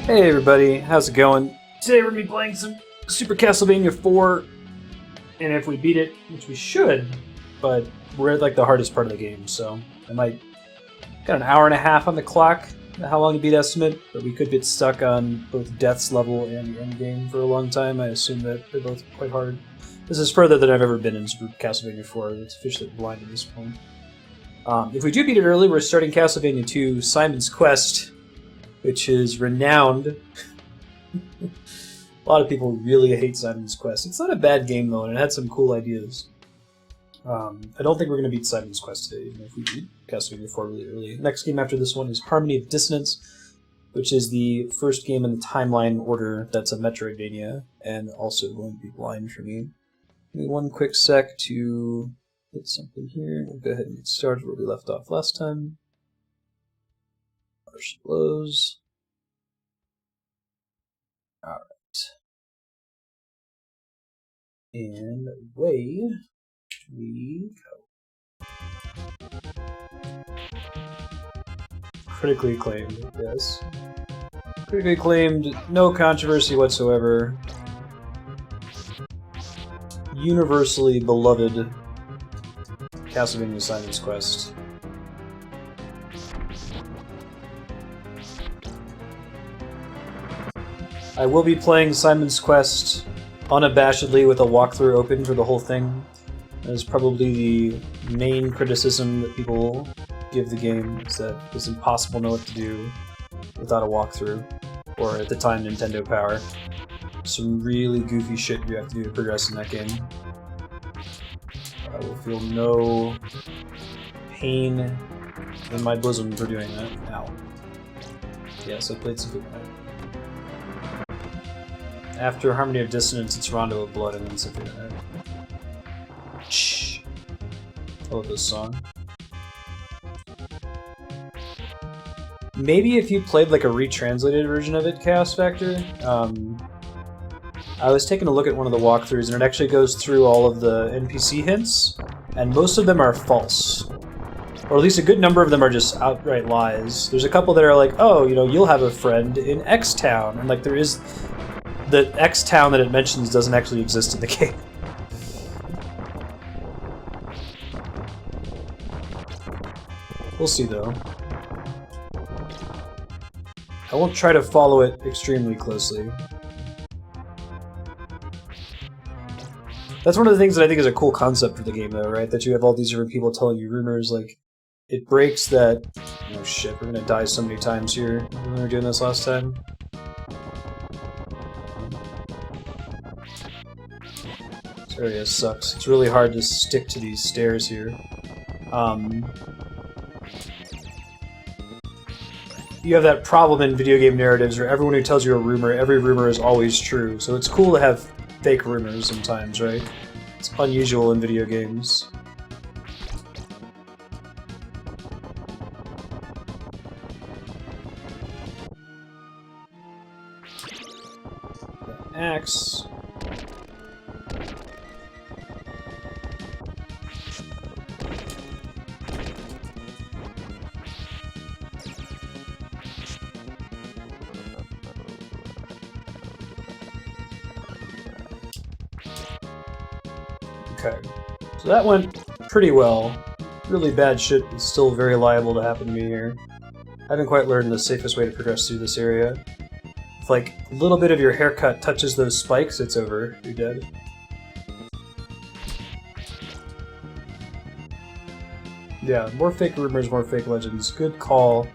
Hey everybody, how's it going? Today we're going to be playing some Super Castlevania 4, and if we beat it, which we should, but we're at like the hardest part of the game, so I might... Got an hour and a half on the clock, how long to beat estimate, but we could get stuck on both Death's level and the end game for a long time. I assume that they're both quite hard. This is further than I've ever been in Super Castlevania 4, it's officially blind at this point. If we do beat it early, we're starting Castlevania 2, Simon's Quest, which is renowned. A lot of people really hate Simon's Quest. It's not a bad game, though, and it had some cool ideas. I don't think we're going to beat Simon's Quest today, even if we beat Castlevania 4 really early. Next game after this one is Harmony of Dissonance, which is the first game in the timeline order that's a Metroidvania, and also going to be blind for me. Give me one quick sec to hit something here. We'll go ahead and get started where we left off last time. Harsh blows. Alright. And away we go. Critically acclaimed, yes. Critically acclaimed, no controversy whatsoever. Universally beloved Castlevania Simon's Quest. I will be playing Simon's Quest unabashedly with a walkthrough open for the whole thing. That is probably the main criticism that people give the game, is that it's impossible to know what to do without a walkthrough, or at the time Nintendo Power. Some really goofy shit you have to do to progress in that game. I will feel no pain in my bosom for doing that. Ow. Yes, I played some good. After Harmony of Dissonance, it's Rondo of Blood, and then Symphony of the Night. Shh. I love this song. Maybe if you played like a retranslated version of it, Chaos Factor. I was taking a look at one of the walkthroughs, and it actually goes through all of the NPC hints, and most of them are false. Or at least a good number of them are just outright lies. There's a couple that are like, oh, you know, you'll have a friend in X town, and like there is... The X town that it mentions doesn't actually exist in the game. We'll see, though. I won't try to follow it extremely closely. That's one of the things that I think is a cool concept for the game, though, right? That you have all these different people telling you rumors, like... It breaks that... Oh shit, we're gonna die so many times here. When we were doing this last time. This area sucks. It's really hard to stick to these stairs here. You have that problem in video game narratives where everyone who tells you a rumor, every rumor is always true. So it's cool to have fake rumors sometimes, right? It's unusual in video games. Axe. Okay, so that went pretty well. Really bad shit is still very liable to happen to me here. I haven't quite learned the safest way to progress through this area. If like a little bit of your haircut touches those spikes, it's over. You're dead. Yeah, more fake rumors, more fake legends. Good call.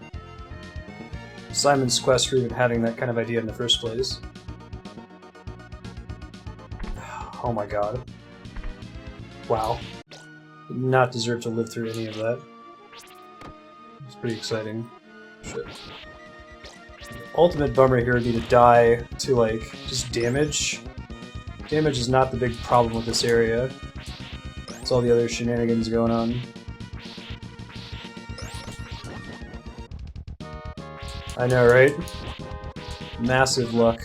Simon's Quest for even having that kind of idea in the first place. Oh my god. Wow. Did not deserve to live through any of that. It's pretty exciting. Shit. The ultimate bummer here would be to die to, like, just damage. Damage is not the big problem with this area. It's all the other shenanigans going on. I know, right? Massive luck.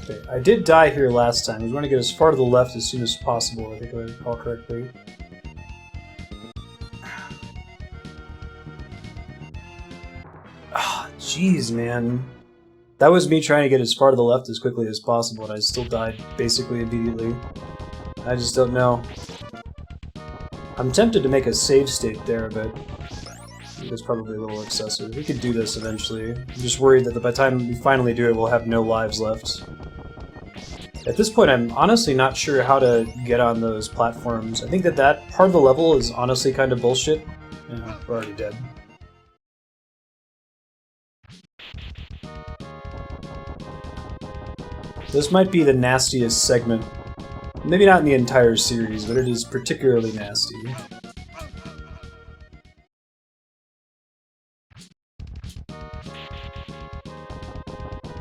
Okay, I did die here last time. We want to get as far to the left as soon as possible, I think I recall correctly. Jeez, man. That was me trying to get as far to the left as quickly as possible, and I still died basically immediately. I just don't know. I'm tempted to make a save state there, but it's probably a little excessive. We could do this eventually. I'm just worried that by the time we finally do it, we'll have no lives left. At this point, I'm honestly not sure how to get on those platforms. I think that that part of the level is honestly kind of bullshit. Yeah, we're already dead. This might be the nastiest segment. Maybe not in the entire series, but it is particularly nasty.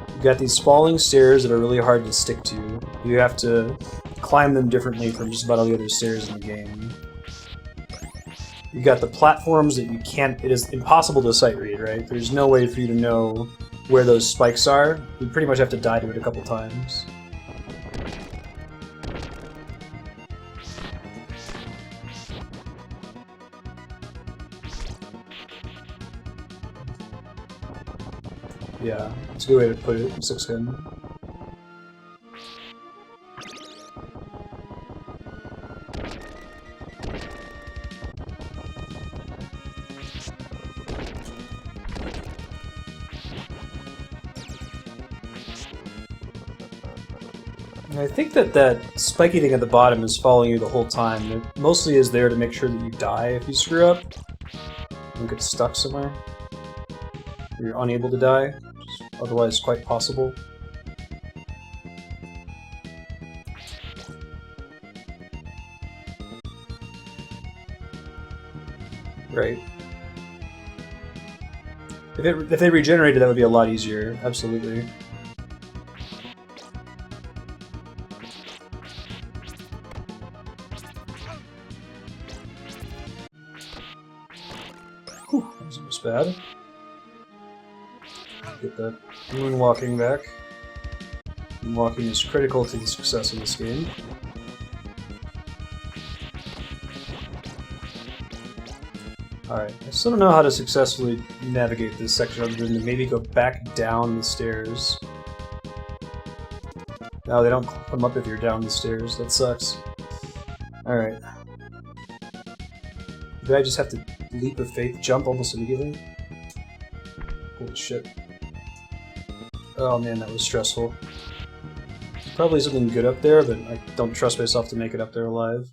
You've got these falling stairs that are really hard to stick to. You have to climb them differently from just about all the other stairs in the game. You've got the platforms that you can't... It is impossible to sight read, right? There's no way for you to know where those spikes are. You pretty much have to die to it a couple times. Yeah, it's a good way to put it. 6-gun. I think that that spiky thing at the bottom is following you the whole time. It mostly is there to make sure that you die if you screw up. Don't get stuck somewhere. Or you're unable to die, which is otherwise quite possible. Right. If they regenerated, that would be a lot easier. Absolutely. Whew, that was almost bad. Get that moonwalking back. Moonwalking is critical to the success of this game. Alright, I still don't know how to successfully navigate this section other than to maybe go back down the stairs. No, they don't come up if you're down the stairs. That sucks. Alright. Do I just have to leap of faith jump almost immediately? Holy shit. Oh man, that was stressful. Probably something good up there, but I don't trust myself to make it up there alive.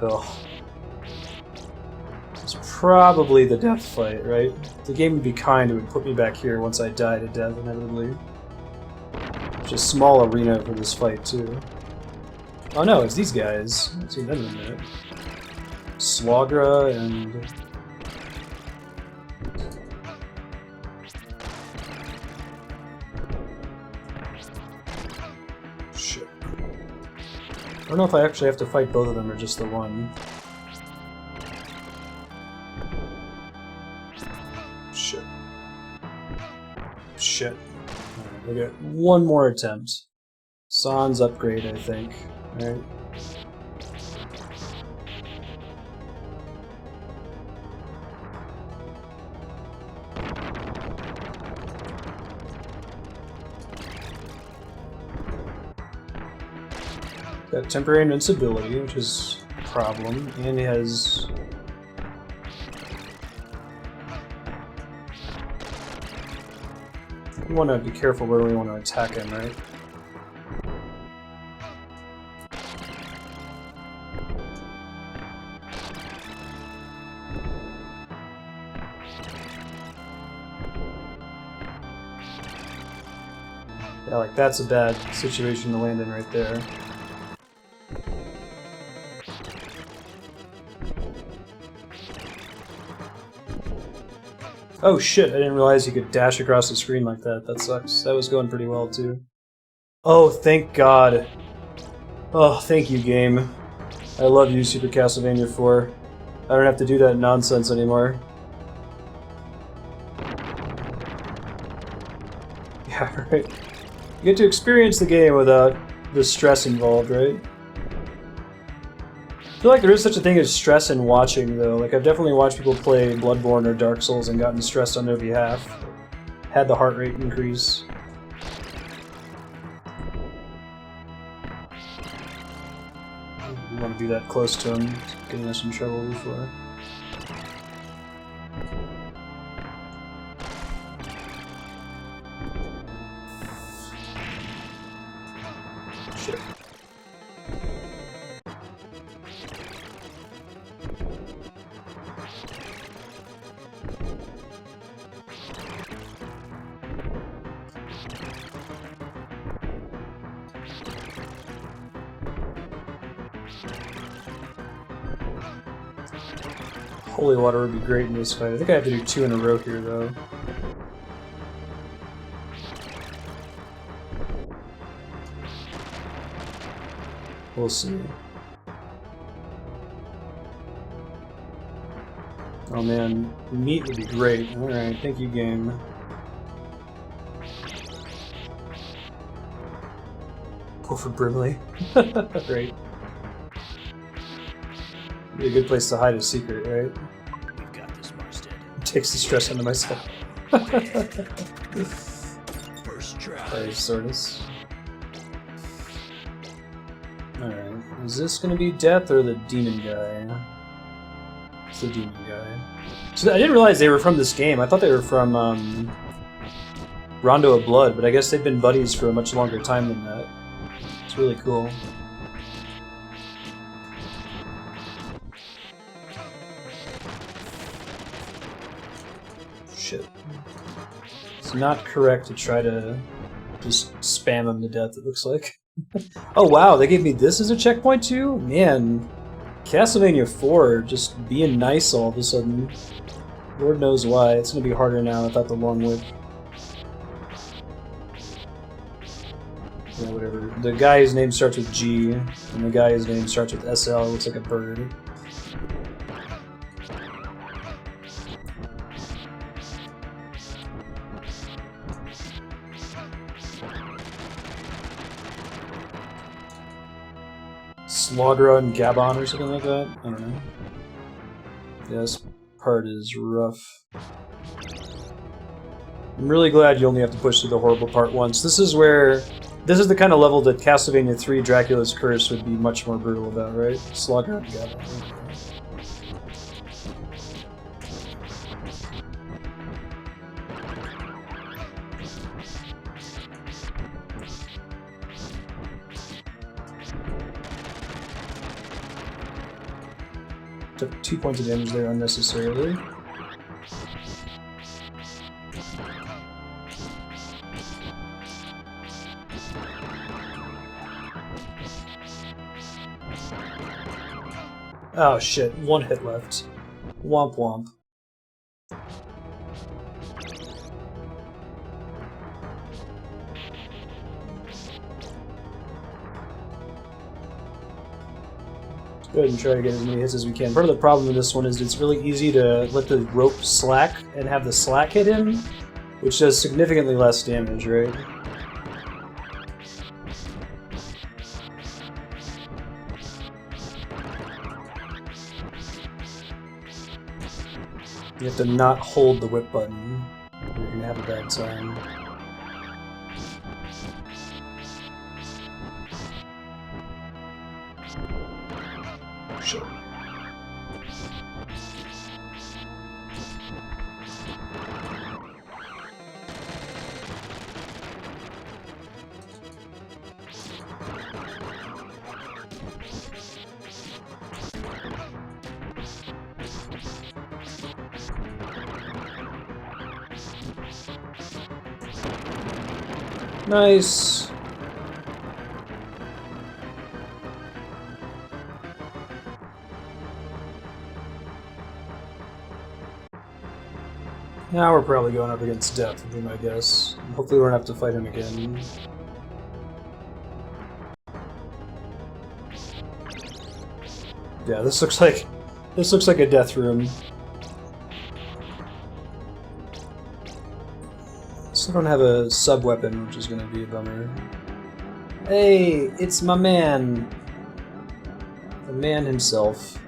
Ugh. It's probably the death fight, right? If the game would be kind, it would put me back here once I die to death, inevitably. It's a small arena for this fight, too. Oh no, it's these guys. I haven't seen them in a minute. Slogra and... Shit. I don't know if I actually have to fight both of them or just the one. Shit. Shit. Right, we got one more attempt. Sans upgrade, I think. Alright. Got temporary invincibility, which is a problem, and he has... We want to be careful where we want to attack him, right? Yeah, like that's a bad situation to land in right there. Oh shit, I didn't realize you could dash across the screen like that. That sucks. That was going pretty well, too. Oh, thank God. Oh, thank you, game. I love you, Super Castlevania 4. I don't have to do that nonsense anymore. Yeah, right. You get to experience the game without the stress involved, right? feel like there is such a thing as stress in watching, though. Like, I've definitely watched people play Bloodborne or Dark Souls and gotten stressed on their behalf. Had the heart rate increase. We want to be that close to him, getting us in trouble before. Shit. Holy water would be great in this fight. I think I have to do 2 in a row here, though. We'll see. Oh man, meat would be great. Alright, thank you, game. Go for Brimley. Great. Be a good place to hide a secret, right? We've got this, Marsted. Takes the stress into myself. First try. Nice, Sortis. Alright, is this gonna be Death or the demon guy? It's the demon guy. So I didn't realize they were from this game. I thought they were from Rondo of Blood, but I guess they've been buddies for a much longer time than that. It's really cool. Shit. It's not correct to try to just spam him to death, it looks like. Oh wow, they gave me this as a checkpoint too? Man, Castlevania 4 just being nice all of a sudden. Lord knows why. It's gonna be harder now without the long whip. Yeah, whatever. The guy's name starts with G, and the guy's name starts with SL. It looks like a bird. Slogra and Gabon or something like that? I don't know. Yeah, this part is rough. I'm really glad you only have to push through the horrible part once. This is the kind of level that Castlevania 3 Dracula's Curse would be much more brutal about, right? Slogra and Gabon. Took 2 points of damage there unnecessarily. Oh shit, 1 hit left. Womp womp. Go ahead and try to get as many hits as we can. Part of the problem with this one is it's really easy to let the rope slack and have the slack hit him, which does significantly less damage, right? You have to not hold the whip button, or you're gonna have a bad time. Sure. Nice. Now we're probably going up against Death, would be my guess. Hopefully we don't have to fight him again. Yeah, this looks like a death room. Still don't have a sub-weapon, which is gonna be a bummer. Hey, it's my man! The man himself.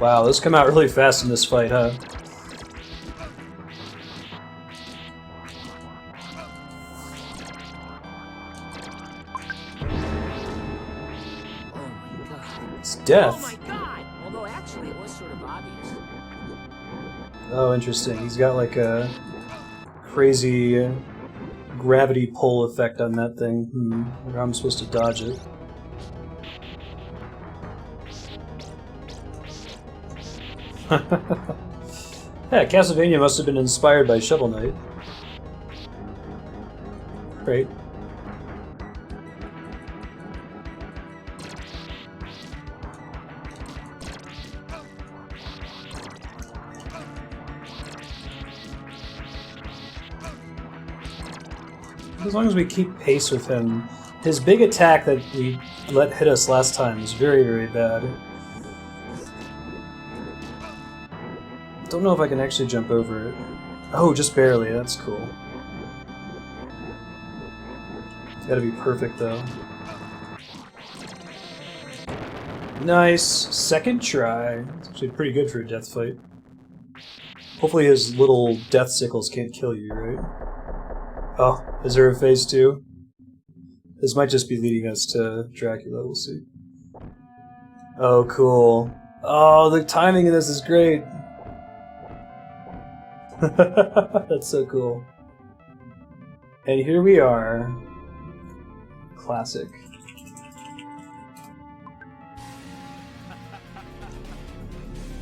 Wow, those come out really fast in this fight, huh? It's death. Oh my god! Although actually it was sort of obvious. Oh, interesting. He's got like a crazy gravity pull effect on that thing. Where I'm supposed to dodge it. Yeah, Castlevania must have been inspired by Shovel Knight. Great. As long as we keep pace with him. His big attack that we let hit us last time is very, very bad. Don't know if I can actually jump over it. Oh, just barely. That's cool. It's gotta be perfect, though. Nice! Second try. It's actually pretty good for a death fight. Hopefully his little death sickles can't kill you, right? Oh, is there a phase 2? This might just be leading us to Dracula, we'll see. Oh, cool. Oh, the timing of this is great! That's so cool. And here we are. Classic.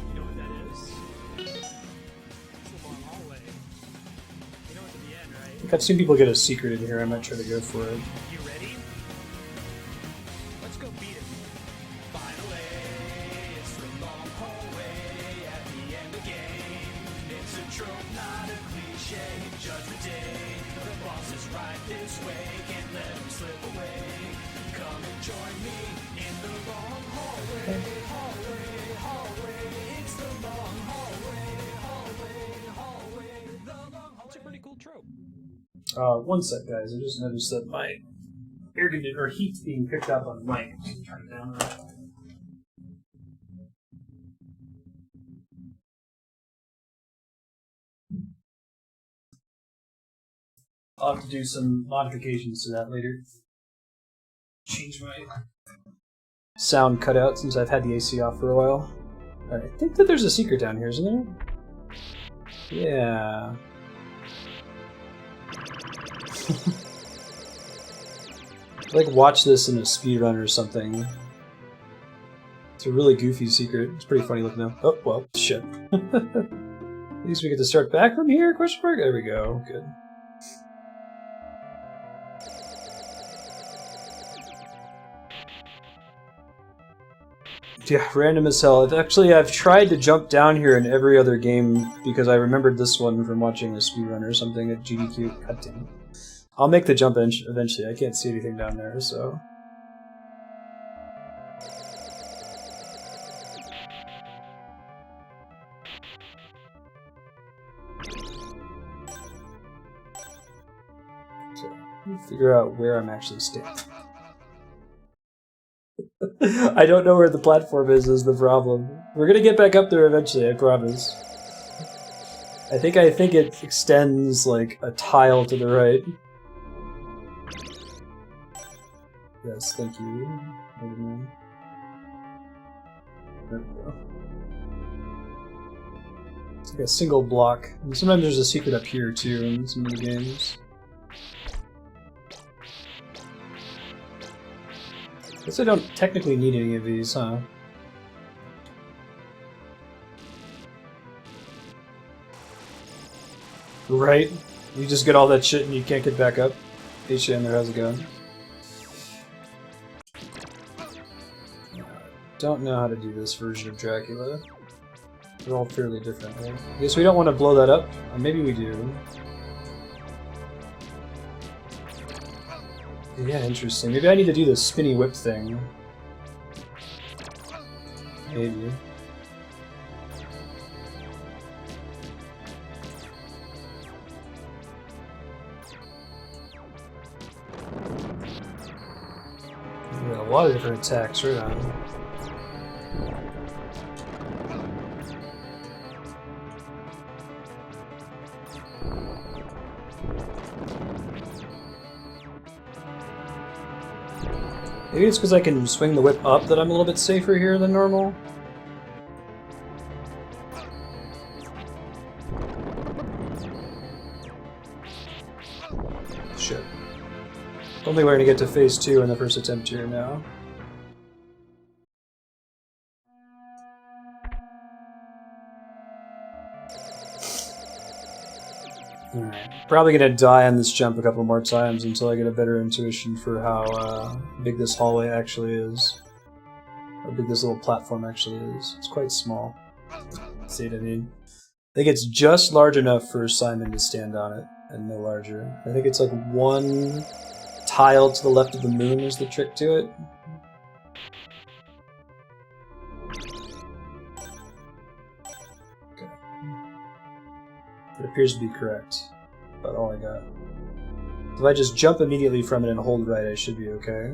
You know what that is? It's a long hallway. You know it's at the end, right? I think I've seen people get a secret in here. I might try to go for it. You ready? Let's go beat it. Finally, it's the long hallway at the end of the game. It's a trope, not a cliche. Judgment Day, the boss is right this way. Can't let him slip away. Come and join me in the long hallway. Hallway, hallway. It's the long hallway. Hallway, hallway. The long hallway. That's a pretty cool trope. One sec, guys. I just noticed that my air conditioner or heat's being picked up on the mic. I'm just gonna turn it down. I'll have to do some modifications to that later. Change my sound cutout since I've had the AC off for a while. Alright, I think that there's a secret down here, isn't there? Yeah. Like, watch this in a speedrun or something. It's a really goofy secret. It's pretty funny looking though. Oh, well, shit. At least we get to start back from here, question mark? There we go. Good. Yeah, random as hell. Actually, I've tried to jump down here in every other game because I remembered this one from watching a speedrun or something at GDQ. God damn it. I'll make the jump eventually. I can't see anything down there, so... figure out where I'm actually standing. I don't know where the platform is the problem. We're gonna get back up there eventually, I promise. I think it extends like a tile to the right. Yes, thank you. There we go. It's like a single block. And sometimes there's a secret up here too in some of the games. Guess I don't technically need any of these, huh? Right? You just get all that shit and you can't get back up. Hey Chandler, how's it going? Don't know how to do this version of Dracula. They're all fairly different, right? I guess we don't want to blow that up. Or maybe we do. Yeah, interesting. Maybe I need to do the spinny whip thing. Maybe. lot of different attacks, right on. Maybe it's because I can swing the whip up that I'm a little bit safer here than normal. Shit. Don't think we're gonna get to phase 2 in the first attempt here now. Alright. Probably gonna die on this jump a couple more times until I get a better intuition for how big this hallway actually is. How big this little platform actually is. It's quite small. See what I mean? I think it's just large enough for Simon to stand on it, and no larger. I think it's like one tile to the left of the moon is the trick to it. Okay. It appears to be correct. About all I got. If I just jump immediately from it and hold right, I should be okay.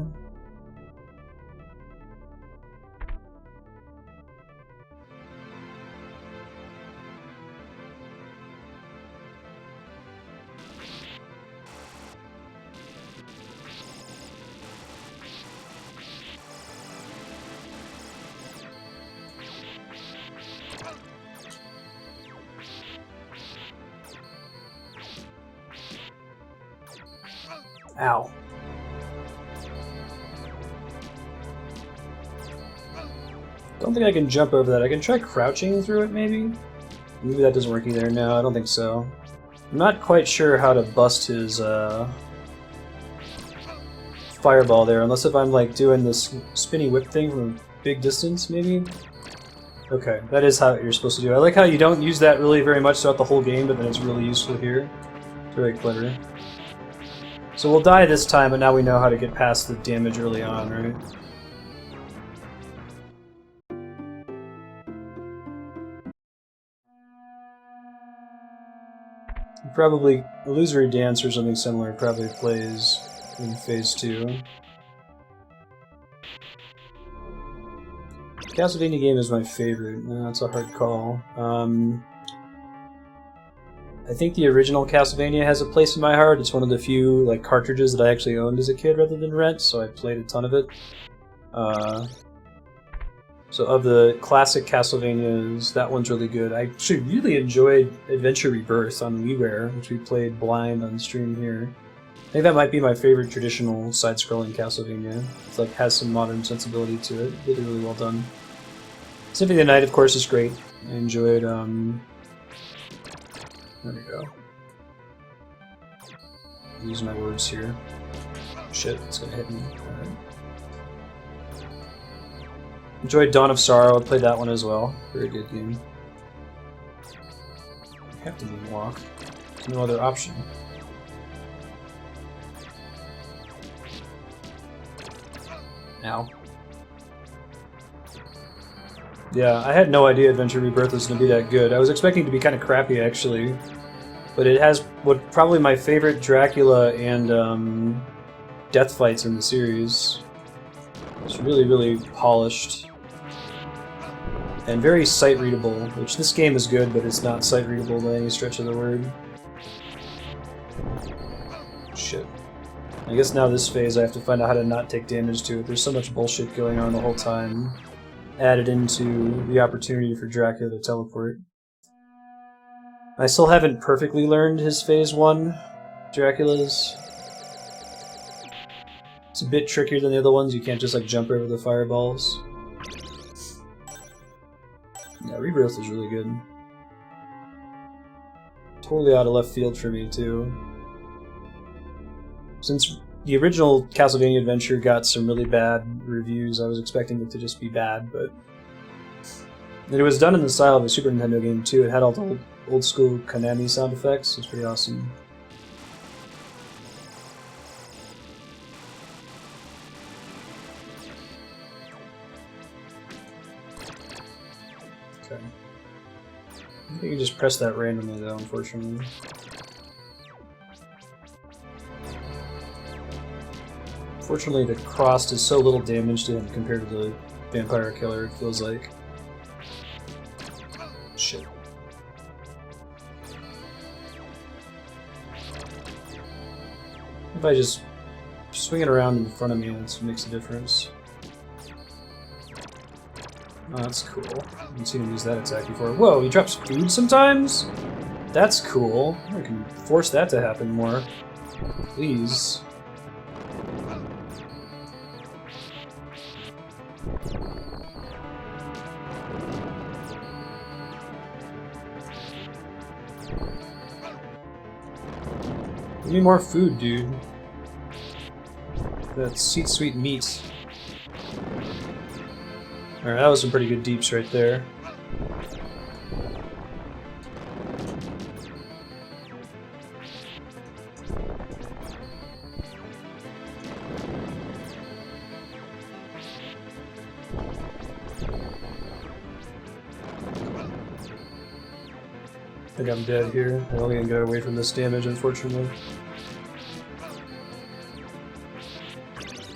Ow. Don't think I can jump over that. I can try crouching through it, maybe? Maybe that doesn't work either. No, I don't think so. I'm not quite sure how to bust his fireball there, unless if I'm like doing this spinny whip thing from a big distance, maybe? Okay, that is how you're supposed to do it. I like how you don't use that really very much throughout the whole game, but then it's really useful here. It's very clever. So we'll die this time, but now we know how to get past the damage early on, right? Probably Illusory Dance or something similar probably plays in phase 2. Castlevania game is my favorite. That's a hard call. I think the original Castlevania has a place in my heart. It's one of the few like cartridges that I actually owned as a kid rather than rent, so I played a ton of it. So of the classic Castlevanias, that one's really good. I actually really enjoyed Adventure Rebirth on WiiWare, which we played blind on stream here. I think that might be my favorite traditional side-scrolling Castlevania. It's like has some modern sensibility to it. Really, really well done. Symphony of the Night, of course, is great. I enjoyed there we go. Use my words here. Shit, it's gonna hit me. Alright. Enjoyed Dawn of Sorrow, I played that one as well. Very good game. I have to moonwalk. There's no other option. Ow. Yeah, I had no idea Adventure Rebirth was going to be that good. I was expecting it to be kind of crappy, actually. But it has what probably my favorite Dracula and death fights in the series. It's really, really polished. And very sight-readable, which this game is good, but it's not sight-readable by any stretch of the word. Shit. I guess now this phase I have to find out how to not take damage to it. There's so much bullshit going on the whole time. Added into the opportunity for Dracula to teleport. I still haven't perfectly learned his phase 1 Dracula's. It's a bit trickier than the other ones, you can't just like jump over the fireballs. Yeah, Rebirth is really good. Totally out of left field for me too. Since the original Castlevania Adventure got some really bad reviews, I was expecting it to just be bad, but it was done in the style of a Super Nintendo game too. It had all the old school Konami sound effects. It was pretty awesome. Okay. I think you can just press that randomly though, unfortunately. Fortunately, the cross does so little damage to him compared to the vampire killer, it feels like. Shit. If I just swing it around in front of me, it makes a difference. Oh, that's cool. I haven't seen him use that attack before. Whoa, he drops food sometimes? That's cool. I can force that to happen more. Please. Give me more food, dude. That sweet meat. Alright, that was some pretty good deeps right there. I think I'm dead here. I only can get away from this damage, unfortunately.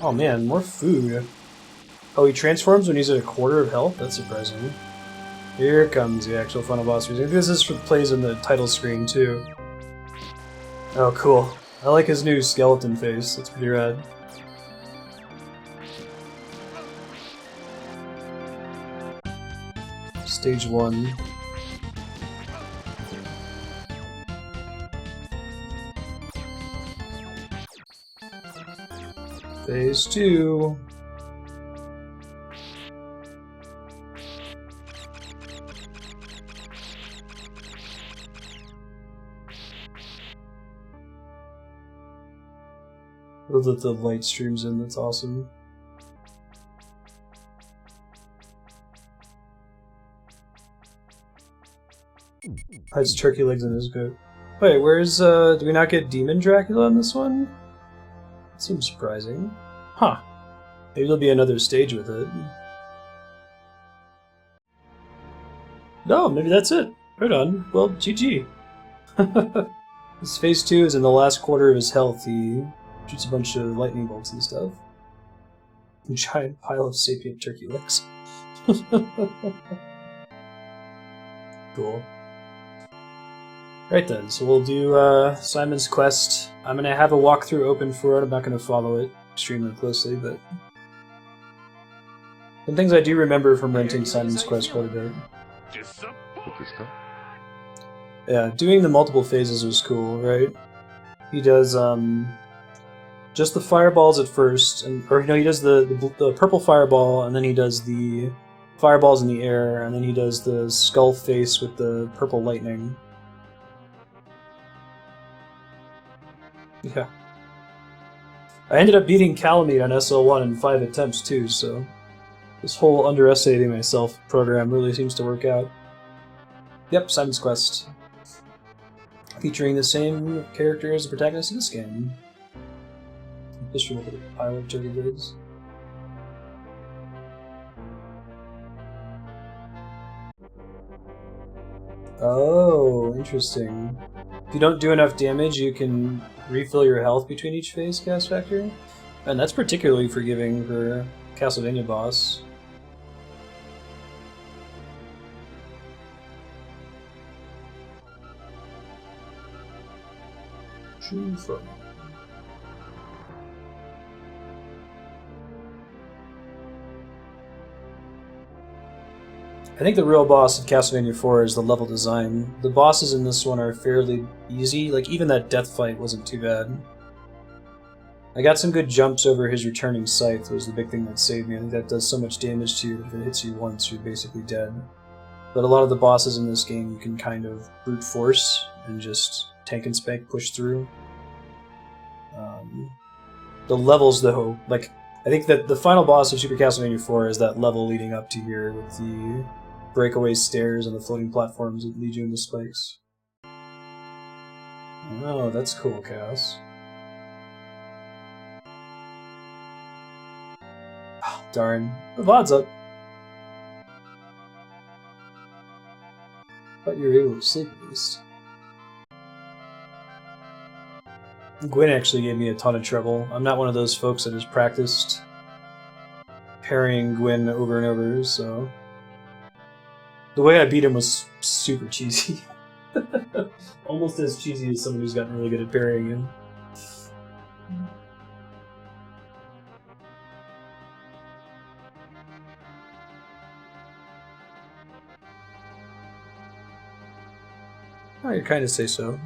Oh man, more food. Oh, he transforms when he's at a quarter of health? That's surprising. Here comes the actual final boss music. This is for plays on the title screen, too. Oh, cool. I like his new skeleton face. That's pretty rad. Stage 1. Phase 2. Love that the light streams in, that's awesome. Hides turkey legs in his goat. Wait, where's, do we not get Demon Dracula in this one? That seems surprising. Huh. Maybe there'll be another stage with it. No, maybe that's it. Right on. Well, GG. This phase 2 is in the last quarter of his health. He shoots a bunch of lightning bolts and stuff. A giant pile of sapient turkey legs. Cool. Right then, so we'll do Simon's Quest. I'm going to have a walkthrough open for it. I'm not going to follow it extremely closely, but some things I do remember from renting Simon's Quest quite a bit. Yeah, doing the multiple phases was cool, right? He does just the fireballs at first, or no, he does the purple fireball, and then he does the fireballs in the air, and then he does the skull face with the purple lightning. Yeah. I ended up beating Calamite on SL1 in 5 attempts too, so this whole underestimating myself program really seems to work out. Yep, Simon's Quest. Featuring the same character as the protagonist in this game. Just from a pile of turkey legs. Oh, interesting. If you don't do enough damage, you can refill your health between each phase, Gas Factor. And that's particularly forgiving for Castlevania boss. Choose from. I think the real boss of Castlevania 4 is the level design. The bosses in this one are fairly easy, like even that death fight wasn't too bad. I got some good jumps over his returning scythe was the big thing that saved me. I think that does so much damage to you, if it hits you once you're basically dead. But a lot of the bosses in this game you can kind of brute force and just tank and spank push through. The levels though, like, I think that the final boss of Super Castlevania 4 is that level leading up to here with the breakaway stairs and the floating platforms that lead you into spikes. Oh, that's cool, Chaos. Oh, darn. The VOD's up. Thought you were able to sleep at least. Gwen actually gave me a ton of trouble. I'm not one of those folks that has practiced parrying Gwen over and over, so... The way I beat him was super cheesy. Almost as cheesy as someone who's gotten really good at parrying him. Oh, you kind of say so.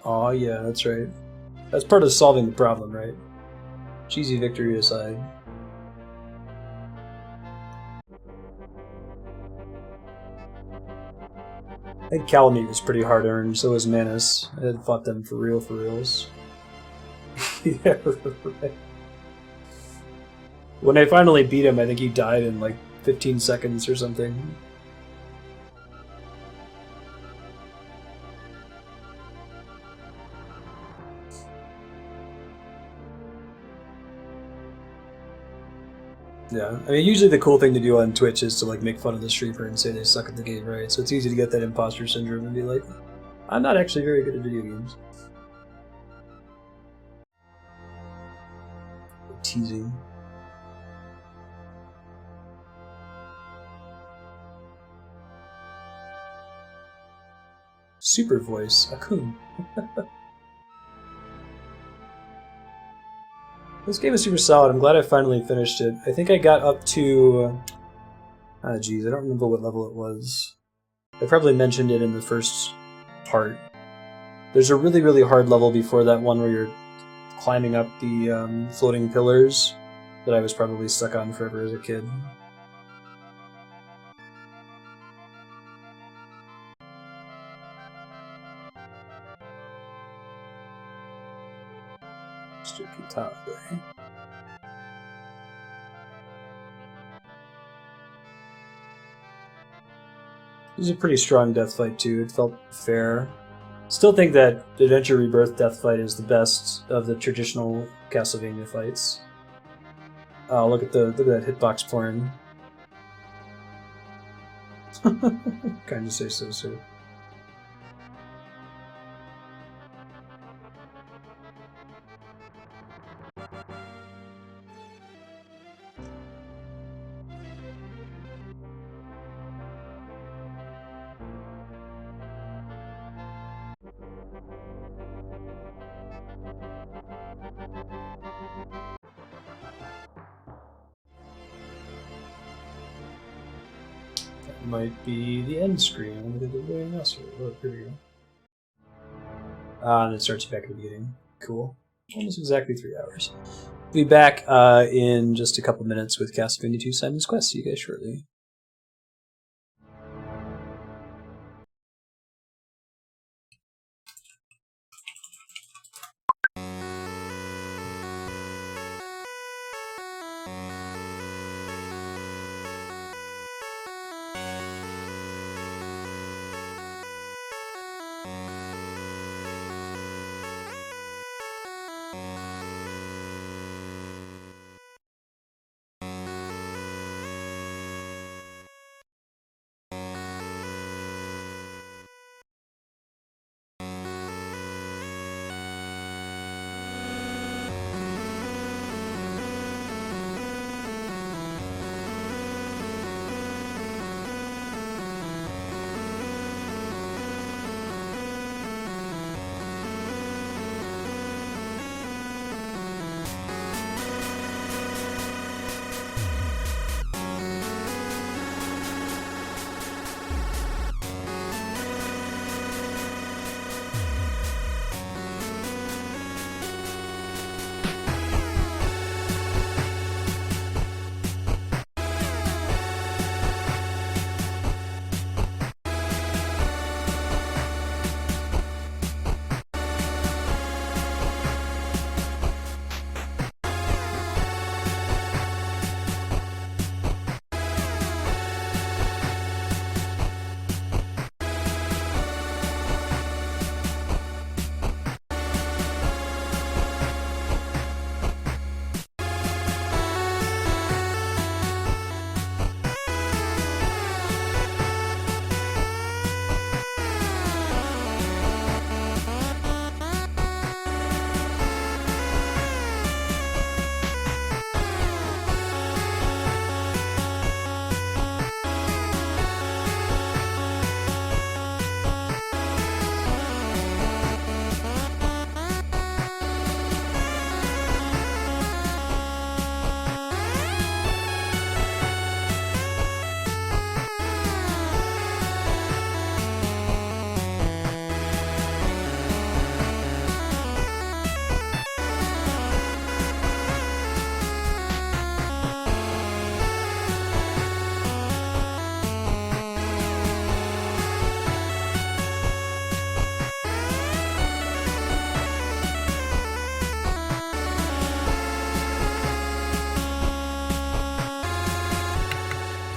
Oh yeah, that's right. That's part of solving the problem, right? Cheesy victory aside. I think Calamite was pretty hard earned, so was Manus. I had fought them for reals. Yeah, right. When I finally beat him, I think he died in like 15 seconds or something. Yeah, I mean, usually the cool thing to do on Twitch is to like make fun of the streamer and say they suck at the game, right? So it's easy to get that imposter syndrome and be like, I'm not actually very good at video games. Teasing. Super voice, Akun. This game is super solid. I'm glad I finally finished it. I think I got up to... geez, I don't remember what level it was. I probably mentioned it in the first part. There's a really, really hard level before that one where you're climbing up the floating pillars that I was probably stuck on forever as a kid. Sticky top there. It was a pretty strong death fight too. It felt fair. Still think that Adventure Rebirth death fight is the best of the traditional Castlevania fights. Oh, look at that hitbox porn. Kind of say so, sir. That might be the end screen. Look at the very mouse. Oh, here we go. And it starts back at the beginning. Cool. Almost exactly 3 hours. We'll be back in just a couple minutes with Castlevania 2 Simon's Quest. See you guys shortly.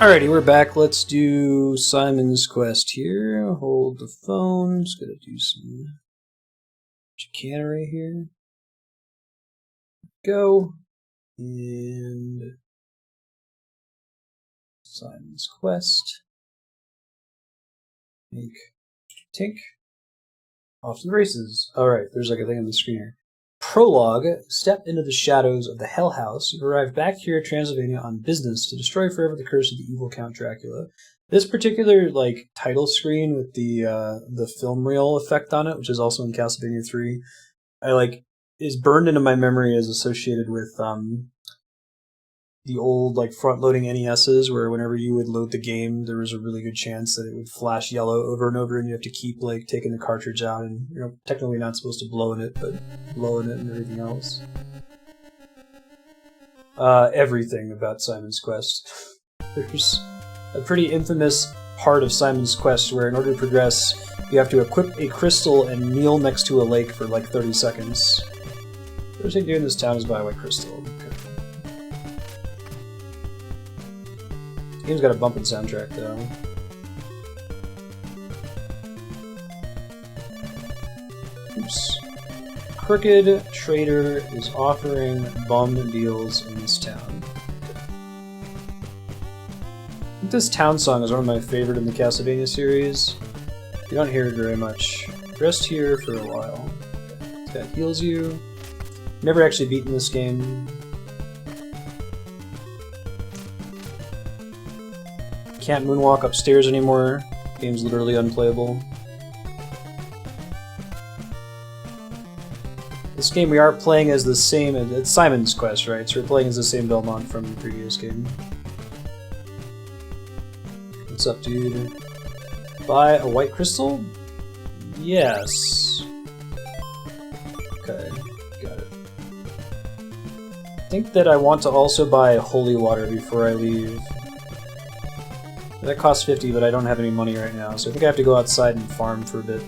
Alrighty, we're back. Let's do Simon's Quest here. Hold the phone. Just gotta do some chicanery here. Go. And Simon's Quest. Make Tink. Off to the races. Alright, there's like a thing on the screen here. Prologue. Step into the shadows of the Hell House. You arrive back here at Transylvania on business to destroy forever the curse of the evil Count Dracula. This particular like title screen with the film reel effect on it, which is also in Castlevania 3, is burned into my memory as associated with the old like front-loading NESs, where whenever you would load the game, there was a really good chance that it would flash yellow over and over, and you have to keep like taking the cartridge out, and you're technically not supposed to blow in it, but blow in it and everything else. Everything about Simon's Quest. There's a pretty infamous part of Simon's Quest where, in order to progress, you have to equip a crystal and kneel next to a lake for like 30 seconds. First thing to do in this town is buy a white crystal. The game's got a bumpin' soundtrack, though. Oops. Crooked Trader is offering bum deals in this town. I think this town song is one of my favorite in the Castlevania series. You don't hear it very much. Rest here for a while. That heals you. Never actually beaten this game. Can't moonwalk upstairs anymore. Game's literally unplayable. This game we are playing as the same. It's Simon's Quest, right? So we're playing as the same Belmont from the previous game. What's up, dude? Buy a white crystal? Yes. Okay, got it. I think that I want to also buy holy water before I leave. That costs 50, but I don't have any money right now, so I think I have to go outside and farm for a bit.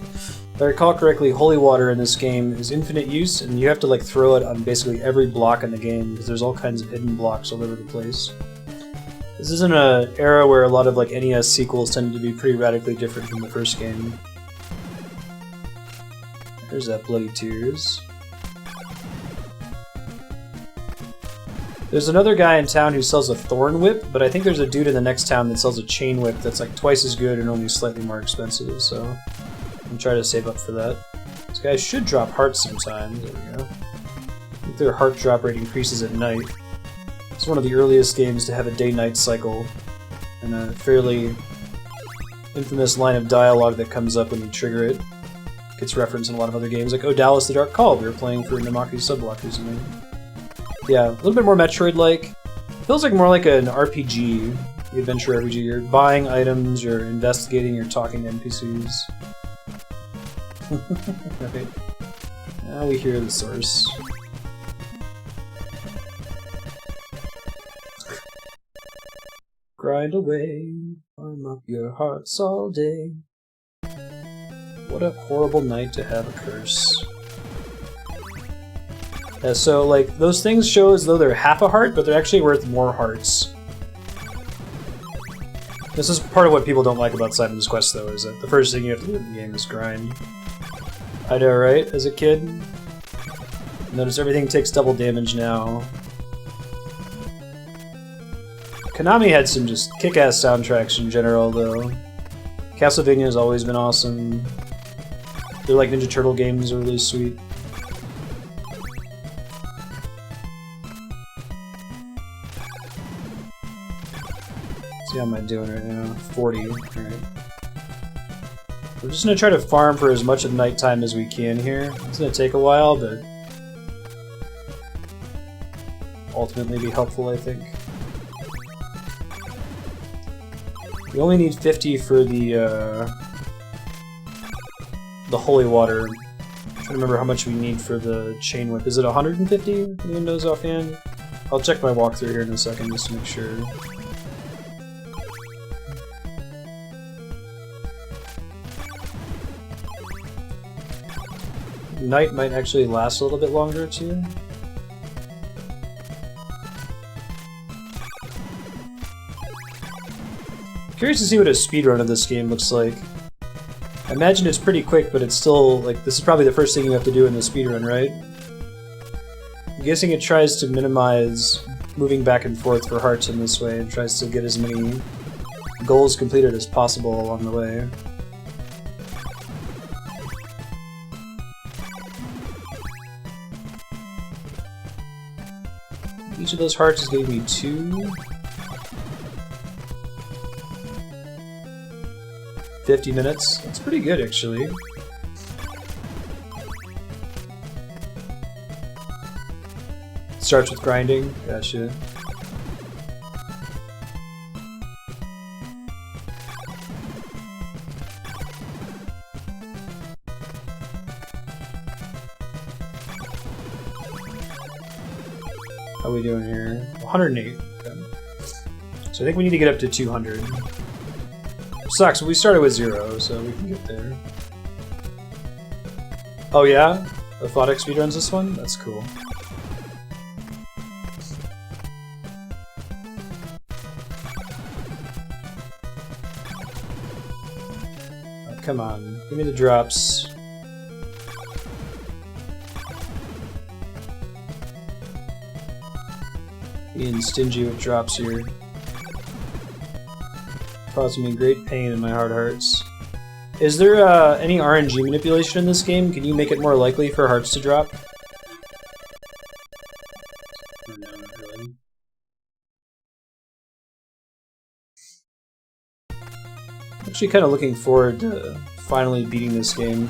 If I recall correctly, holy water in this game is infinite use, and you have to like throw it on basically every block in the game, because there's all kinds of hidden blocks all over the place. This is in an era where a lot of like NES sequels tended to be pretty radically different from the first game. There's that Bloody Tears. There's another guy in town who sells a thorn whip, but I think there's a dude in the next town that sells a chain whip that's like twice as good and only slightly more expensive, so I'm gonna try to save up for that. These guys should drop hearts sometime. There we go. I think their heart drop rate increases at night. It's one of the earliest games to have a day-night cycle, and a fairly infamous line of dialogue that comes up when you trigger it. Gets referenced in a lot of other games, like Dallas the Dark Call we were playing for Namaki Subblock recently. Yeah, a little bit more Metroid-like. Feels like more like an RPG, the adventure RPG. You're buying items, you're investigating, you're talking to NPCs. Right. Now we hear the source. Grind away, farm up your hearts all day. What a horrible night to have a curse. So, like, those things show as though they're half a heart, but they're actually worth more hearts. This is part of what people don't like about Simon's Quest, though, is that the first thing you have to do in the game is grind. I know, right? As a kid? Notice everything takes double damage now. Konami had some just kick-ass soundtracks in general, though. Castlevania has always been awesome. They're like Ninja Turtle games are really sweet. How am I doing right now? 40. Alright. We're just gonna try to farm for as much of nighttime as we can here. It's gonna take a while, but ultimately be helpful, I think. We only need 50 for the holy water. I'm trying to remember how much we need for the chain whip. Is it 150? Anyone knows offhand? I'll check my walkthrough here in a second just to make sure. Night might actually last a little bit longer too. curious to see what a speedrun of this game looks like. I imagine it's pretty quick, but it's still, like, this is probably the first thing you have to do in the speedrun, right? I'm guessing it tries to minimize moving back and forth for hearts in this way, and tries to get as many goals completed as possible along the way. Each of those hearts is giving me 2. 50 minutes. That's pretty good, actually. Starts with grinding. Gotcha. How are we doing here? 108. Okay. So I think we need to get up to 200. Sucks, we started with 0, so we can get there. Oh yeah? Orthotic speedruns this one? That's cool. Oh, come on, give me the drops. Being stingy with drops here. Causing me great pain in my heart hearts. Is there any RNG manipulation in this game? Can you make it more likely for hearts to drop? No, not really. I'm actually kind of looking forward to finally beating this game.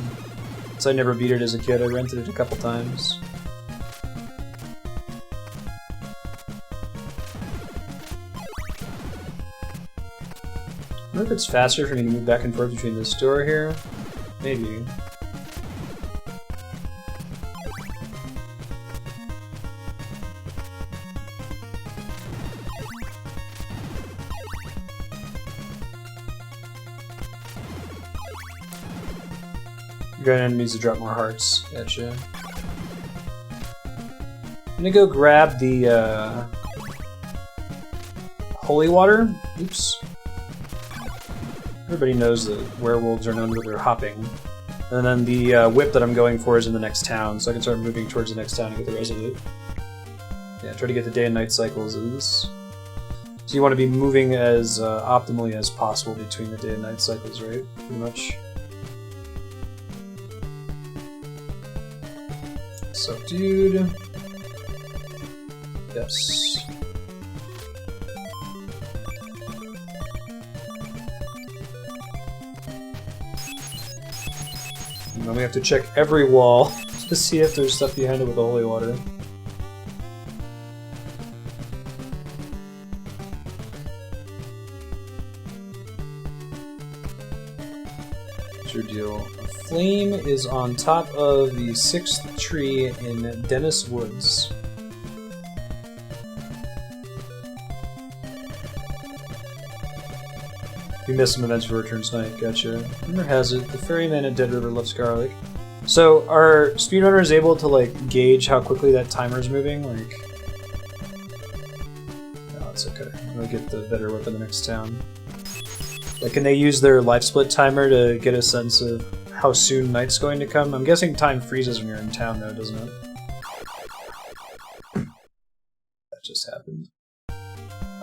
Since I never beat it as a kid, I rented it a couple times. I wonder if it's faster for me to move back and forth between this door here. Maybe. You're gonna enemies to drop more hearts. Gotcha. I'm gonna go grab the holy water. Oops. Everybody knows that werewolves are known for their hopping. And then the whip that I'm going for is in the next town, so I can start moving towards the next town and get the residue. Yeah, try to get the day and night cycles of this. So you want to be moving as optimally as possible between the day and night cycles, right? Pretty much. Subdued. Yes. And then we have to check every wall to see if there's stuff behind it with the holy water. What's your deal? A flame is on top of the 6th tree in Dennis Woods. We missed some events for Return Tonight, gotcha. Rumor has it, the ferryman at Dead River loves garlic. So, are speedrunners able to, like, gauge how quickly that timer's moving? Like... No, it's okay. I'm gonna get the better whip in the next town. Like, can they use their life split timer to get a sense of how soon night's going to come? I'm guessing time freezes when you're in town, though, doesn't it? That just happened.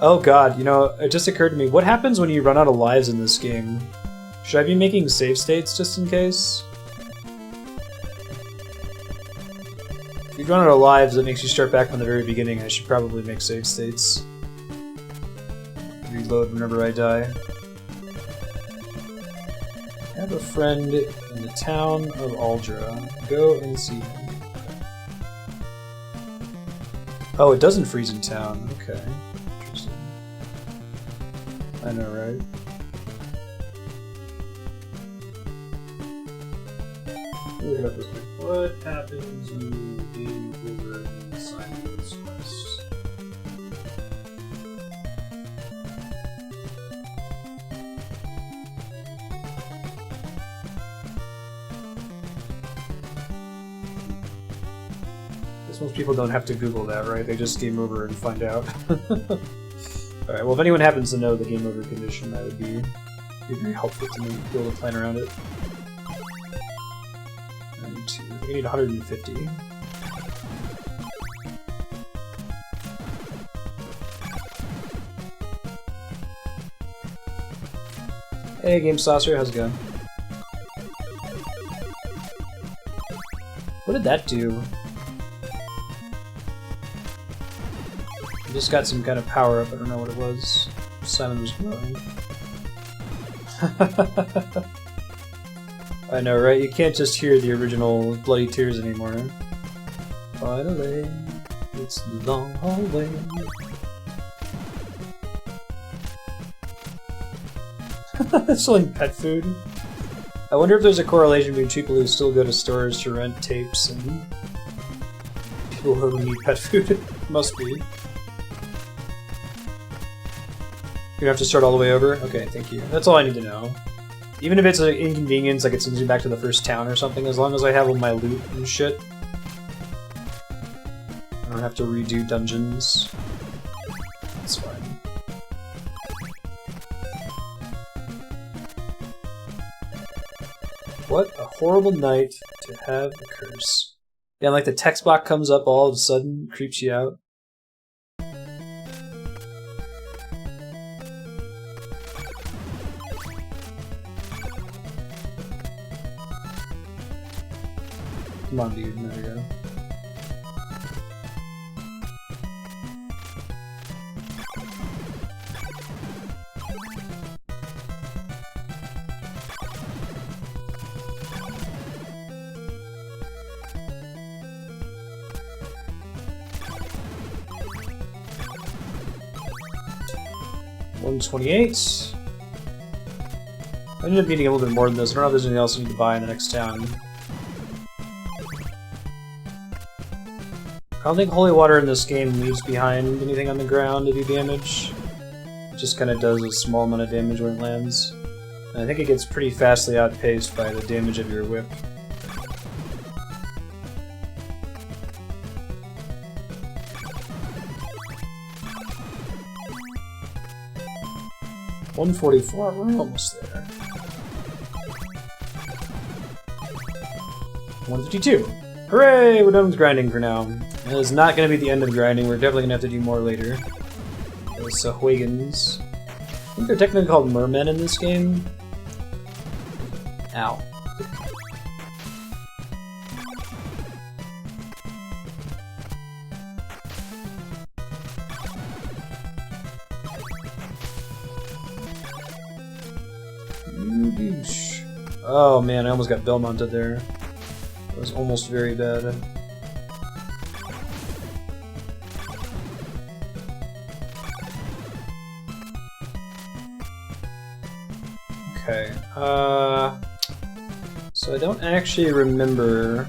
Oh god, you know, it just occurred to me, what happens when you run out of lives in this game? Should I be making save states just in case? If you run out of lives, that makes you start back from the very beginning. I should probably make save states. Reload whenever I die. I have a friend in the town of Aldra. Go and see him. Oh, it doesn't freeze in town. Okay. I know, right? Look it up real quick. What happens when you game over in Simon's Quest? Guess most people don't have to Google that, right? They just game over and find out. Alright, well if anyone happens to know the game over condition, that would be very helpful to me to be able to plan around it. 92. We need 150. Hey, Game Saucer, how's it going? What did that do? I just got some kind of power up, I don't know what it was. Simon was glowing. I know, right? You can't just hear the original Bloody Tears anymore. Finally, it's the long hallway. Selling pet food. I wonder if there's a correlation between people who still go to stores to rent tapes and people who need pet food. Must be. You have to start all the way over? Okay, thank you. That's all I need to know. Even if it's an inconvenience, like it sends me back to the first town or something, as long as I have all my loot and shit. I don't have to redo dungeons. That's fine. What a horrible night to have a curse. Yeah, like the text box comes up all of a sudden, creeps you out. Come on, dude. There we go. $128. I ended up needing a little bit more than this. I don't know if there's anything else I need to buy in the next town. I don't think holy water in this game leaves behind anything on the ground to do damage. It just kind of does a small amount of damage when it lands. And I think it gets pretty fastly outpaced by the damage of your whip. $144, we're almost there. $152. Hooray! We're done with grinding for now. That is not going to be the end of grinding. We're definitely going to have to do more later. Those Sahuagins. I think they're technically called mermen in this game. Ow. Oh man, I almost got Belmonted there. That was almost very bad. Okay, so I don't actually remember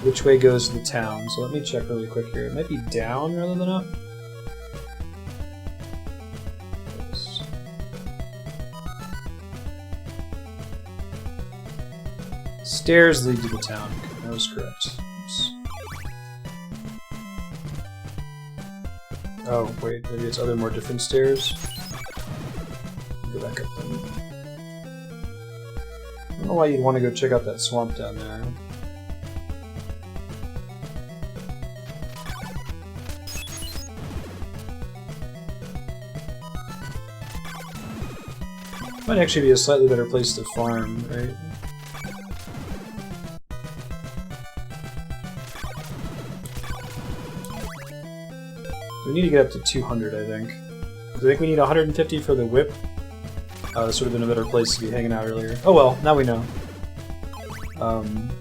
which way goes to the town, so let me check really quick here. It might be down rather than up. Stairs lead to the town. That was correct. Oops. Oh, wait, maybe it's other more different stairs? Go back up then. I don't know why you'd want to go check out that swamp down there. Might actually be a slightly better place to farm, right? We need to get up to 200, I think. I think we need 150 for the whip. This would have been a better place to be hanging out earlier. Oh well, now we know.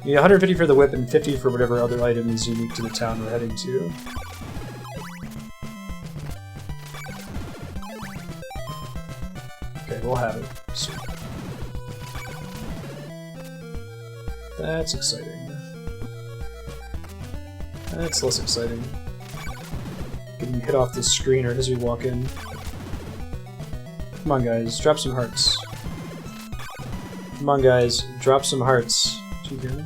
We need 150 for the whip and 50 for whatever other item is unique to the town we're heading to. Okay, we'll have it. Sweet. That's exciting. That's less exciting. Getting hit off the screen right as we walk in. Come on guys, drop some hearts. Come on guys, drop some hearts. Did you hear me?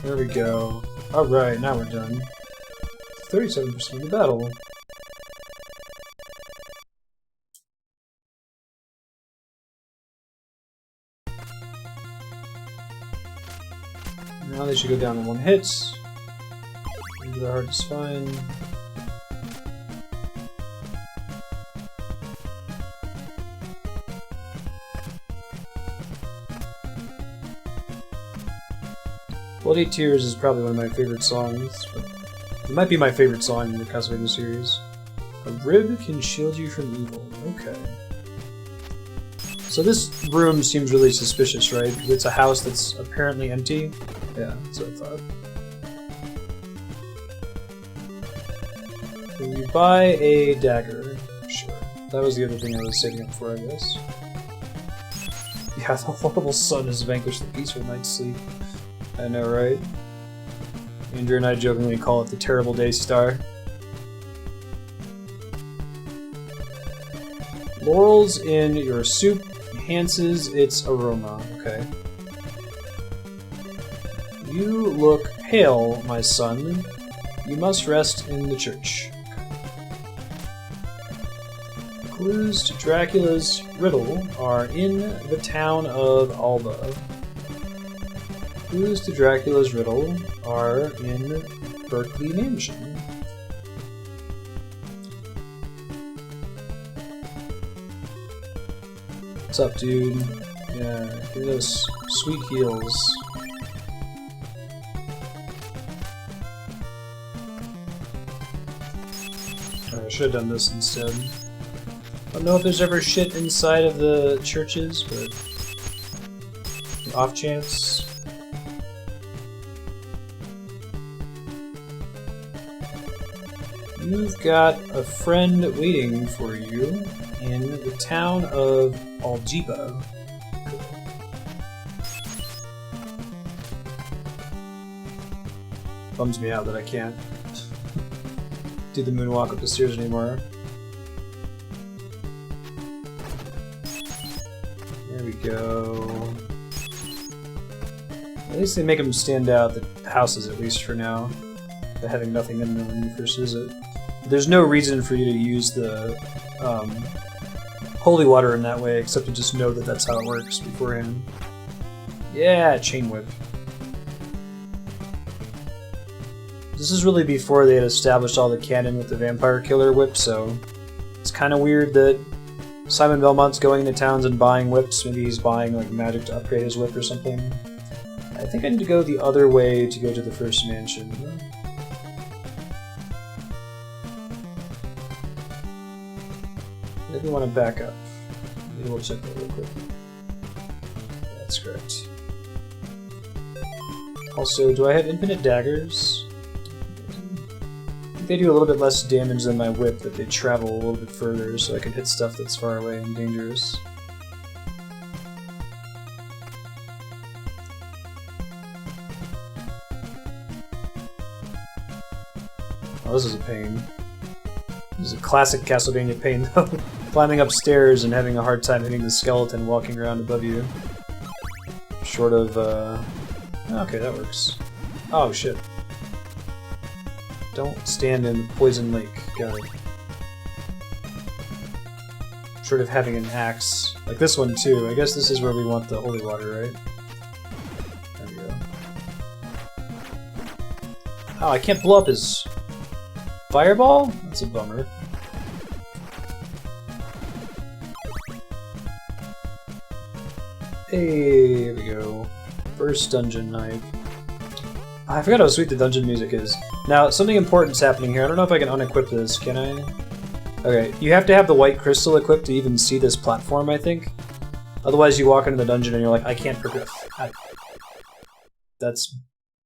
There we go. Alright, now we're done. 37% of the battle. Now they should go down in one hit. Maybe they're hard to find. Bloody Tears is probably one of my favorite songs. But it might be my favorite song in the Castlevania series. A rib can shield you from evil. Okay. So this room seems really suspicious, right? It's a house that's apparently empty. Yeah, that's what I thought. Can you buy a dagger? Sure. That was the other thing I was saving up for, I guess. Yeah, the horrible sun has vanquished the peaceful night's sleep. I know, right? Andrew and I jokingly call it the terrible day star. Laurels in your soup enhances its aroma. Okay. You look pale, my son. You must rest in the church. Clues to Dracula's riddle are in the town of Alba. Clues to Dracula's riddle are in Berkeley Mansion. What's up, dude? Yeah, give me those sweet heals. I should have done this instead. I don't know if there's ever shit inside of the churches, but off chance. You've got a friend waiting for you in the town of Aljiba. Bums me out that I can't do the moonwalk up the stairs anymore. There we go. At least they make them stand out, the houses at least for now. They're having nothing in them when you first visit. There's no reason for you to use the holy water in that way, except to just know that that's how it works beforehand. Yeah, chain whip. This is really before they had established all the canon with the vampire killer whip, so it's kind of weird that Simon Belmont's going into towns and buying whips. Maybe he's buying like magic to upgrade his whip or something. I think I need to go the other way to go to the first mansion. Maybe we want to back up. Maybe we'll check that real quick. That's correct. Also, do I have infinite daggers? I think they do a little bit less damage than my whip, but they travel a little bit further, so I can hit stuff that's far away and dangerous. Oh, this is a pain. This is a classic Castlevania pain, though. Climbing upstairs and having a hard time hitting the skeleton walking around above you. Short of, okay, that works. Oh, shit. Don't stand in Poison Lake. Got it. Short of having an axe. Like this one, too. I guess this is where we want the holy water, right? There we go. Oh, I can't blow up his fireball? That's a bummer. Hey, here we go. First dungeon knife. I forgot how sweet the dungeon music is. Now, something important's happening here. I don't know if I can unequip this, can I? Okay, you have to have the white crystal equipped to even see this platform, I think. Otherwise you walk into the dungeon and you're like, I can't progress.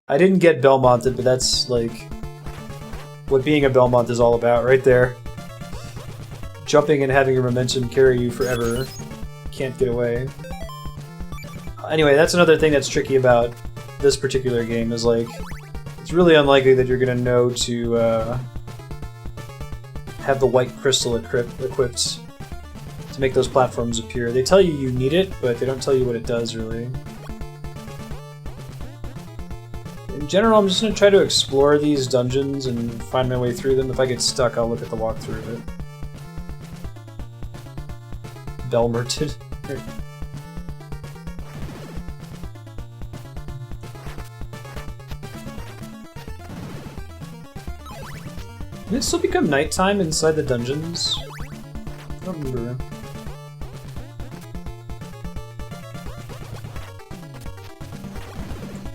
I didn't get Belmonted, but that's, like, what being a Belmont is all about, right there. Jumping and having your momentum carry you forever. Can't get away. Anyway, that's another thing that's tricky about this particular game, is like, it's really unlikely that you're gonna know to have the white crystal equipped to make those platforms appear. They tell you you need it, but they don't tell you what it does, really. general, I'm just going to try to explore these dungeons and find my way through them. If I get stuck, I'll look at the walkthrough of it. Belmerted. Did it still become nighttime inside the dungeons? I don't remember.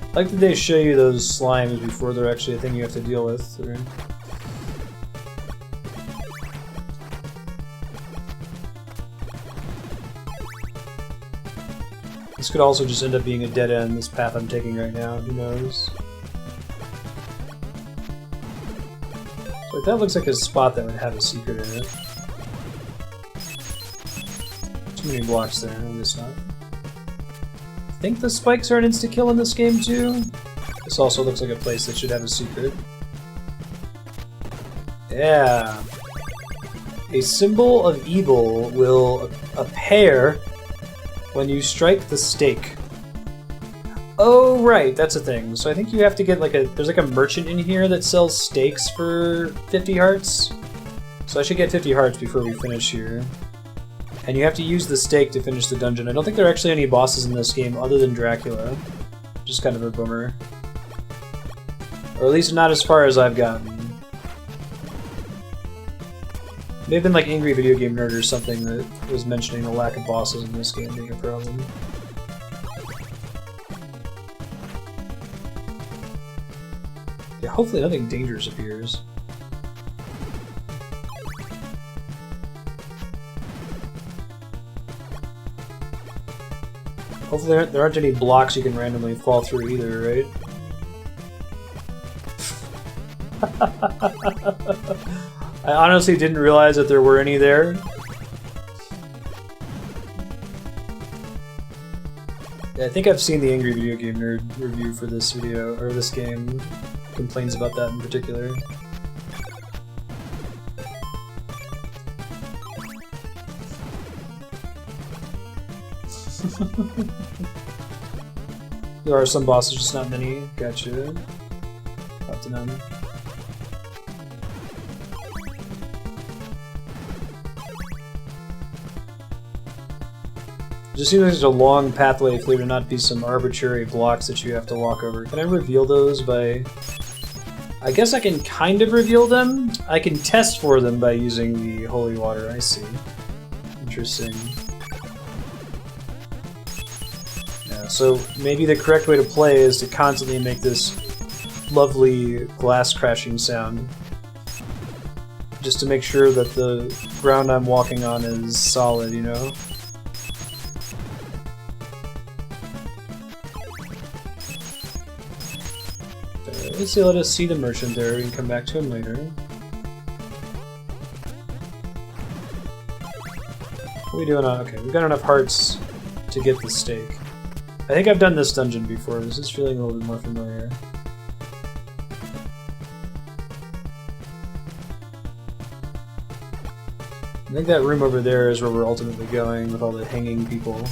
I like that they show you those slimes before they're actually a thing you have to deal with. Or... This could also just end up being a dead end, this path I'm taking right now, who knows? But that looks like a spot that would have a secret in it. Too many blocks there, I guess not. I think the spikes are an insta-kill in this game too. This also looks like a place that should have a secret. Yeah. A symbol of evil will appear when you strike the stake. Oh right, that's a thing. So I think you have to get like there's like a merchant in here that sells stakes for 50 hearts. So I should get 50 hearts before we finish here. And you have to use the stake to finish the dungeon. I don't think there are actually any bosses in this game other than Dracula. Which is kind of a bummer. Or at least not as far as I've gotten. May have been like Angry Video Game Nerd or something that was mentioning the lack of bosses in this game being a problem. Yeah, hopefully nothing dangerous appears. Hopefully there aren't any blocks you can randomly fall through either, right? I honestly didn't realize that there were any there. Yeah, I think I've seen the Angry Video Game Nerd review for this video, or this game. Complains about that in particular. There are some bosses, just not many. Gotcha. Up to none. It just seems like there's a long pathway for there to not be some arbitrary blocks that you have to walk over. Can I reveal those by... I guess I can kind of reveal them. I can test for them by using the holy water, I see. Interesting. Yeah, so maybe the correct way to play is to constantly make this lovely glass crashing sound. Just to make sure that the ground I'm walking on is solid, you know? Let's see, let us see the merchant there, we can come back to him later. What are we doing on? Okay, we've got enough hearts to get the stake. I think I've done this dungeon before, this is feeling a little bit more familiar. I think that room over there is where we're ultimately going with all the hanging people.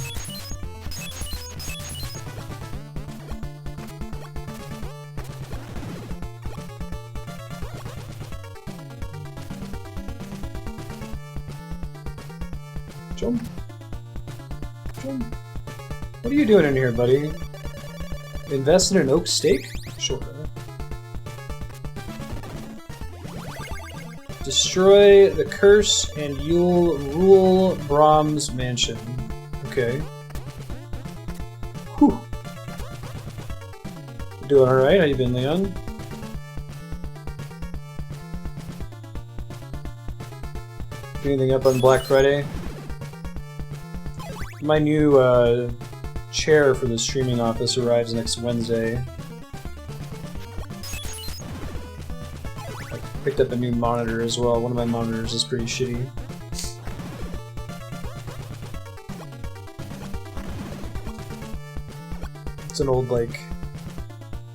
Jump. Jump. What are you doing in here, buddy? Invest in an oak stake? Sure. Destroy the curse and you'll rule Brahm's mansion. Okay. Whew. Doing alright? How you been, Leon? Anything up on Black Friday? My new chair for the streaming office arrives next Wednesday. I picked up a new monitor as well. One of my monitors is pretty shitty. It's an old, like,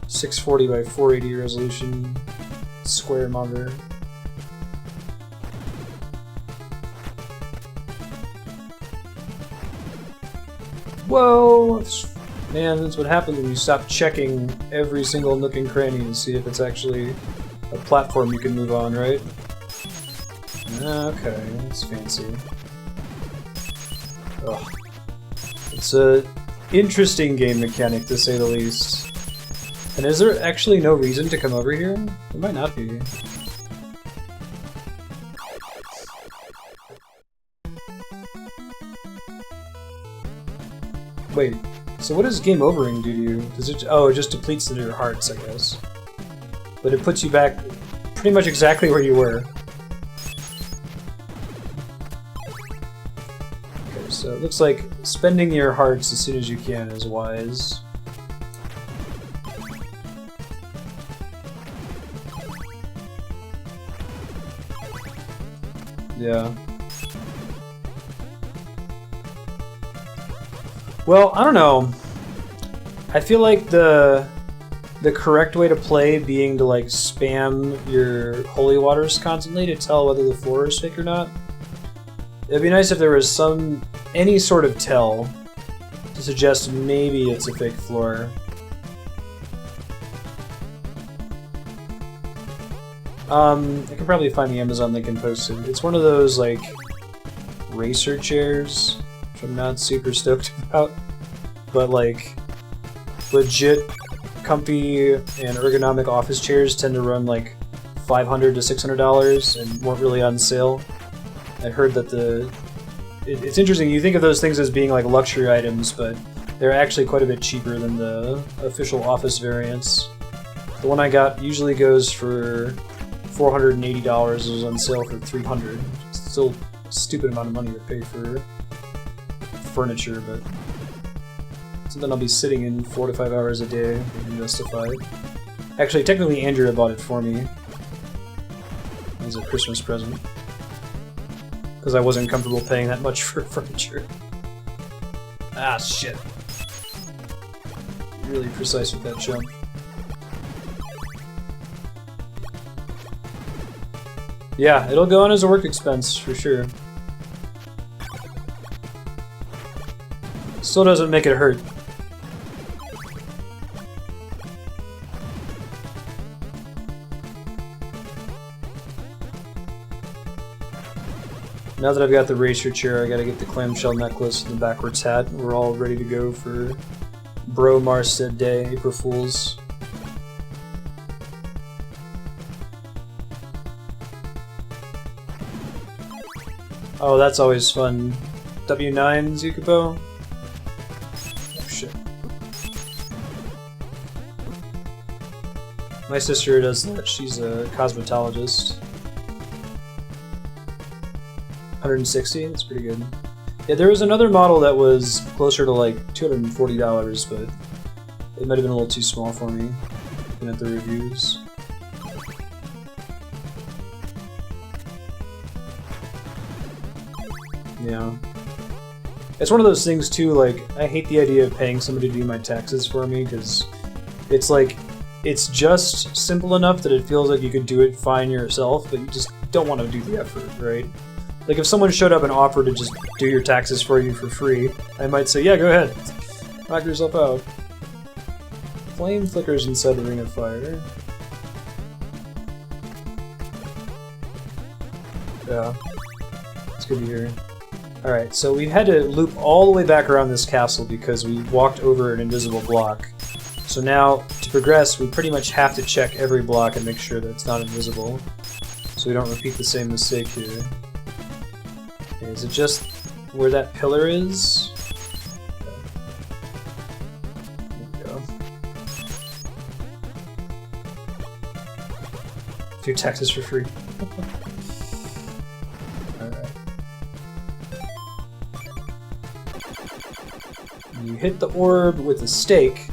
640 by 480 resolution square monitor. Whoa! Man, that's what happens when you stop checking every single nook and cranny to see if it's actually a platform you can move on, right? Okay, that's fancy. Ugh. It's a interesting game mechanic, to say the least. And is there actually no reason to come over here? There might not be. Wait, so what does game overing do to you? Does it? Oh, it just depletes your hearts, I guess. But it puts you back pretty much exactly where you were. Okay, so it looks like spending your hearts as soon as you can is wise. Yeah. Well, I don't know. I feel like the correct way to play being to like spam your holy waters constantly to tell whether the floor is fake or not. It'd be nice if there was any sort of tell to suggest maybe it's a fake floor. I can probably find the Amazon link and post it. It's one of those like racer chairs, which I'm not super stoked about, but like legit comfy and ergonomic office chairs tend to run like $500 to $600 and weren't really on sale. I heard that it's interesting, you think of those things as being like luxury items, but they're actually quite a bit cheaper than the official office variants. The one I got usually goes for $480, it was on sale for $300. Still a stupid amount of money to pay for furniture, but something I'll be sitting in 4 to 5 hours a day and justify it. Actually, technically Andrea bought it for me as a Christmas present, because I wasn't comfortable paying that much for furniture. Ah, shit. Really precise with that jump. Yeah, it'll go on as a work expense, for sure. Still doesn't make it hurt. Now that I've got the racer chair, I gotta get the clamshell necklace and the backwards hat. We're all ready to go for Bro Marstead Day, April Fools. Oh, that's always fun. W9, Zukubo? Oh, shit. My sister does that. She's a cosmetologist. 160? That's pretty good. Yeah, there was another model that was closer to like $240, but it might have been a little too small for me, looking at the reviews. Yeah. It's one of those things too, like, I hate the idea of paying somebody to do my taxes for me, because it's like, it's just simple enough that it feels like you could do it fine yourself, but you just don't want to do the effort, right? Like, if someone showed up and offered to just do your taxes for you for free, I might say, yeah, go ahead. Knock yourself out. Flame flickers inside the ring of fire. Yeah. It's good to hear. Alright, so we had to loop all the way back around this castle because we walked over an invisible block. So now, to progress, we pretty much have to check every block and make sure that it's not invisible, so we don't repeat the same mistake here. Okay, is it just where that pillar is? Okay. There we go. Do taxes for free. You hit the orb with a stake,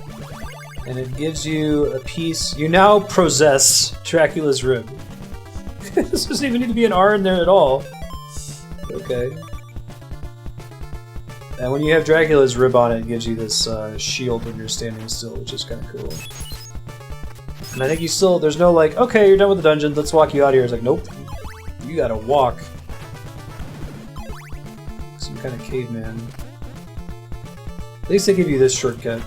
and it gives you a piece. You now possess Dracula's rib. This doesn't even need to be an R in there at all. Okay. And when you have Dracula's rib on it, it gives you this shield when you're standing still, which is kind of cool. And I think you still, there's no like, okay, you're done with the dungeon, let's walk you out of here. It's like, nope. You gotta walk. Some kind of caveman. At least they give you this shortcut.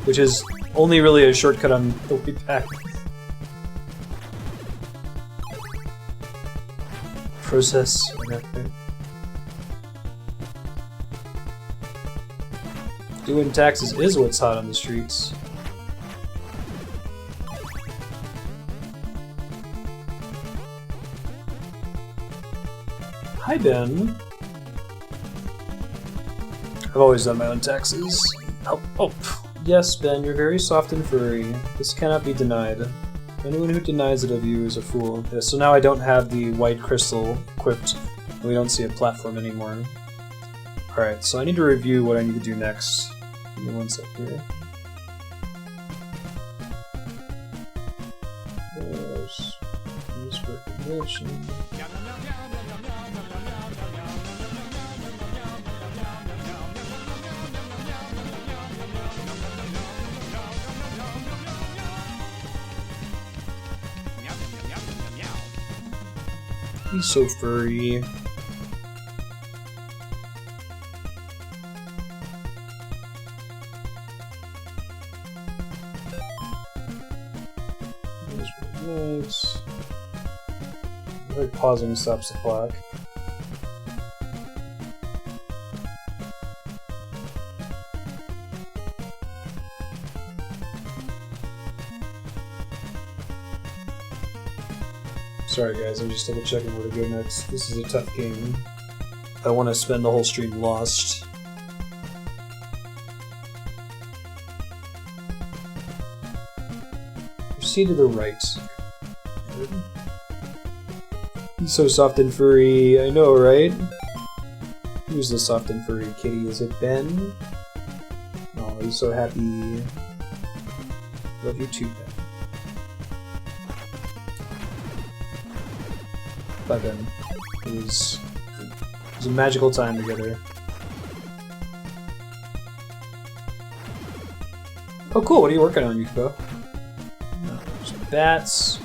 which is only really a shortcut on the way back. Process. Okay. Doing taxes is what's hot on the streets. Hi, Ben. I've always done my own taxes. Oh, yes, Ben, you're very soft and furry. This cannot be denied. Anyone who denies it of you is a fool. Yeah, so now I don't have the white crystal equipped, and we don't see a platform anymore. Alright, so I need to review what I need to do next. Give me one sec here. There's use recognition. He's so furry. Nice. Like pausing stops the clock. Sorry guys, I'm just double checking where to go next. This is a tough game. I want to spend the whole stream lost. Proceed to the right. He's so soft and furry, I know, right? Who's the soft and furry kitty? Is it Ben? Oh, he's so happy. Love you too, Ben. Bye, Ben. It was a magical time together. Oh, cool. What are you working on, Yuko? There's bats.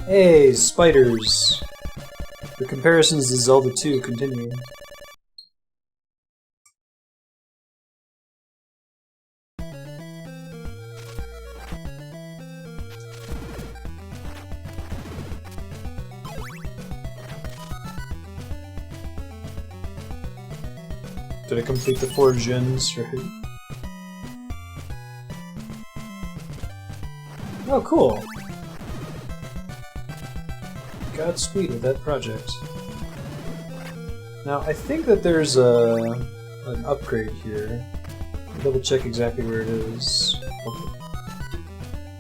Hey, spiders. The comparisons to Zelda 2 continue. Did I complete the 4 gens? Right? Oh, cool. Godspeed with that project. Now, I think that there's an upgrade here. I'll double check exactly where it is. Okay.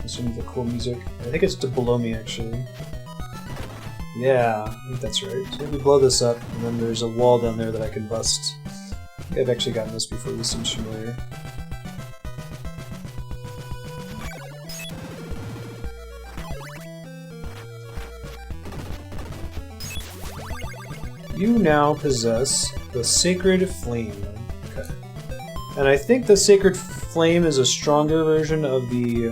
Listen to the cool music. I think it's below me, actually. Yeah, I think that's right. So we blow this up, and then there's a wall down there that I can bust. I think I've actually gotten this before, this seems familiar. You now possess the Sacred Flame. Okay. And I think the Sacred Flame is a stronger version of the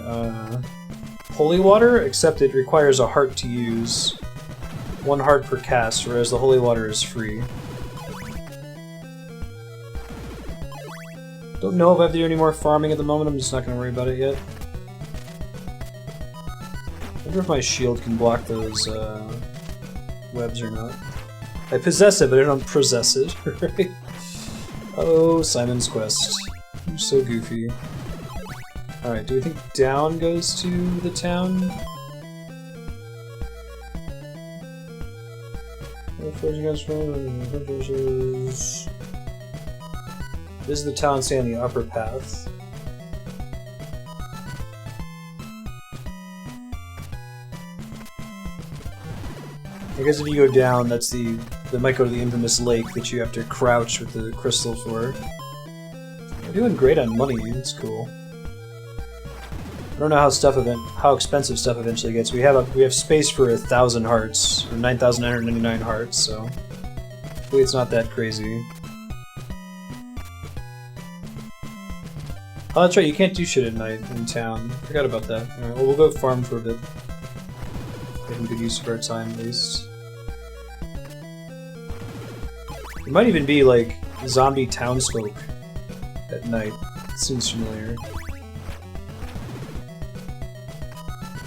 Holy Water, except it requires a heart to use. 1 heart per cast, whereas the Holy Water is free. Don't know if I have to do any more farming at the moment, I'm just not going to worry about it yet. I wonder if my shield can block those webs or not. I possess it, but I don't possess it, right? Oh, Simon's Quest. You're so goofy. Alright, do we think down goes to the town? This is the town, say, on the upper path. I guess if you go down, that might go to the infamous lake that you have to crouch with the crystal for. We're doing great on money, it's cool. I don't know how expensive stuff eventually gets. We have space for 1,000 hearts, or 9,999 hearts, so hopefully it's not that crazy. Oh, that's right, you can't do shit at night in town. Forgot about that. Alright, well, we'll go farm for a bit. Making good use of our time, at least. It might even be, like, zombie townsfolk at night. Seems familiar.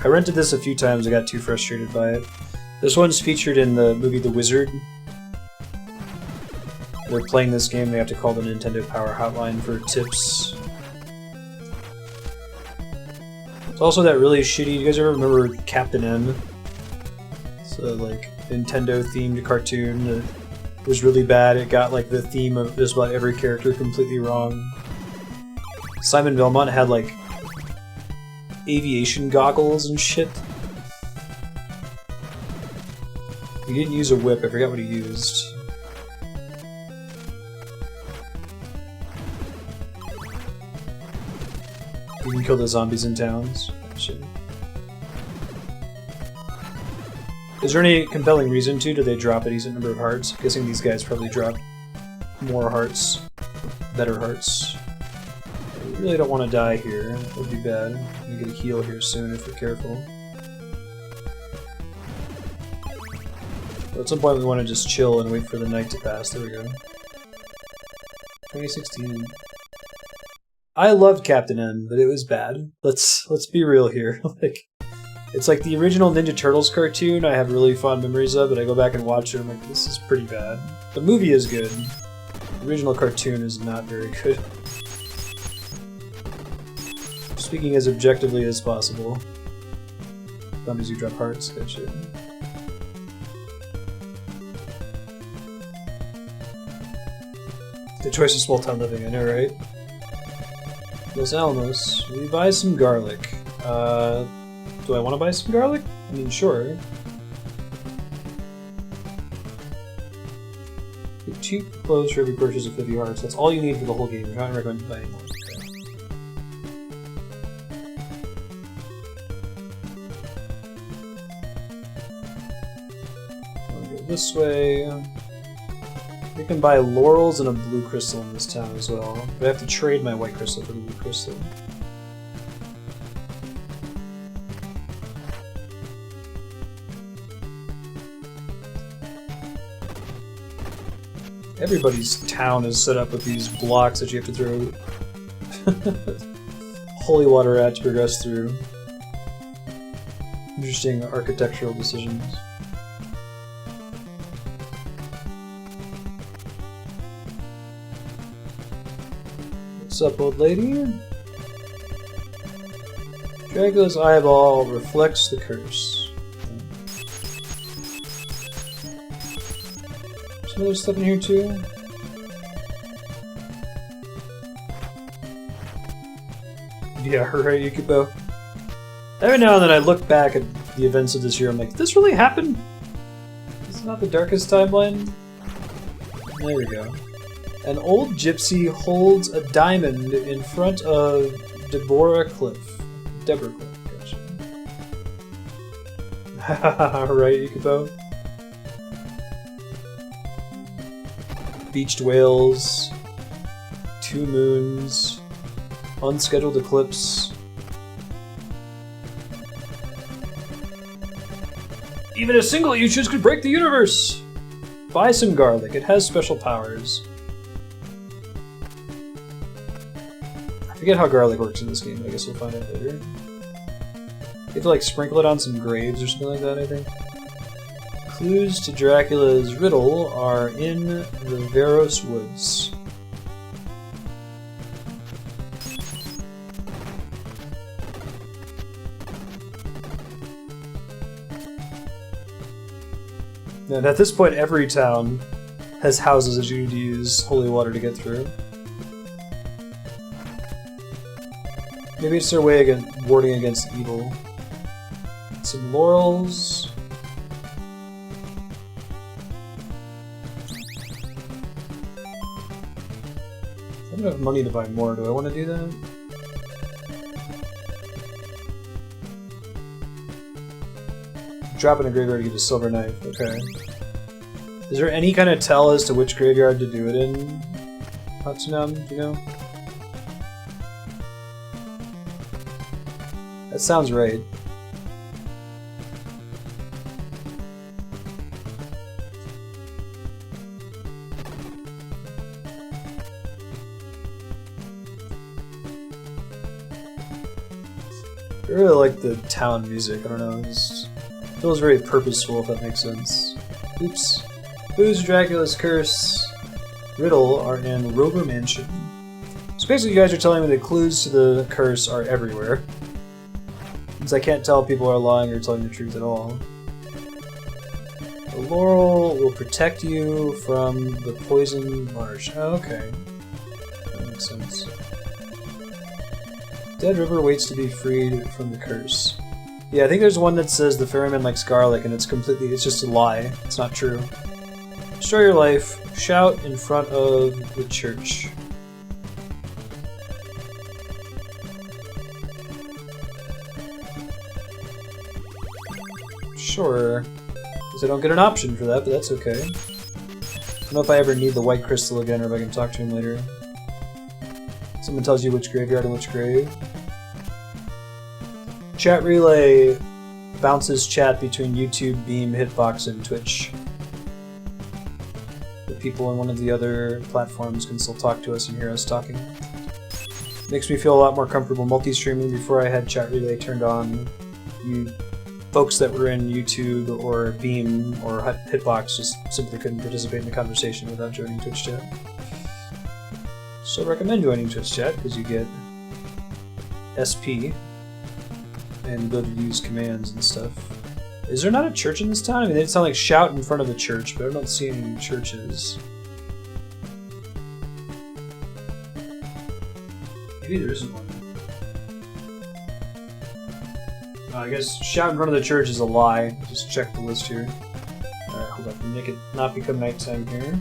I rented this a few times, I got too frustrated by it. This one's featured in the movie The Wizard. They're playing this game, they have to call the Nintendo Power Hotline for tips. It's also that really shitty, you guys ever remember Captain N? It's a like Nintendo themed cartoon that was really bad. It got like the theme of just about every character completely wrong. Simon Belmont had like aviation goggles and shit. He didn't use a whip, I forgot what he used. You can kill the zombies in towns. Shit. Is there any compelling reason to? Do they drop a decent number of hearts? I'm guessing these guys probably drop more hearts. Better hearts. I really don't want to die here. That would be bad. I'm gonna get a heal here soon if we're careful. But at some point we want to just chill and wait for the night to pass. There we go. 2016. I loved Captain N, but it was bad. Let's be real here. Like, it's like the original Ninja Turtles cartoon I have really fond memories of, but I go back and watch it and I'm like, this is pretty bad. The movie is good. The original cartoon is not very good. Speaking as objectively as possible. Zombies who drop hearts, good shit. The choice of small town living, I know, right? Los Alamos. We buy some garlic. Do I want to buy some garlic? I mean, sure. Get cheap clothes for every purchase of 50 hearts. That's all you need for the whole game. You're not recommending buying more. This way. We can buy laurels and a blue crystal in this town as well. But I have to trade my white crystal for the blue crystal. Everybody's town is set up with these blocks that you have to throw holy water at to progress through. Interesting architectural decisions. What's up, old lady? Dracula's eyeball reflects the curse. Some other stuff in here too? Yeah, right, Yukiko. Every now and then I look back at the events of this year, I'm like, did this really happen? This is not the darkest timeline? There we go. An old gypsy holds a diamond in front of Deborah Cliff. Deborah Cliff, gotcha. Right, Yukiko? Beached whales, 2 moons, unscheduled eclipse. Even a single you choose could break the universe! Buy some garlic, it has special powers. I forget how garlic works in this game, I guess we'll find out later. You have to like sprinkle it on some graves or something like that, I think. Clues to Dracula's riddle are in the Veros Woods. And at this point, every town has houses that you need to use holy water to get through. Maybe it's their way against warding against evil. Some laurels. I don't have money to buy more. Do I want to do that? Drop in a graveyard to get a silver knife. Okay. Is there any kind of tell as to which graveyard to do it in? Hatsunam, do you know? That sounds right. I really like the town music. I don't know. It feels very purposeful, if that makes sense. Oops. Who's Dracula's curse? Riddle are in Rover Mansion. So basically, you guys are telling me the clues to the curse are everywhere. Since I can't tell if people are lying or telling the truth at all. The laurel will protect you from the poison marsh. Oh, okay. That makes sense. Dead River waits to be freed from the curse. Yeah, I think there's one that says the ferryman likes garlic, and it's just a lie. It's not true. Destroy your life. Shout in front of the church. Sure. Because I don't get an option for that, but that's okay. I don't know if I ever need the white crystal again, or if I can talk to him later. Someone tells you which graveyard and which grave. Chat relay bounces chat between YouTube, Beam, Hitbox, and Twitch. The people on one of the other platforms can still talk to us and hear us talking. Makes me feel a lot more comfortable multi-streaming. Before I had chat relay turned on, you folks that were in YouTube or Beam or Hitbox just simply couldn't participate in the conversation without joining Twitch chat. So I recommend joining Twitch chat because you get SP and ability to use commands and stuff. Is there not a church in this town? I mean, they sound like shout in front of a church, but I don't see any churches. Maybe there isn't one. I guess shout in front of the church is a lie. Just check the list here. Alright, hold up. Make it not become nighttime here.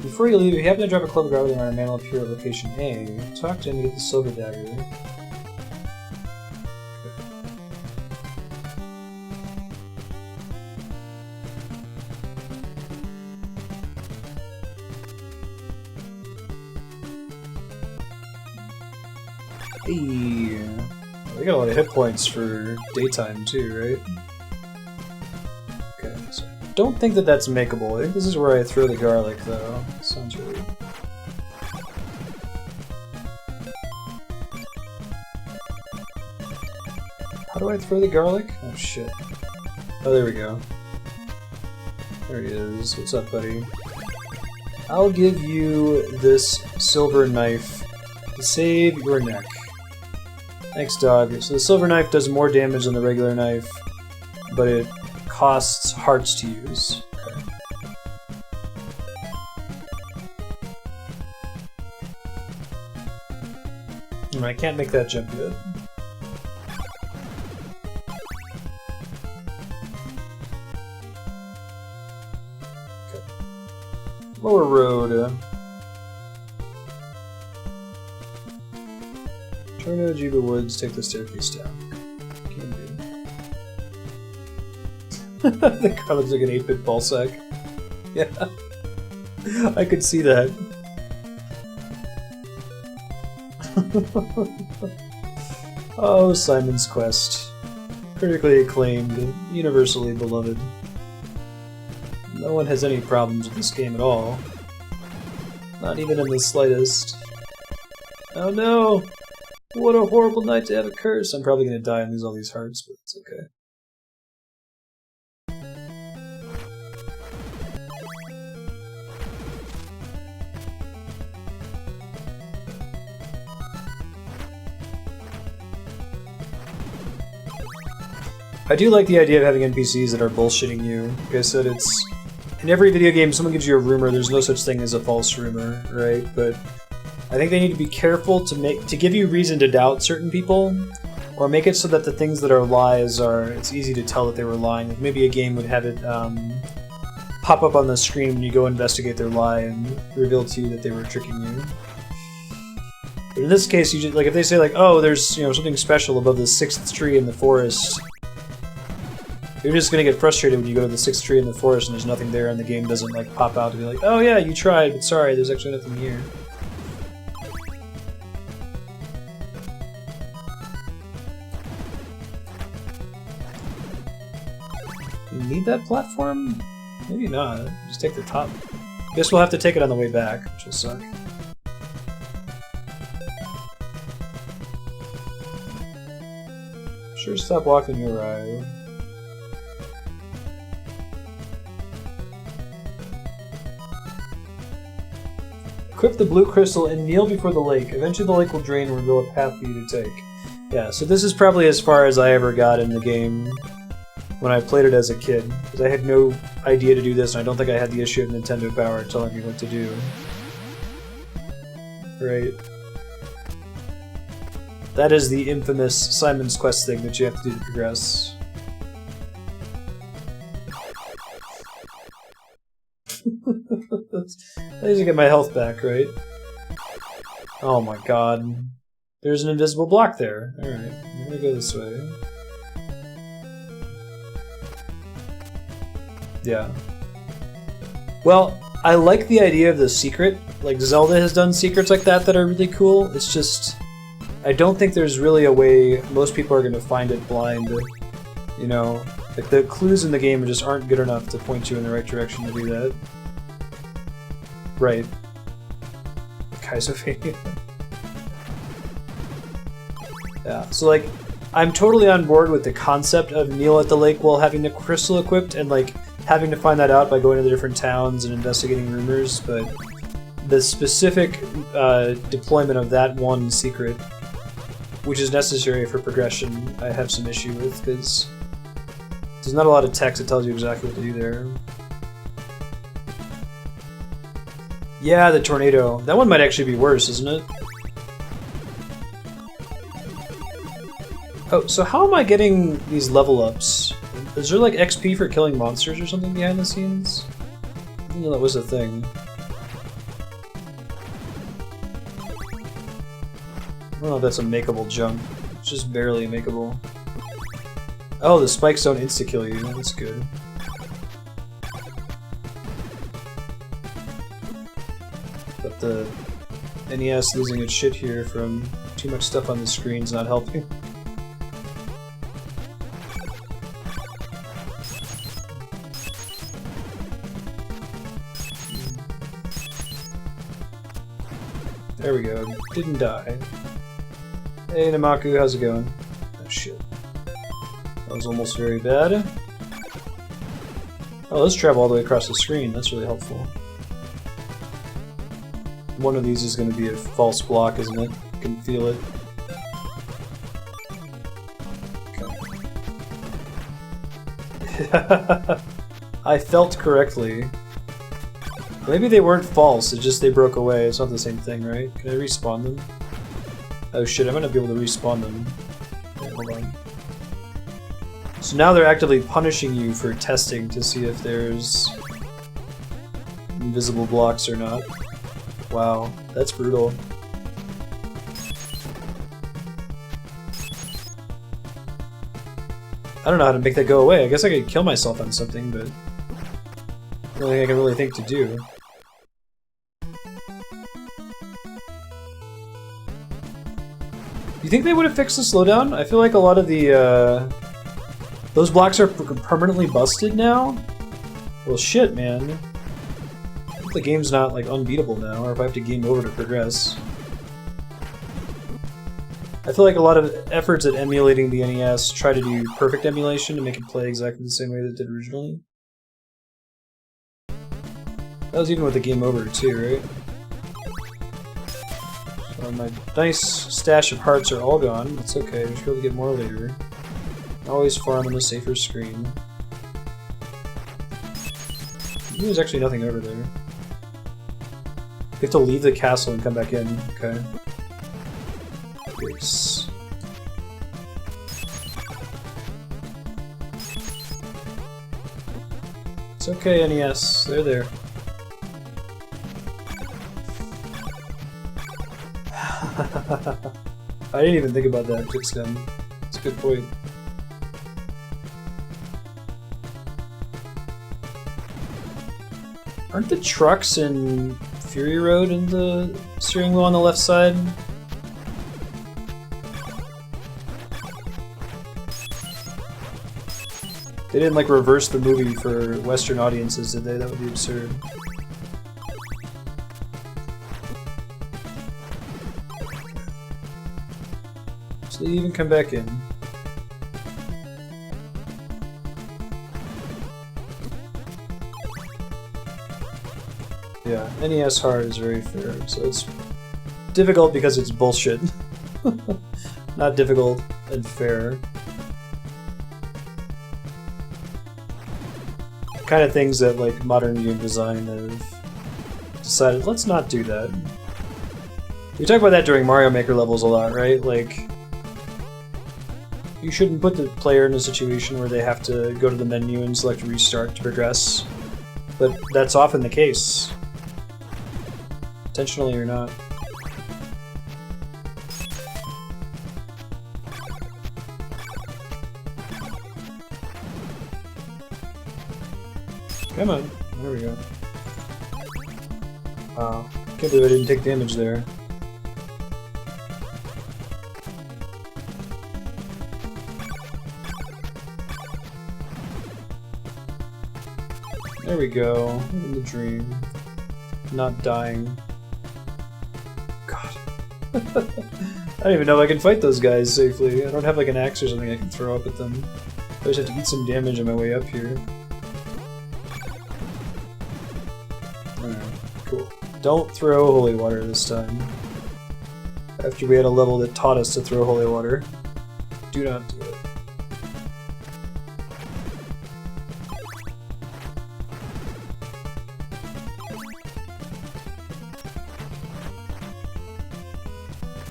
Before you leave, if you happen to drop a club guard on a man will appear at location A, talk to him to get the silver dagger. Hey, they got a lot of hit points for daytime too, right? Okay, so I don't think that that's makeable. I think this is where I throw the garlic, though. Sounds really... How do I throw the garlic? Oh shit. Oh, there we go. There he is. What's up, buddy? I'll give you this silver knife to save your neck. Thanks, dog. So the silver knife does more damage than the regular knife, but it costs hearts to use. Okay. And I can't make that jump yet. Okay. Lower road. Turn to Ajiba Woods, take the staircase down. Can do. The car looks like an 8-bit ball sack. Yeah. I could see that. Oh, Simon's Quest. Critically acclaimed, universally beloved. No one has any problems with this game at all. Not even in the slightest. Oh no! What a horrible night to have a curse! I'm probably gonna die and lose all these hearts, but it's okay. I do like the idea of having NPCs that are bullshitting you. Like I said, it's... In every video game, someone gives you a rumor, there's no such thing as a false rumor, right? But I think they need to be careful to give you reason to doubt certain people, or make it so that the things that are lies are... It's easy to tell that they were lying. Like maybe a game would have it pop up on the screen when you go investigate their lie and reveal to you that they were tricking you. But in this case, you just, like if they say like, oh, there's something special above the 6th tree in the forest, you're just gonna get frustrated when you go to the 6th tree in the forest and there's nothing there and the game doesn't like pop out to be like, oh yeah, you tried, but sorry, there's actually nothing here. need that platform? Maybe not. Just take the top. Guess we'll have to take it on the way back, which will suck. Sure, stop walking your ride. Equip the blue crystal and kneel before the lake. Eventually the lake will drain and reveal a path for you to take. Yeah, so this is probably as far as I ever got in the game when I played it as a kid. Because I had no idea to do this, and I don't think I had the issue of Nintendo Power telling me what to do. Right. That is the infamous Simon's Quest thing that you have to do to progress. I need to get my health back, right? Oh my god. There's an invisible block there. Alright, I'm gonna go this way. Yeah. Well, I like the idea of the secret. Like, Zelda has done secrets like that that are really cool. It's just... I don't think there's really a way most people are gonna find it blind. You know? Like, the clues in the game just aren't good enough to point you in the right direction to do that. Right. Castlevania. Yeah, so like, I'm totally on board with the concept of kneel at the lake while having the crystal equipped and like having to find that out by going to the different towns and investigating rumors, but the specific deployment of that one secret, which is necessary for progression, I have some issue with, because there's not a lot of text that tells you exactly what to do there. Yeah, the tornado. That one might actually be worse, isn't it? Oh, so how am I getting these level ups? Is there like XP for killing monsters or something behind the scenes? I didn't know that was a thing. I don't know if that's a makeable jump. It's just barely makeable. Oh, the spikes don't insta-kill you. That's good. But the NES losing its shit here from too much stuff on the screen's not helping. There we go. Didn't die. Hey Namaku, how's it going? Oh shit. That was almost very bad. Oh, let's travel all the way across the screen. That's really helpful. One of these is going to be a false block, isn't it? I can feel it. Okay. I felt correctly. Maybe they weren't false, it's just they broke away. It's not the same thing, right? Can I respawn them? Oh shit, I'm gonna be able to respawn them. Okay, hold on. So now they're actively punishing you for testing to see if there's invisible blocks or not. Wow, that's brutal. I don't know how to make that go away. I guess I could kill myself on something, but I don't think I can really think to do. You think they would have fixed the slowdown? I feel like a lot of the, those blocks are permanently busted now? Well, shit, man. I hope the game's not, like, unbeatable now, or if I have to game over to progress. I feel like a lot of efforts at emulating the NES try to do perfect emulation to make it play exactly the same way that it did originally. That was even with the game over, too, right? So my nice stash of hearts are all gone. That's okay, we should be able to get more later. Always farm on a safer screen. There's actually nothing over there. You have to leave the castle and come back in. Okay. Yes. It's okay, NES. They're there. I didn't even think about that, Jixcum. It's a good point. Aren't the trucks in Fury Road in the steering wheel on the left side? They didn't like reverse the movie for Western audiences, did they? That would be absurd. So they even come back in. Yeah, NES hard is very fair, so it's difficult because it's bullshit. Not difficult and fair. Kind of things that like modern game design have decided, let's not do that. We talk about that during Mario Maker levels a lot, right? Like, you shouldn't put the player in a situation where they have to go to the menu and select restart to progress. But that's often the case. Intentionally or not. Come on. There we go. Wow. Can't believe I didn't take damage there. There we go. In the dream. Not dying. God. I don't even know if I can fight those guys safely. I don't have like an axe or something I can throw up at them. I just have to eat some damage on my way up here. Alright, cool. Don't throw holy water this time. After we had a level that taught us to throw holy water. Do not do it.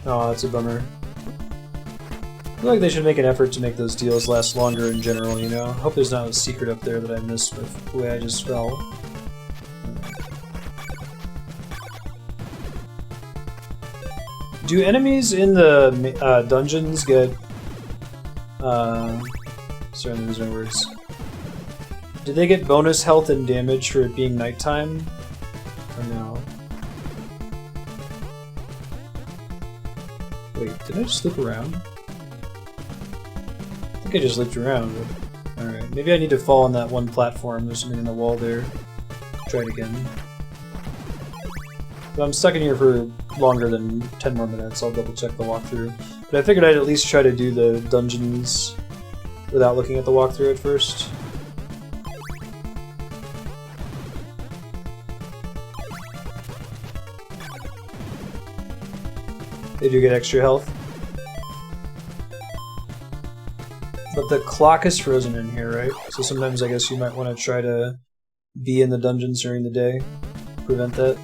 Oh, that's a bummer. I feel like they should make an effort to make those deals last longer in general, you know? I hope there's not a secret up there that I missed with the way I just fell. Do enemies in the dungeons get... sorry, I'm losing my words. Do they get bonus health and damage for it being nighttime? Or no? Wait, did I just loop around? I think I just looped around. Alright, maybe I need to fall on that one platform. There's something in the wall there. Try it again. But I'm stuck in here for longer than 10 more minutes. I'll double check the walkthrough. But I figured I'd at least try to do the dungeons without looking at the walkthrough at first. They do get extra health. But the clock is frozen in here, right? So sometimes I guess you might want to try to be in the dungeons during the day. Prevent that.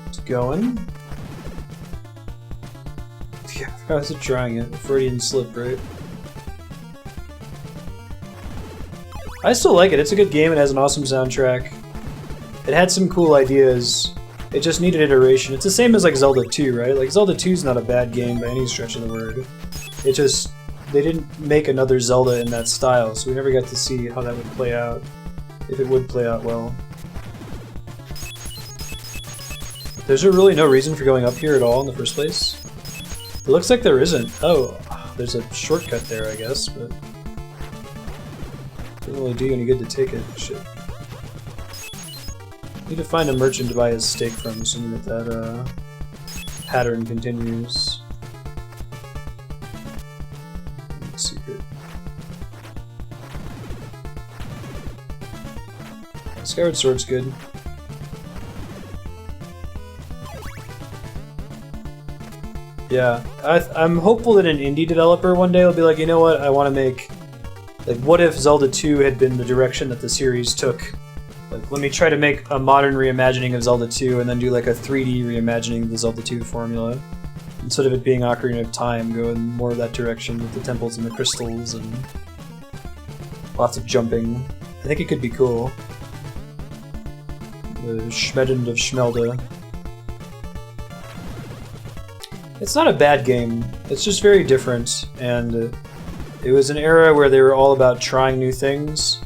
It's going. Yeah, I was trying it. Freudian slip, right? I still like it. It's a good game. It has an awesome soundtrack. It had some cool ideas. It just needed iteration. It's the same as like Zelda 2, right? Like Zelda 2 is not a bad game by any stretch of the word. It just... they didn't make another Zelda in that style, so we never got to see how that would play out. If it would play out well. There's really no reason for going up here at all in the first place. It looks like there isn't. Oh, there's a shortcut there, I guess, but... doesn't really do any good to take it. Shit. Need to find a merchant to buy his steak from, assuming that pattern continues. Secret. Skyward Sword's good. Yeah, I'm hopeful that an indie developer one day will be like, you know what, I want to make... like, what if Zelda 2 had been the direction that the series took? Like, let me try to make a modern reimagining of Zelda 2 and then do like a 3D reimagining of the Zelda 2 formula. Instead of it being Ocarina of Time, go in more of that direction with the temples and the crystals and lots of jumping. I think it could be cool. The Schmedend of Schmelda. It's not a bad game, it's just very different, and it was an era where they were all about trying new things,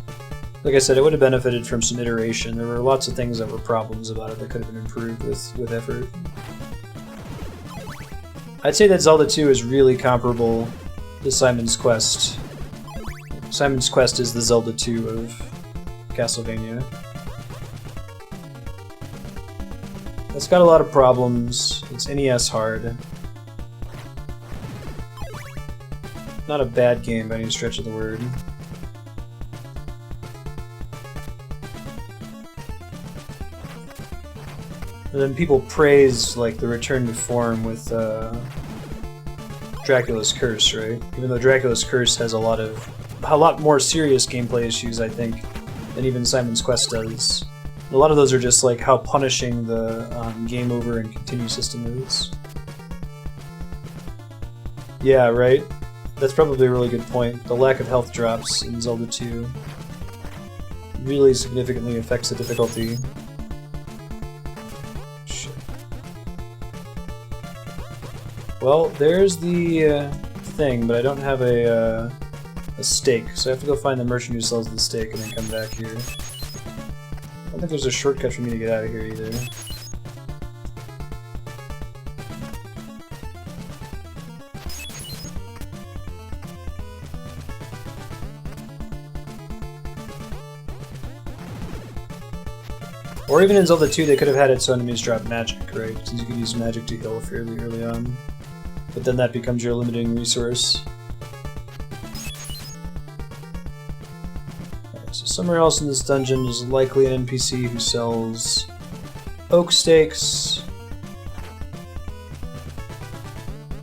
Like I said, it would have benefited from some iteration. There were lots of things that were problems about it that could have been improved with effort. I'd say that Zelda 2 is really comparable to Simon's Quest. Simon's Quest is the Zelda 2 of Castlevania. It's got a lot of problems. It's NES hard. Not a bad game by any stretch of the word. And then people praise like the return to form with Dracula's Curse, right? Even though Dracula's Curse has a lot more serious gameplay issues, I think, than even Simon's Quest does. A lot of those are just like how punishing the game over and continue system is. Yeah, right? That's probably a really good point. The lack of health drops in Zelda 2 really significantly affects the difficulty. Shit. Well, there's the thing, but I don't have a steak, so I have to go find the merchant who sells the steak and then come back here. I don't think there's a shortcut for me to get out of here either. Or even in Zelda 2 they could have had it so enemies drop magic, right? Since you could use magic to heal fairly early on. But then that becomes your limiting resource. Somewhere else in this dungeon is likely an NPC who sells oak steaks.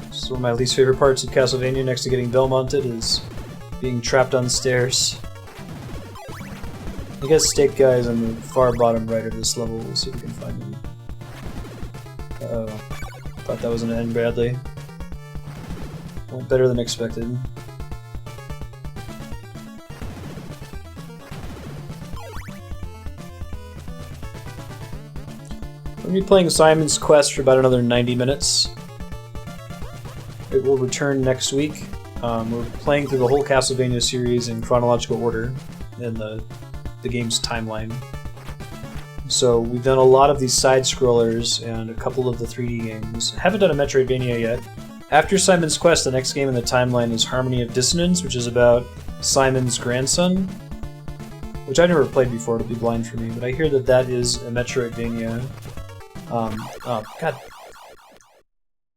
This is one of my least favorite parts of Castlevania, next to getting Belmonted, is being trapped on stairs. I guess steak guy is on the far bottom right of this level. We'll see if we can find him. Uh-oh. Thought that was going to end badly. Went better than expected. We'll be playing Simon's Quest for about another 90 minutes. It will return next week. We're playing through the whole Castlevania series in chronological order in the game's timeline. So we've done a lot of these side-scrollers and a couple of the 3D games. Haven't done a Metroidvania yet. After Simon's Quest, the next game in the timeline is Harmony of Dissonance, which is about Simon's grandson, which I've never played before. It'll be blind for me, but I hear that that is a Metroidvania. Oh, God.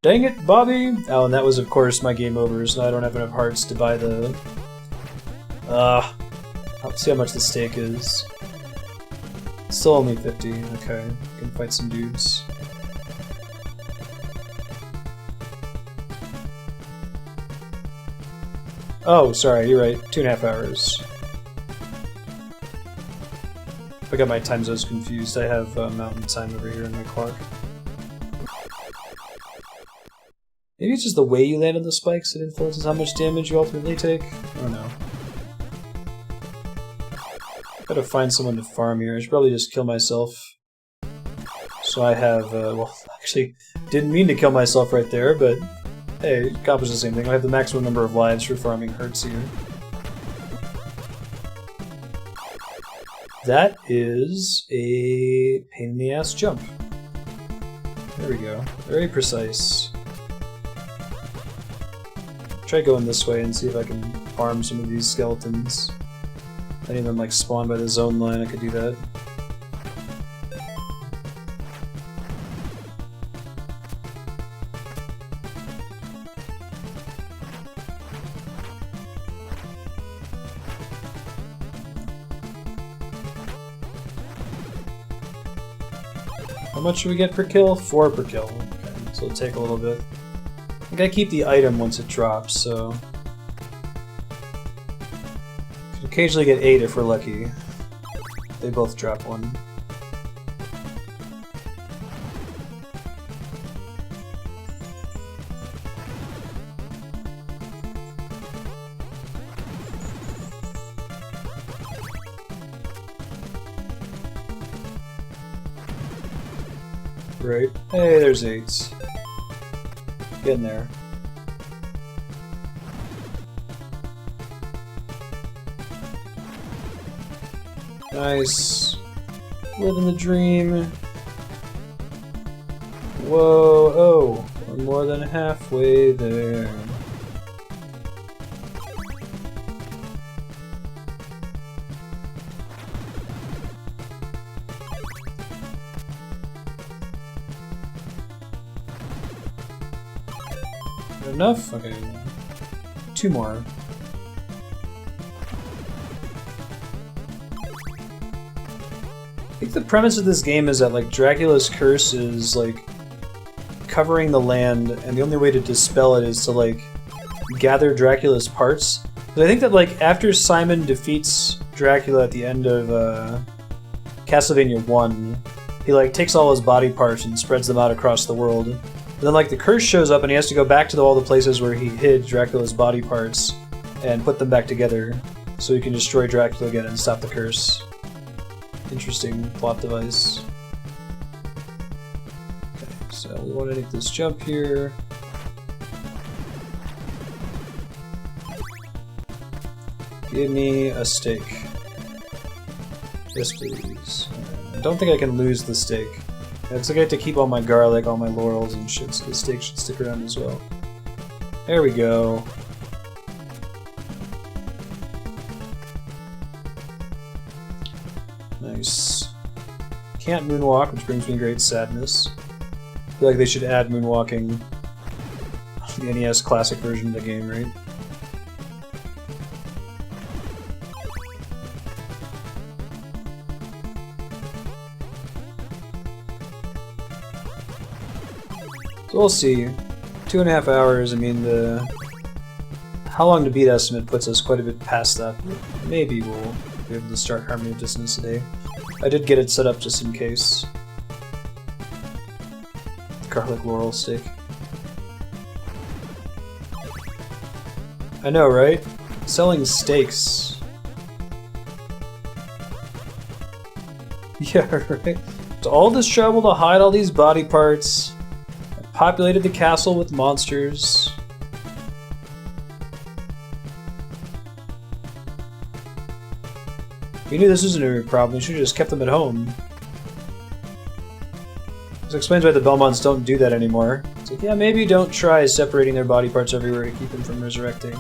Dang it, Bobby! Oh, and that was, of course, my game over, so I don't have enough hearts to buy the... Let's see how much the steak is. Still only 50. Okay, can fight some dudes. Oh, sorry, you're right. 2.5 hours. I got my time zones confused. I have mountain time over here in my clock. Maybe it's just the way you land on the spikes that influences how much damage you ultimately take? I don't know. Gotta find someone to farm here. I should probably just kill myself. So I have, well, actually, didn't mean to kill myself right there, but hey, it accomplished the same thing. I have the maximum number of lives for farming hurts here. That is a pain in the ass jump. There we go. Very precise. Try going this way and see if I can farm some of these skeletons. Any of them like spawn by the zone line, I could do that. How much should we get per kill? 4 per kill. Okay, so it'll take a little bit. I gotta keep the item once it drops, so... occasionally get 8 if we're lucky. They both drop 1. Right. Hey, there's 8s. Getting there. Nice. Living the dream. Whoa, oh, we're more than halfway there. Enough? Okay. 2 more. I think the premise of this game is that like Dracula's curse is like covering the land, and the only way to dispel it is to like gather Dracula's parts. But I think that like after Simon defeats Dracula at the end of Castlevania 1, he like takes all his body parts and spreads them out across the world. And then like the curse shows up and he has to go back to all the places where he hid Dracula's body parts and put them back together so he can destroy Dracula again and stop the curse. Interesting plot device. Okay, so we want to make this jump here. Give me a steak. Yes, please. I don't think I can lose the steak. Looks like I have to keep all my garlic, all my laurels and shit, so the steak should stick around as well. There we go. Nice. Can't moonwalk, which brings me great sadness. I feel like they should add moonwalking to the NES Classic version of the game, right? So we'll see. 2.5 hours, I mean the how long to beat estimate puts us quite a bit past that. Maybe we'll be able to start Harmony of Dissonance today. I did get it set up just in case. Garlic laurel steak. I know, right? Selling steaks. Yeah, right? It's all this trouble to hide all these body parts. Populated the castle with monsters. We knew this wasn't a problem, we should have just kept them at home. This explains why the Belmonts don't do that anymore. It's like, yeah, maybe don't try separating their body parts everywhere to keep them from resurrecting.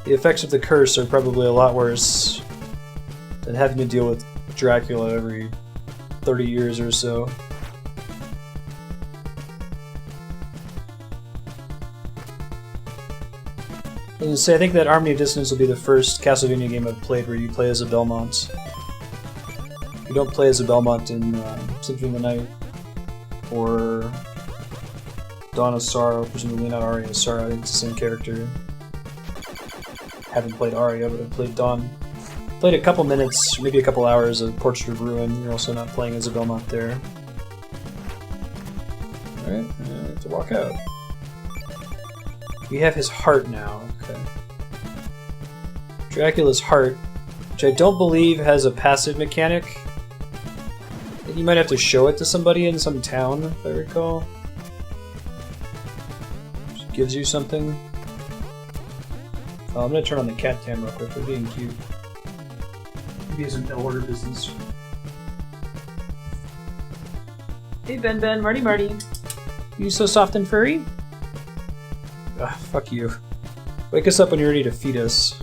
The effects of the curse are probably a lot worse than having to deal with Dracula every 30 years or so. I was gonna say, I think that Harmony of Dissonance will be the first Castlevania game I've played where you play as a Belmont. You don't play as a Belmont in Symphony of the Night or Dawn of Sorrow, presumably not Aria of Sorrow, I think it's the same character. Haven't played Aria, but I've played Dawn. Played a couple minutes, maybe a couple hours of Portrait of Ruin. You're also not playing as a Belmont there. Alright, I have to walk out. We have his heart now, okay. Dracula's heart, which I don't believe has a passive mechanic. I think you might have to show it to somebody in some town, if I recall. Just gives you something. Oh, I'm gonna turn on the cat cam real quick, they're being cute. Maybe it's an order business. Hey Ben, Marty. You so soft and furry? Ugh, fuck you. Wake us up when you're ready to feed us.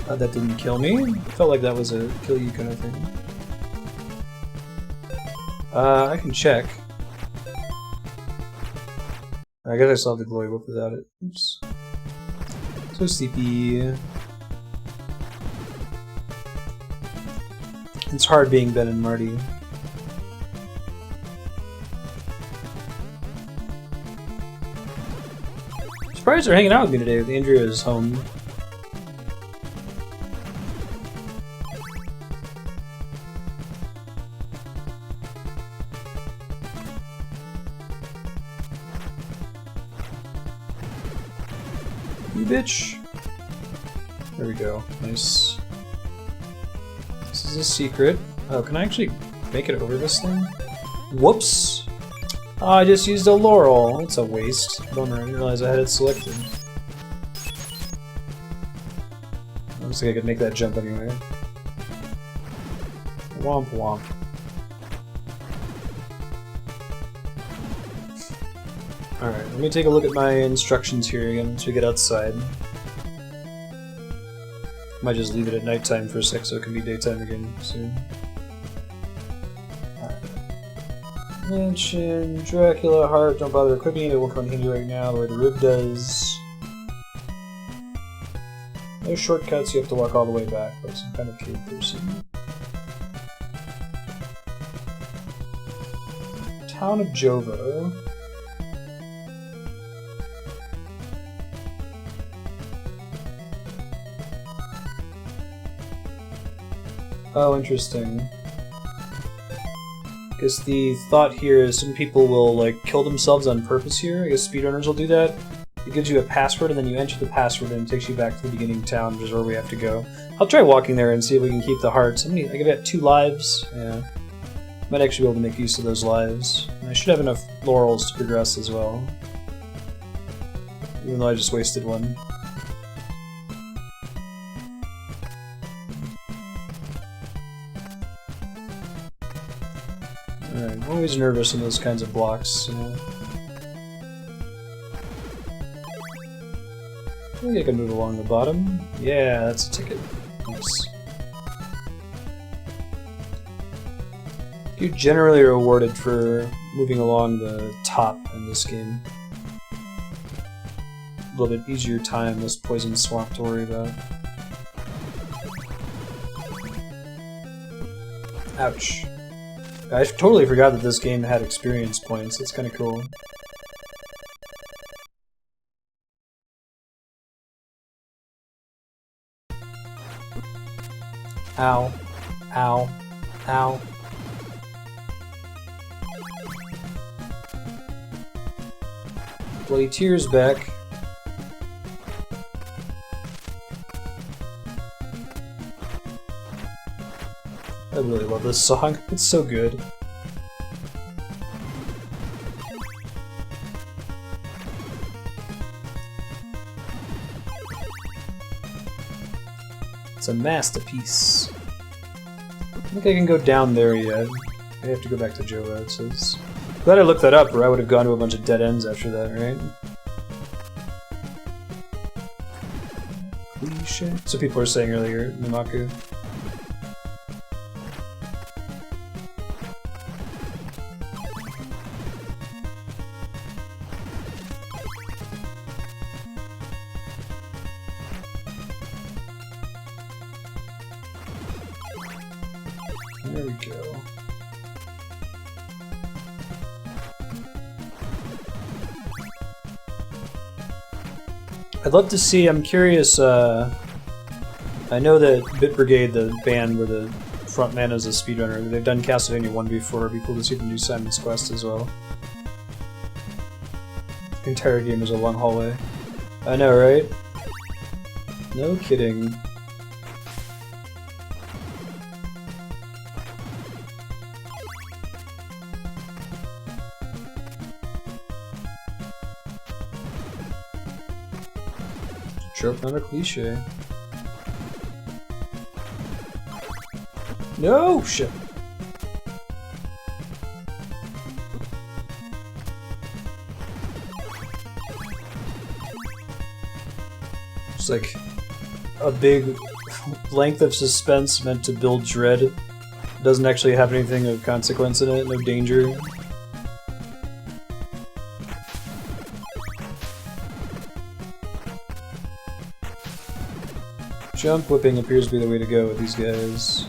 That didn't kill me. Felt like that was a kill you kind of thing. I can check. I guess I still have the glory whip without it. Oops. So CP. It's hard being Ben and Marty. Surprised they're hanging out with me today with Andrea's home. You bitch. There we go. Nice. This is a secret. Oh, can I actually make it over this thing? Whoops! Oh, I just used a laurel. That's a waste. Bummer, I didn't realize I had it selected. Looks like I could make that jump anyway. Womp womp. Alright, let me take a look at my instructions here again once we get outside. Might just leave it at nighttime for a sec so it can be daytime again soon. Alright. Mansion, Dracula, Heart, don't bother equipping it, it won't come in handy right now, the way the rib does. No shortcuts, you have to walk all the way back, like some kind of cave person. Town of Jova. Oh, interesting. I guess the thought here is some people will, like, kill themselves on purpose here. I guess speedrunners will do that. It gives you a password, and then you enter the password, and it takes you back to the beginning town, which is where we have to go. I'll try walking there and see if we can keep the hearts. I think I've got 2 lives. Yeah. Might actually be able to make use of those lives. And I should have enough laurels to progress as well. Even though I just wasted one. Alright, I'm always nervous in those kinds of blocks, you know. I think I can move along the bottom. Yeah, that's a ticket. Nice. You generally are rewarded for moving along the top in this game. A little bit easier time, less poison swamp to worry about. Ouch. I totally forgot that this game had experience points. That's kind of cool. Ow. Ow. Ow. Bloody Tears back. I really love this song. It's so good. It's a masterpiece. I think I can go down there yet. I have to go back to Jova, it says. Glad I looked that up, or I would have gone to a bunch of dead ends after that, right? Cliche. So people were saying earlier, Namaku. There we go. I'd love to see, I'm curious, I know that Bit Brigade, the band where the frontman is a speedrunner, they've done Castlevania 1 before, it'd be cool to see them do Simon's Quest as well. The entire game is a long hallway. I know, right? No kidding. Trope, not a cliche. No! Shit. It's like a big length of suspense meant to build dread. It doesn't actually have anything of consequence in it, no danger. Jump whipping appears to be the way to go with these guys.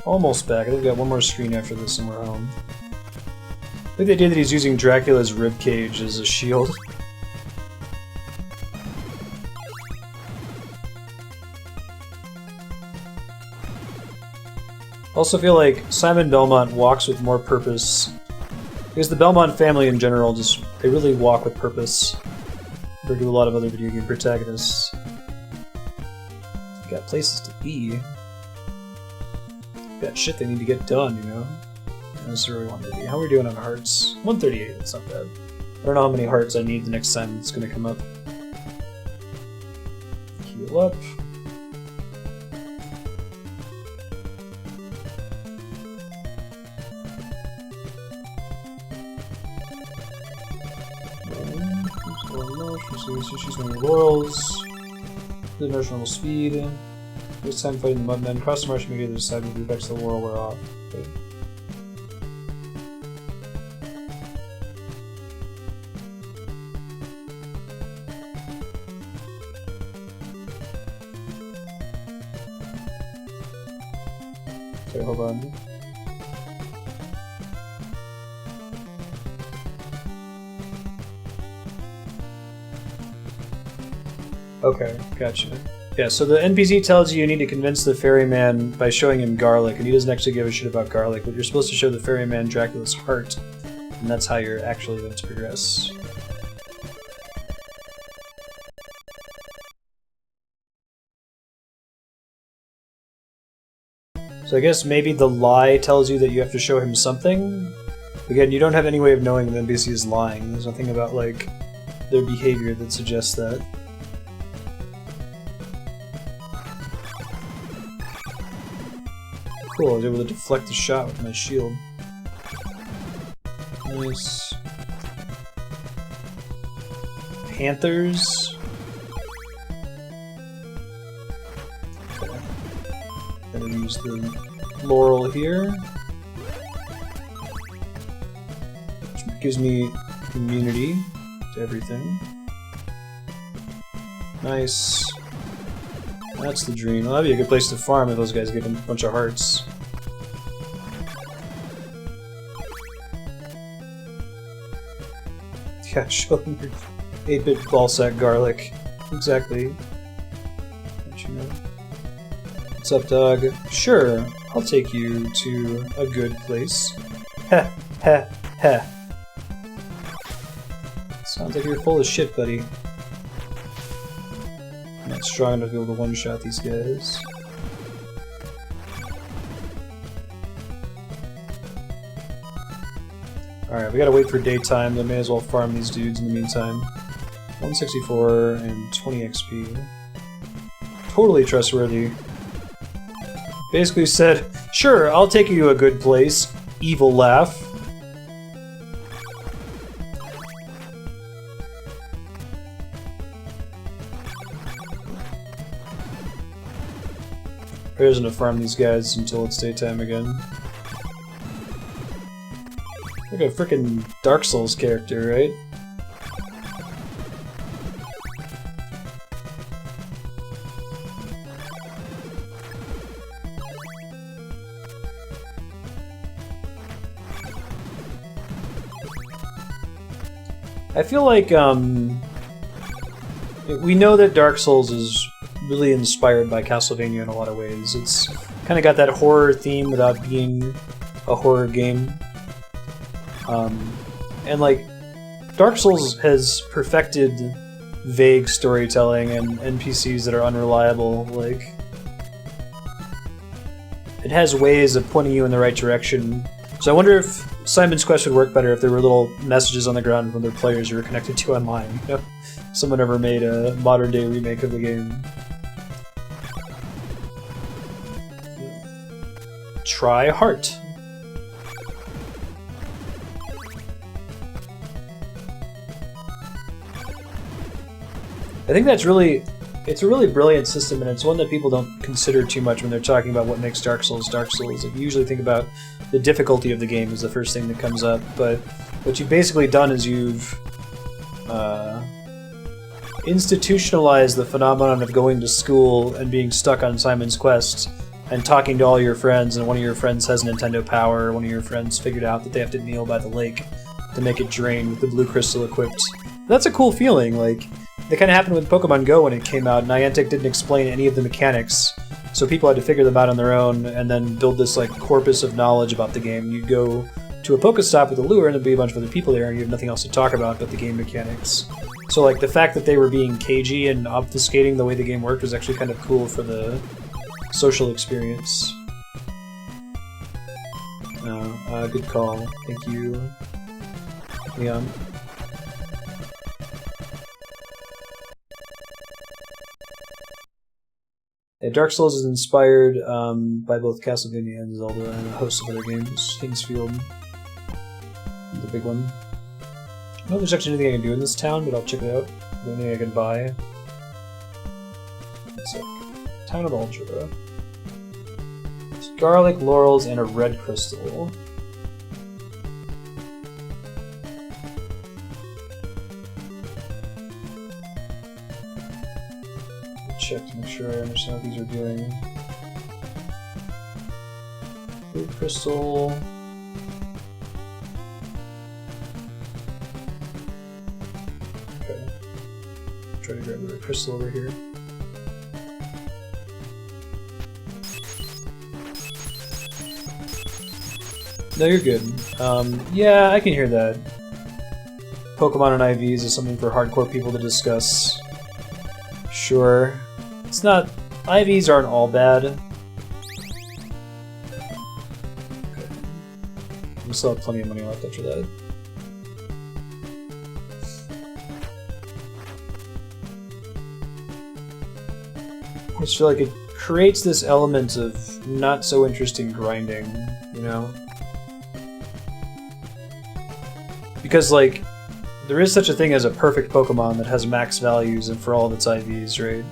Almost back. I think we've got one more screen after this and we're home. I think the idea that he's using Dracula's ribcage as a shield. Also feel like Simon Belmont walks with more purpose. Because the Belmont family in general they really walk with purpose. Compared to a lot of other video game protagonists. Got places to be. Got shit they need to get done, you know? don't necessarily want to be. How are we doing on hearts? 138, that's not bad. I don't know how many hearts I need the next time it's going to come up. Heal up. She's one of the laurels. The normal speed. This time fighting the Mudmen. Cross the marsh and immediately decide if the effects of the laurel wear off. Okay. Okay, hold on. Okay, gotcha. Yeah, so the NPC tells you need to convince the ferryman by showing him garlic, and he doesn't actually give a shit about garlic, but you're supposed to show the ferryman Dracula's heart, and that's how you're actually going to progress. So I guess maybe the lie tells you that you have to show him something? Again, you don't have any way of knowing the NPC is lying. There's nothing about, like, their behavior that suggests that. Cool, I was able to deflect the shot with my shield. Nice. Panthers. Okay. Gonna use the laurel here. Which gives me immunity to everything. Nice. That's the dream. Well, that'd be a good place to farm if those guys give him a bunch of hearts. Yeah, show them your 8-bit ballsack garlic. Exactly. Don't you know? What's up, dog? Sure, I'll take you to a good place. Heh, heh, heh. Sounds like you're full of shit, buddy. I'm not strong enough to be able to one-shot these guys. Alright, we gotta wait for daytime, but I may as well farm these dudes in the meantime. 164 and 20 XP. Totally trustworthy. Basically said, sure, I'll take you to a good place. Evil laugh. There isn't to farm these guys until it's daytime again. Like a frickin' Dark Souls character, right? I feel like, we know that Dark Souls is really inspired by Castlevania in a lot of ways. It's kind of got that horror theme without being a horror game. And like, Dark Souls has perfected vague storytelling and NPCs that are unreliable. Like, it has ways of pointing you in the right direction. So I wonder if Simon's Quest would work better if there were little messages on the ground from their players you were connected to online. You know? Someone ever made a modern-day remake of the game. Try heart. I think that's really, it's a really brilliant system, and it's one that people don't consider too much when they're talking about what makes Dark Souls Dark Souls. Like, you usually think about the difficulty of the game is the first thing that comes up, but what you've basically done is you've institutionalized the phenomenon of going to school and being stuck on Simon's Quest and talking to all your friends, and one of your friends has Nintendo Power, one of your friends figured out that they have to kneel by the lake to make it drain with the blue crystal equipped. That's a cool feeling. Like, it kind of happened with Pokemon Go when it came out. Niantic didn't explain any of the mechanics, so people had to figure them out on their own and then build this like corpus of knowledge about the game. You'd go to a Pokestop with a lure and there'd be a bunch of other people there and you have nothing else to talk about but the game mechanics. So like the fact that they were being cagey and obfuscating the way the game worked was actually kind of cool for the social experience. Good call. Thank you, Leon. Yeah, Dark Souls is inspired by both Castlevania and Zelda and a host of other games. Kingsfield, the big one. I don't know if there's actually anything I can do in this town, but I'll check it out. Is there anything I can buy? It's like Town of Ultra. It's garlic, laurels, and a red crystal. Check to make sure I understand what these are doing. Blue crystal. Okay. Try to grab the red crystal over here. No, you're good. Yeah, I can hear that. Pokemon and IVs is something for hardcore people to discuss. Sure. It's not... IVs aren't all bad. Okay. We still have plenty of money left after that. I just feel like it creates this element of not so interesting grinding, you know? Because, like, there is such a thing as a perfect Pokemon that has max values and for all of its IVs, right?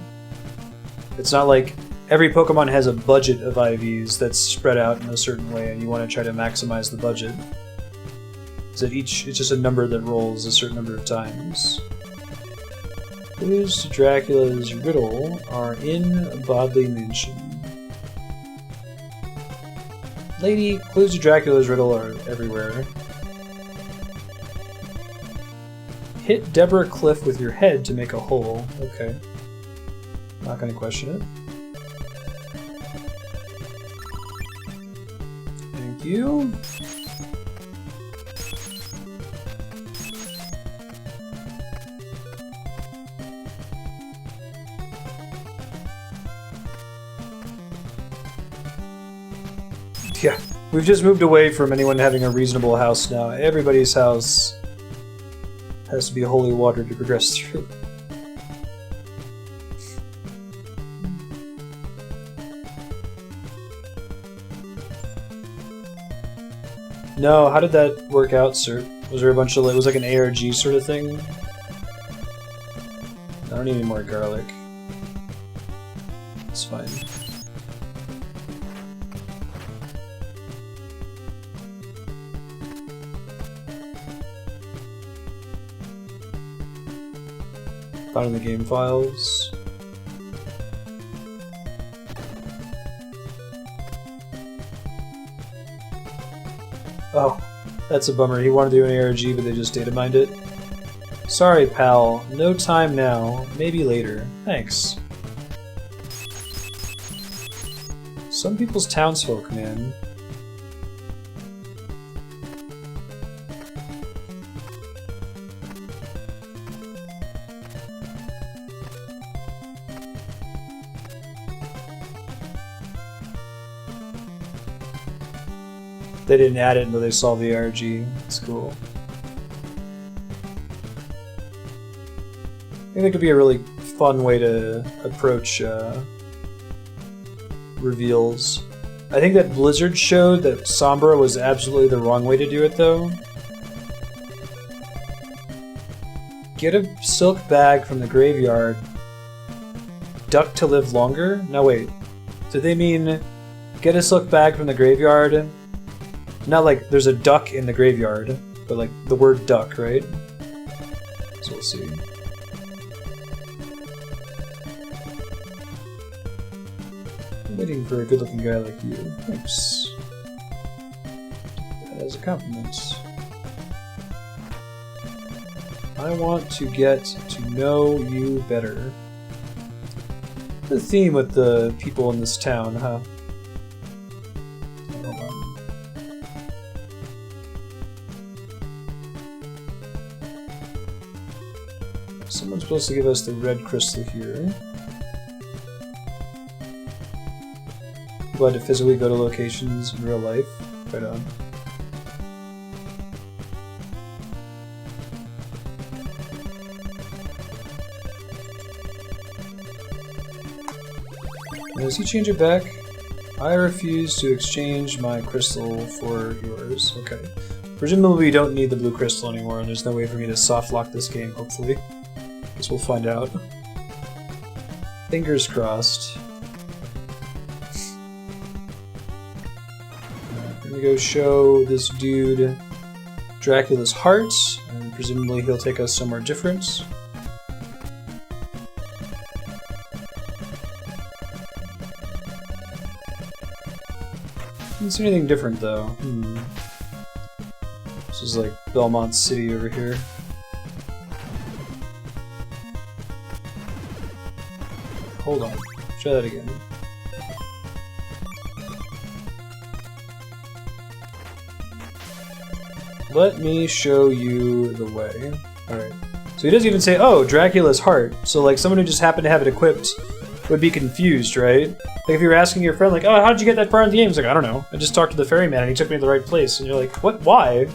It's not like every Pokemon has a budget of IVs that's spread out in a certain way and you want to try to maximize the budget. So it's just a number that rolls a certain number of times. Clues to Dracula's riddle are in Bodley Mansion. Lady, clues to Dracula's riddle are everywhere. Hit Deborah Cliff with your head to make a hole. Okay. Not gonna question it. Thank you. Yeah, we've just moved away from anyone having a reasonable house now. Everybody's house has to be holy water to progress through. No, how did that work out, sir? Was there a bunch of, it was like an ARG sort of thing? I don't need any more garlic. It's fine. Found in the game files. Oh, that's a bummer. He wanted to do an ARG, but they just data mined it. Sorry, pal. No time now. Maybe later. Thanks. Some people's townsfolk, man. They didn't add it until they saw the ARG. It's cool. I think that could be a really fun way to approach reveals. I think that Blizzard showed that Sombra was absolutely the wrong way to do it, though. Get a silk bag from the graveyard. Duck to live longer? No, wait. Did they mean get a silk bag from the graveyard? Not like there's a duck in the graveyard, but like the word duck, right? So we'll see. I'm waiting for a good-looking guy like you. Thanks. That is a compliment. I want to get to know you better. The theme with the people in this town, huh? Someone's supposed to give us the red crystal here. Glad to physically go to locations in real life. Right on. Does he change it back? I refuse to exchange my crystal for yours. Okay. Presumably we don't need the blue crystal anymore, and there's no way for me to soft lock this game, hopefully. Guess we'll find out. Fingers crossed. I'm gonna go show this dude Dracula's heart, and presumably he'll take us somewhere different. Didn't see anything different though. This is like Belmont City over here. Hold on. Try that again. Let me show you the way. Alright. So he doesn't even say, oh, Dracula's heart. So like someone who just happened to have it equipped would be confused, right? Like if you were asking your friend, like, oh, how did you get that far in the game? He's like, I don't know. I just talked to the ferryman and he took me to the right place. And you're like, what? Why?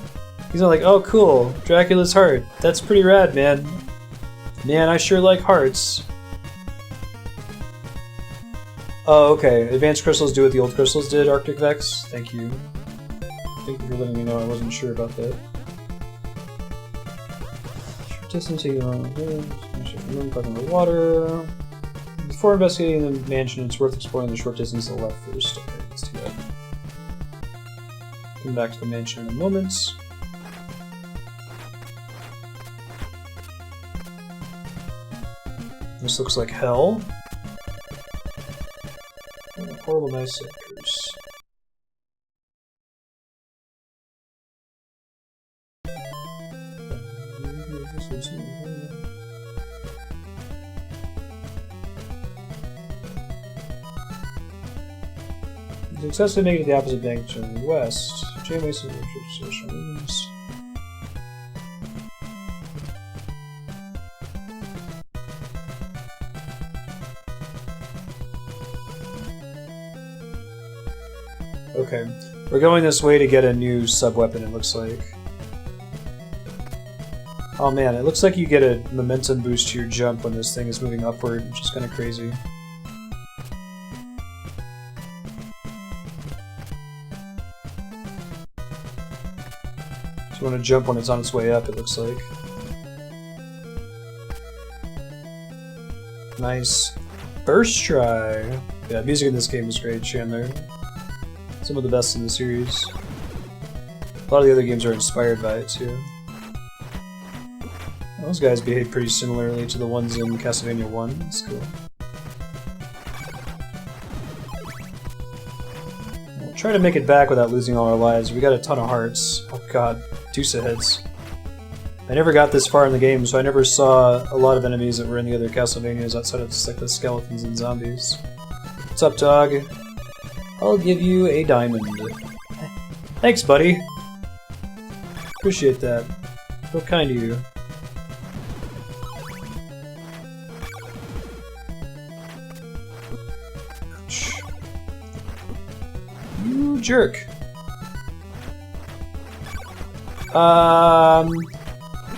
He's not like, oh, cool. Dracula's heart. That's pretty rad, man. Man, I sure like hearts. Oh, okay. Advanced crystals do what the old crystals did, Arctic Vex. Thank you. Thank you for letting me know. I wasn't sure about that. Short distance, taking on the water. Before investigating the mansion, it's worth exploring the short distance to the left first. Okay, let's do that. Come back to the mansion in a moment. This looks like hell. Oh, horrible nice sectors. Successfully making it the opposite bank turn west. Chain waste of social rooms. Okay, we're going this way to get a new sub-weapon, it looks like. Oh man, it looks like you get a momentum boost to your jump when this thing is moving upward, which is kind of crazy. So you want to jump when it's on its way up, it looks like. Nice. First try! Yeah, music in this game is great, Chandler. Some of the best in the series. A lot of the other games are inspired by it too. Those guys behave pretty similarly to the ones in Castlevania 1. That's cool. We'll try to make it back without losing all our lives. We got a ton of hearts. Oh god, deuce of heads. I never got this far in the game, so I never saw a lot of enemies that were in the other Castlevanias outside of just like the skeletons and zombies. What's up, dog? I'll give you a diamond. Thanks, buddy. Appreciate that. So kind of you. Ouch. You jerk.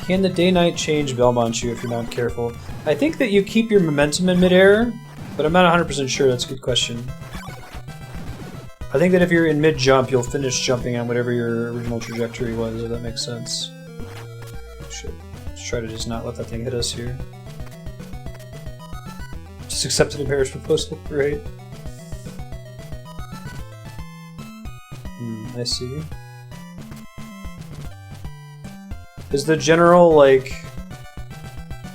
Can the day-night change Belmont you if you're not careful? I think that you keep your momentum in midair, but I'm not 100% sure. That's a good question. I think that if you're in mid-jump, you'll finish jumping on whatever your original trajectory was, if that makes sense. Shit. Let's try to just not let that thing hit us here. Just accepted a marriage proposal, right? I see. Is the general, like,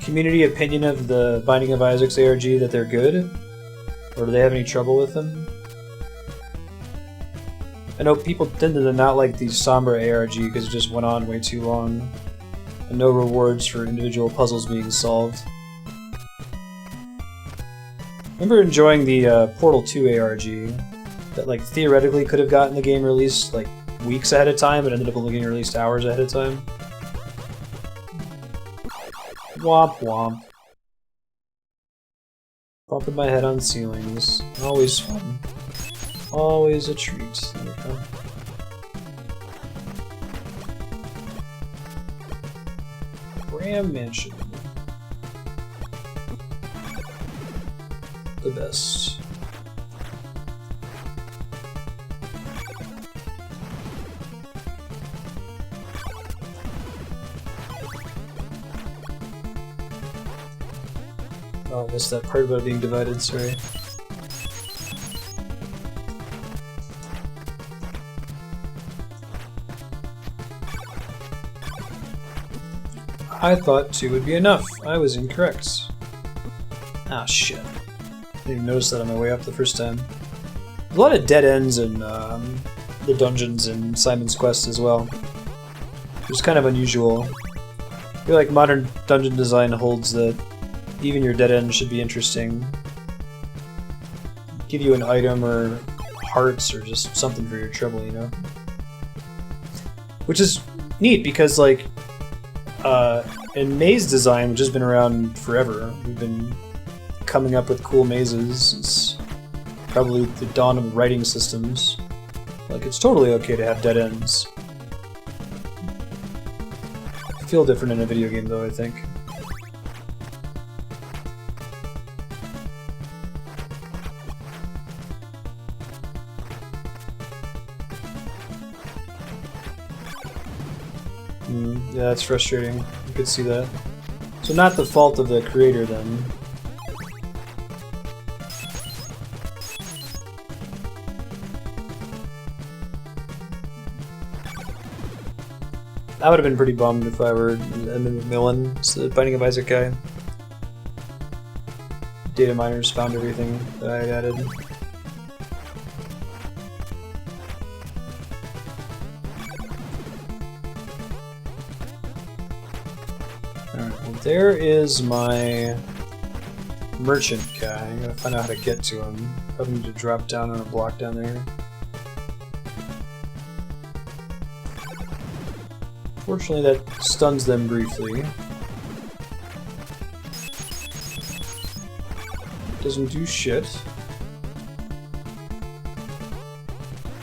community opinion of the Binding of Isaac's ARG that they're good? Or do they have any trouble with them? I know people tended to not like the Sombra ARG because it just went on way too long, and no rewards for individual puzzles being solved. I remember enjoying the Portal 2 ARG that, like, theoretically could have gotten the game released like weeks ahead of time, but ended up only getting released hours ahead of time. Womp womp. Bumping my head on ceilings. Always fun. Always a treat. There we go. Graham Mansion. The best. Oh, I missed that part about being divided, sorry. I thought 2 would be enough. I was incorrect. Ah, shit. Didn't even notice that on my way up the first time. There's a lot of dead ends in the dungeons in Simon's Quest as well. It's kind of unusual. I feel like modern dungeon design holds that even your dead end should be interesting. Give you an item or hearts or just something for your trouble, you know? Which is neat because, like, in maze design, which has been around forever, we've been coming up with cool mazes. It's probably the dawn of writing systems. Like, it's totally okay to have dead ends. Feel different in a video game, though, I think. Yeah, that's frustrating. You could see that. So not the fault of the creator, then. I would have been pretty bummed if I were Edmund McMillan, the Binding of Isaac guy. Data miners found everything that I had added. Alright, well there is my merchant guy. I'm gonna find out how to get to him. Probably need to drop down on a block down there. Fortunately, that stuns them briefly. Doesn't do shit.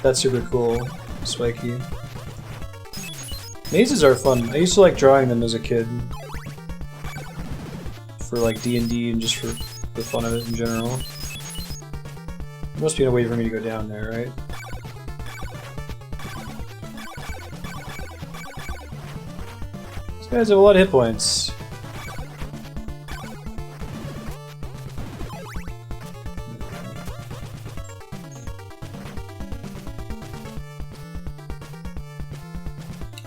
That's super cool, spiky. Mazes are fun. I used to like drawing them as a kid. For like D&D and just for the fun of it in general. There must be a way for me to go down there, right? These guys have a lot of hit points.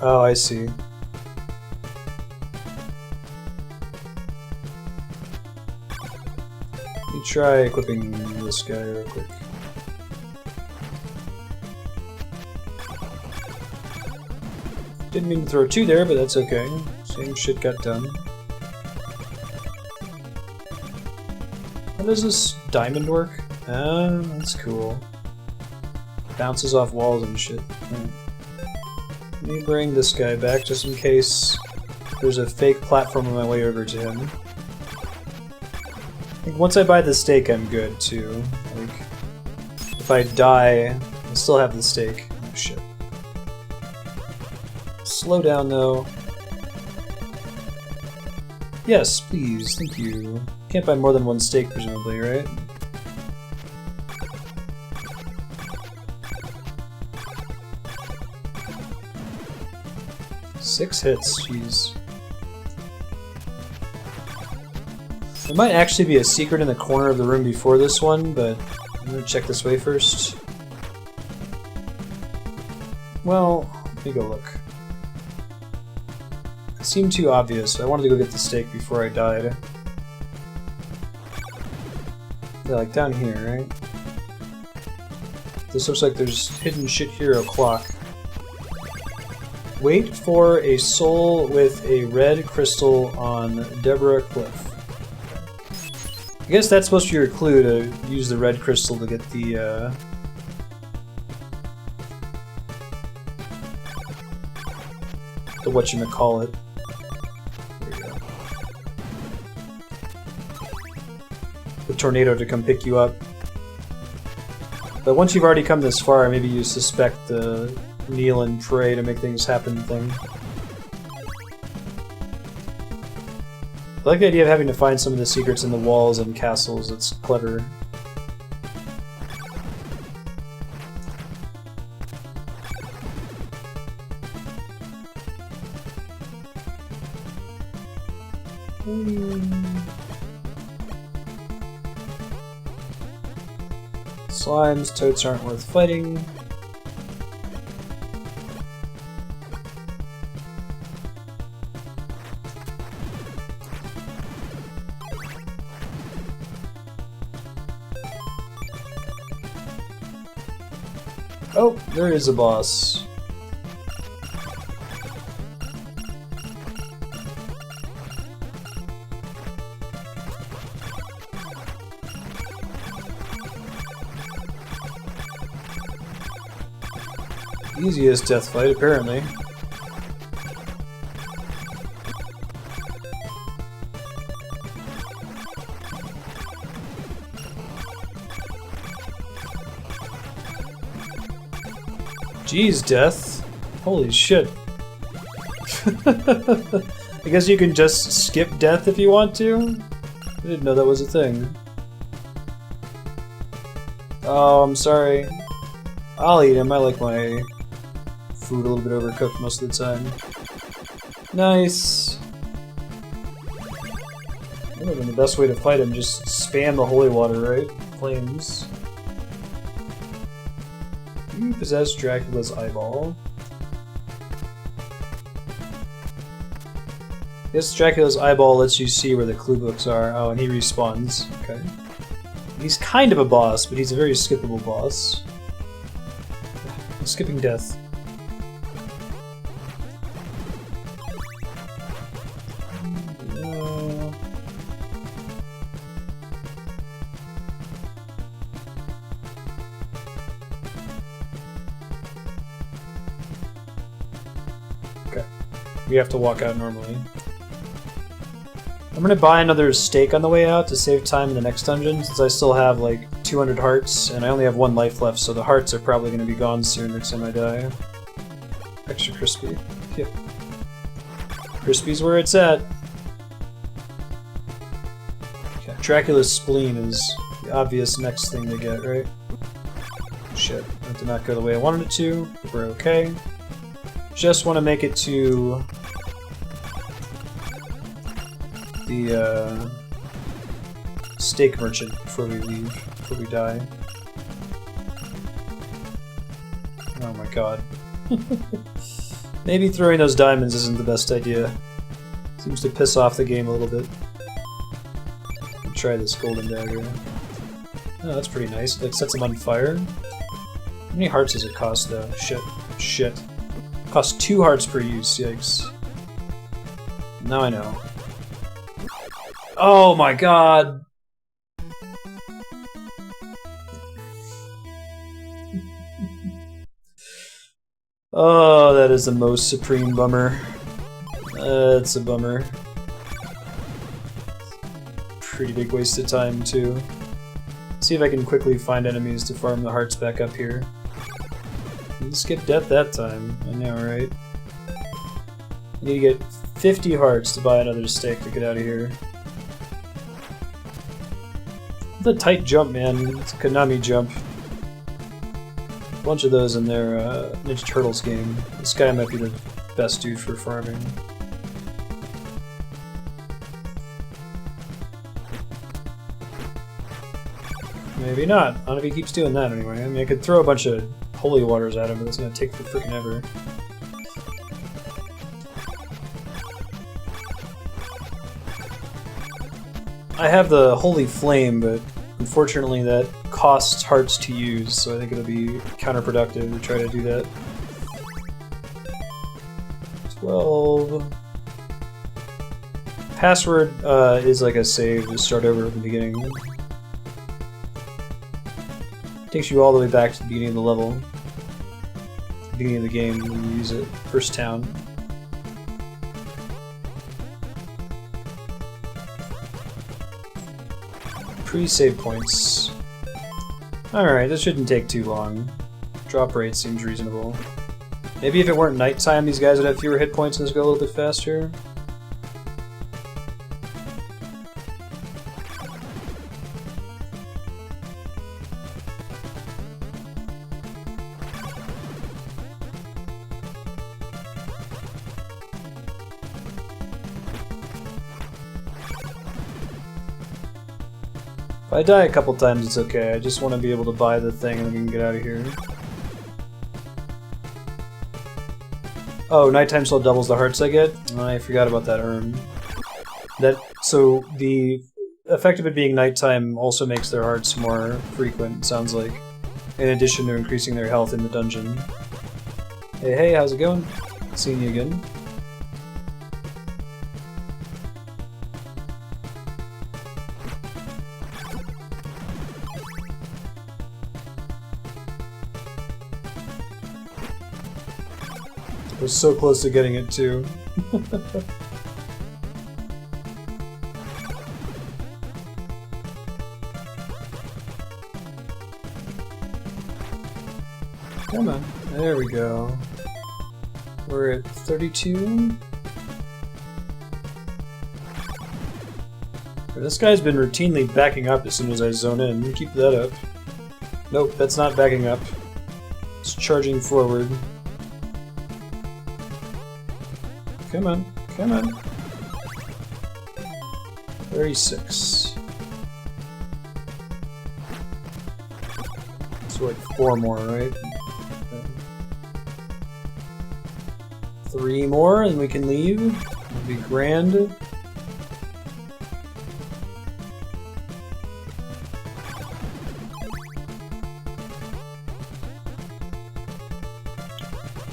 Oh, I see. Let me try equipping this guy real quick. Didn't mean to throw 2 there, but that's okay. Same shit got done. How does this diamond work? Ah, that's cool. Bounces off walls and shit. Right. Let me bring this guy back just in case there's a fake platform on my way over to him. I think once I buy the stake, I'm good too. Like, if I die, I still have the stake. Oh shit. Slow down though. Yes, please, thank you. Can't buy more than 1 stake, presumably, right? Six hits, jeez. There might actually be a secret in the corner of the room before this one, but I'm gonna check this way first. Well, let me go look. It seemed too obvious, so I wanted to go get the stake before I died. Yeah, like down here, right? This looks like there's hidden shit hero clock. Wait for a soul with a red crystal on Deborah Cliff. I guess that's supposed to be your clue to use the red crystal to get the whatchamacallit. There you go. The tornado to come pick you up. But once you've already come this far, maybe you suspect the kneel and pray to make things happen thing. I like the idea of having to find some of the secrets in the walls and castles. It's clever. Slimes, toads aren't worth fighting. Oh, there is a boss. Easiest death fight, apparently. Jeez, death. Holy shit. I guess you can just skip death if you want to? I didn't know that was a thing. Oh, I'm sorry. I'll eat him. I like my food a little bit overcooked most of the time. Nice. I don't know the best way to fight him. Just spam the holy water, right? Flames. You possess Dracula's eyeball. Yes, Dracula's eyeball lets you see where the clue books are. Oh, and he respawns. Okay. He's kind of a boss, but he's a very skippable boss. I'm skipping death. Okay. We have to walk out normally. I'm gonna buy another steak on the way out to save time in the next dungeon, since I still have like 200 hearts, and I only have 1 life left, so the hearts are probably gonna be gone soon next time I die. Extra crispy. Yep. Crispy's where it's at. Okay. Dracula's spleen is the obvious next thing to get, right? Shit, that did not go the way I wanted it to, but we're okay. Just want to make it to the steak merchant before we leave, before we die. Oh my god. Maybe throwing those diamonds isn't the best idea. Seems to piss off the game a little bit. I'll try this golden dagger. Oh, that's pretty nice. It like, sets them on fire. How many hearts does it cost though? Shit. Shit. It costs 2 hearts per use, yikes. Now I know. Oh my god! Oh, that is the most supreme bummer. That's a bummer. Pretty big waste of time, too. See if I can quickly find enemies to farm the hearts back up here. Didn't skip death that time. I know, right? I need to get 50 hearts to buy another steak to get out of here. The tight jump, man. It's a Konami jump. A bunch of those in their Ninja Turtles game. This guy might be the best dude for farming. Maybe not. Not if he keeps doing that anyway. I mean, I could throw a bunch of holy waters at him, but it's gonna take for freaking ever. I have the Holy Flame, but unfortunately that costs hearts to use, so I think it'll be counterproductive to try to do that. 12... Password is like a save to start over at the beginning. Takes you all the way back to the beginning of the level. Beginning of the game when you use it. First town. Pre-save points. Alright, this shouldn't take too long. Drop rate seems reasonable. Maybe if it weren't nighttime, these guys would have fewer hit points and just go a little bit faster. If I die a couple times, it's okay. I just want to be able to buy the thing and then we can get out of here. Oh, nighttime still doubles the hearts I get? I forgot about that so the effect of it being nighttime also makes their hearts more frequent, sounds like. In addition to increasing their health in the dungeon. Hey, how's it going? Seeing you again. I was so close to getting it too. Come on. There we go. We're at 32. This guy's been routinely backing up as soon as I zone in. Keep that up. Nope, that's not backing up. It's charging forward. Come on, come on. 36. So like 4 more, right? 3 more and we can leave. It'll be grand.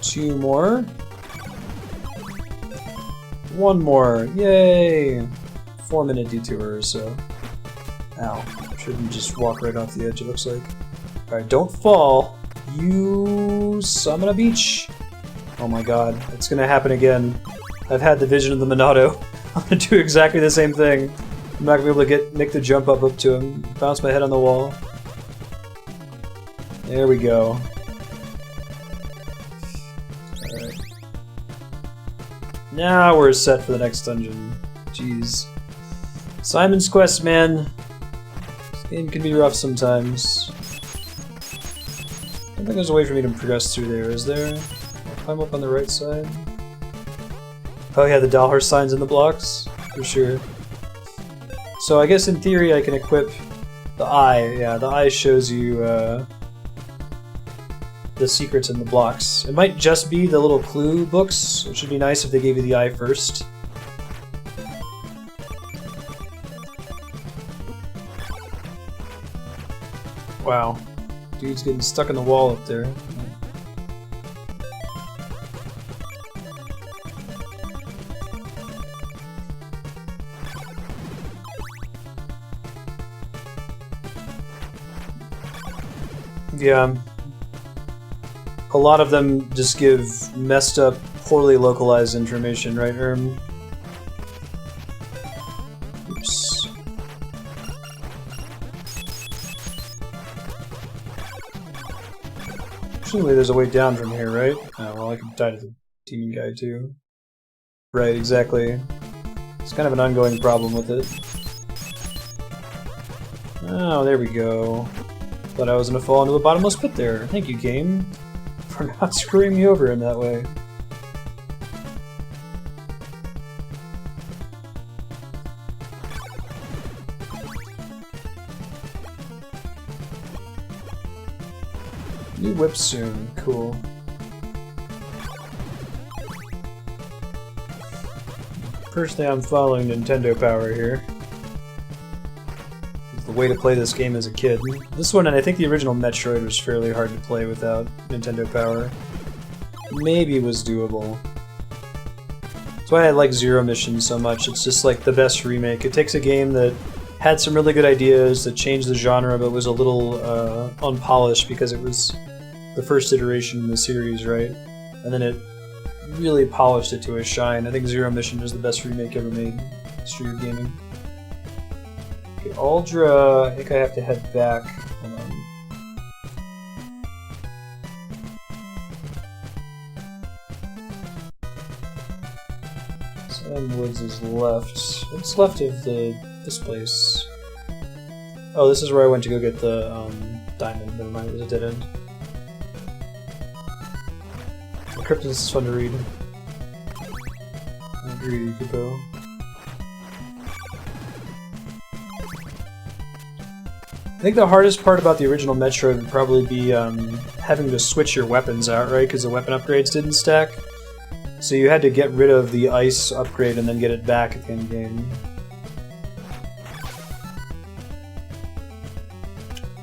Two more. 1 more. Yay! 4-minute detour or so. Ow. Shouldn't just walk right off the edge, it looks like. Alright, don't fall. You son of a beach. Oh my god, it's gonna happen again. I've had the vision of the Monado. I'm gonna do exactly the same thing. I'm not gonna be able to make the jump up to him. Bounce my head on the wall. There we go. Alright. Now we're set for the next dungeon. Jeez. Simon's Quest, man. This game can be rough sometimes. I don't think there's a way for me to progress through there, is there? I'll climb up on the right side. Oh yeah, the dollar signs in the blocks? For sure. So I guess in theory I can equip the eye. Yeah, the eye shows you the secrets in the blocks. It might just be the little clue books. It should be nice if they gave you the eye first. Wow. Dude's getting stuck in the wall up there. Yeah. A lot of them just give messed up, poorly localized information, right, Oops. Presumably there's a way down from here, right? Oh, well, I could die to the demon guy, too. Right, exactly. It's kind of an ongoing problem with it. Oh, there we go. Thought I was gonna fall into a bottomless pit there. Thank you, game, for not screwing me over in that way. New whip soon. Cool. Personally, I'm following Nintendo Power here. It's the way to play this game as a kid. This one, and I think the original Metroid, was fairly hard to play without Nintendo Power. Maybe was doable. That's why I like Zero Mission so much. It's just like the best remake. It takes a game that had some really good ideas, that changed the genre, but was a little unpolished because it was the first iteration in the series, right? And then it really polished it to a shine. I think Zero Mission is the best remake ever made in the history of gaming. Okay, Aldra, I think I have to head back. Hold on. Sam Woods is left. What's left of this place? Oh, this is where I went to go get the diamond. Never mind, it was a dead end. Cryptus is fun to read. I agree, you could go. think the hardest part about the original Metroid would probably be having to switch your weapons out, right? Because the weapon upgrades didn't stack. So you had to get rid of the ice upgrade and then get it back at the end of the game.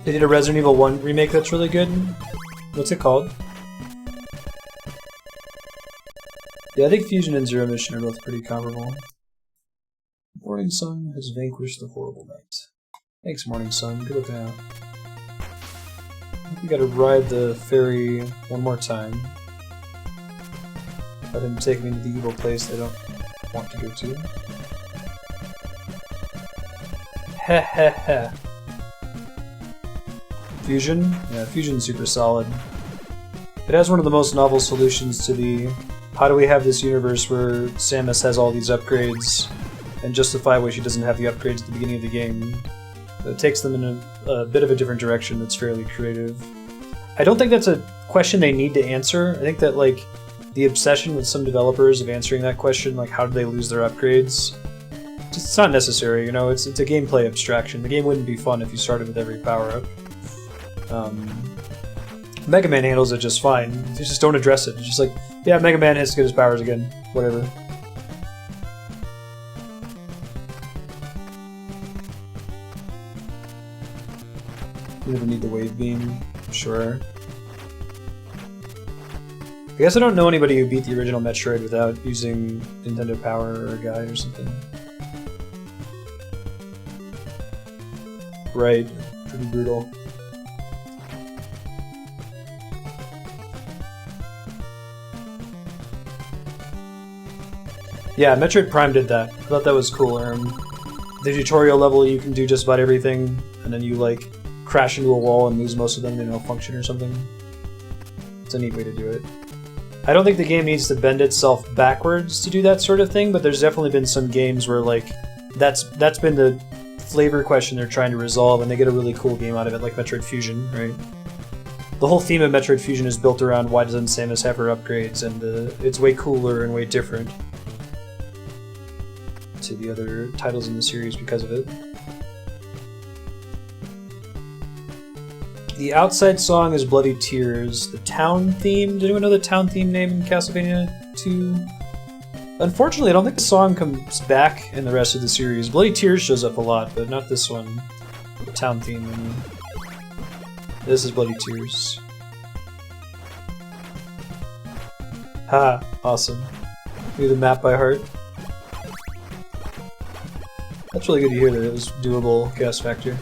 They did a Resident Evil 1 remake that's really good. What's it called? Yeah, I think Fusion and Zero Mission are both pretty comparable. Morning Sun has vanquished the horrible night. Thanks, Morning Sun. Good looking out. I think we gotta ride the ferry one more time. Let him take me to the evil place they don't want to go to. Heh heh heh. Fusion? Yeah, Fusion's super solid. It has one of the most novel solutions to the how do we have this universe where Samus has all these upgrades and justify why she doesn't have the upgrades at the beginning of the game. It takes them in a bit of a different direction that's fairly creative. I don't think that's a question they need to answer. I think that, like, the obsession with some developers of answering that question, like how did they lose their upgrades, it's not necessary, you know, it's a gameplay abstraction. The game wouldn't be fun if you started with every power-up. Mega Man handles it just fine. They just don't address it. It's just like, yeah, Mega Man has to get his powers again. Whatever. You never need the wave beam. Sure. I guess I don't know anybody who beat the original Metroid without using Nintendo Power or a guide or something. Right. Pretty brutal. Yeah, Metroid Prime did that. I thought that was cool. The tutorial level, you can do just about everything, and then you, like, crash into a wall and lose most of them, they don't function or something. It's a neat way to do it. I don't think the game needs to bend itself backwards to do that sort of thing, but there's definitely been some games where, like, that's been the flavor question they're trying to resolve, and they get a really cool game out of it, like Metroid Fusion, right? The whole theme of Metroid Fusion is built around why doesn't Samus have her upgrades, and it's way cooler and way different to the other titles in the series because of it. The outside song is Bloody Tears. The town theme, did anyone know the town theme name in Castlevania 2? Unfortunately, I don't think the song comes back in the rest of the series. Bloody Tears shows up a lot, but not this one. The town theme. I mean. This is Bloody Tears. Ha! Awesome. Knew the map by heart. That's really good to hear that it was doable, Chaos Factor.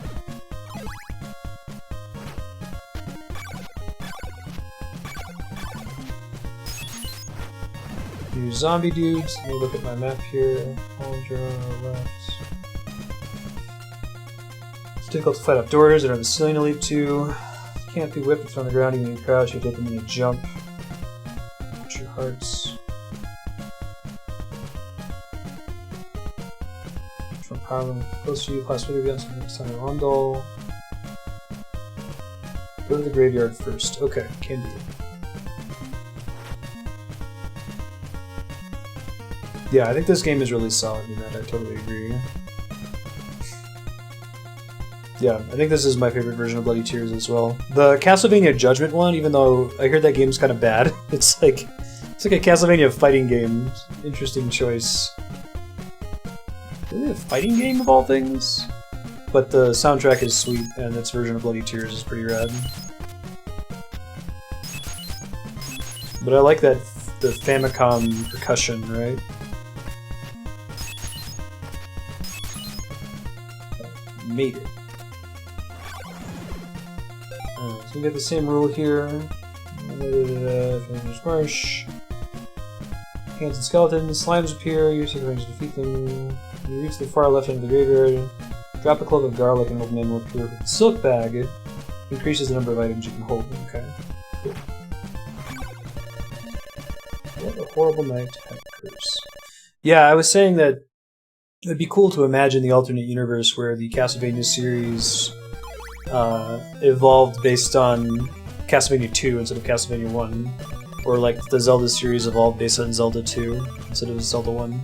New zombie dudes. Let me look at my map here. Left. It's difficult to fight outdoors. They don't have a ceiling to leap to. Can't be whipped if on the ground, even when you crouch. You hit them when you jump. Watch your hearts. From close to you, class video against the next time Rondol. Go to the graveyard first. Okay, can do it. Yeah, I think this game is really solid in that. I totally agree. Yeah, I think this is my favorite version of Bloody Tears as well. The Castlevania Judgment one, even though I heard that game's kind of bad, it's like a Castlevania fighting game. Interesting choice. Really a fighting game of all things? But the soundtrack is sweet, and its version of Bloody Tears is pretty rad. But I like that the Famicom percussion, right? Made it. Alright, so we get the same rule here. Marsh. Hands and skeletons, slimes appear, you take range to defeat them. When you reach the far left end of the graveyard, drop a clove of garlic and open them will appear with the silk bag. It increases the number of items you can hold. Okay. Cool. What a horrible night at curse. Yeah, I was saying that it'd be cool to imagine the alternate universe where the Castlevania series evolved based on Castlevania 2 instead of Castlevania 1. Or like the Zelda series evolved based on Zelda 2 instead of Zelda 1.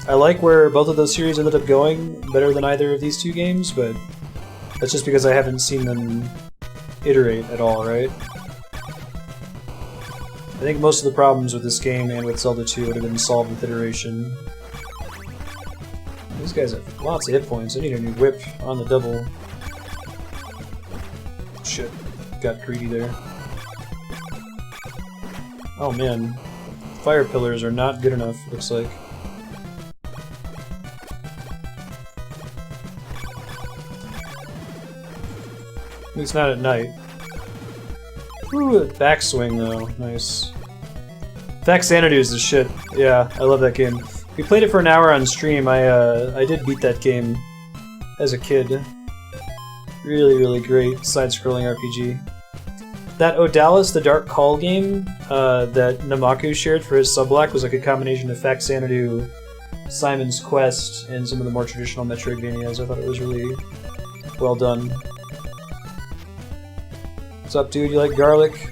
I like where both of those series ended up going, better than either of these two games, but That's just because I haven't seen them iterate at all, right? I think most of the problems with this game and with Zelda 2 would have been solved with iteration. These guys have lots of hit points. I need a new whip on the double. Shit. Got greedy there. Oh man. Fire pillars are not good enough, looks like. At least not at night. Ooh, backswing though. Nice. Xanadu is the shit. Yeah, I love that game. We played it for an hour on stream. I did beat that game as a kid. Really, really great side-scrolling RPG. That Odalis the Dark Call game that Namaku shared for his Subblock was like a combination of Xanadu, Simon's Quest, and some of the more traditional Metroidvanias. I thought it was really well done. What's up, dude? You like garlic?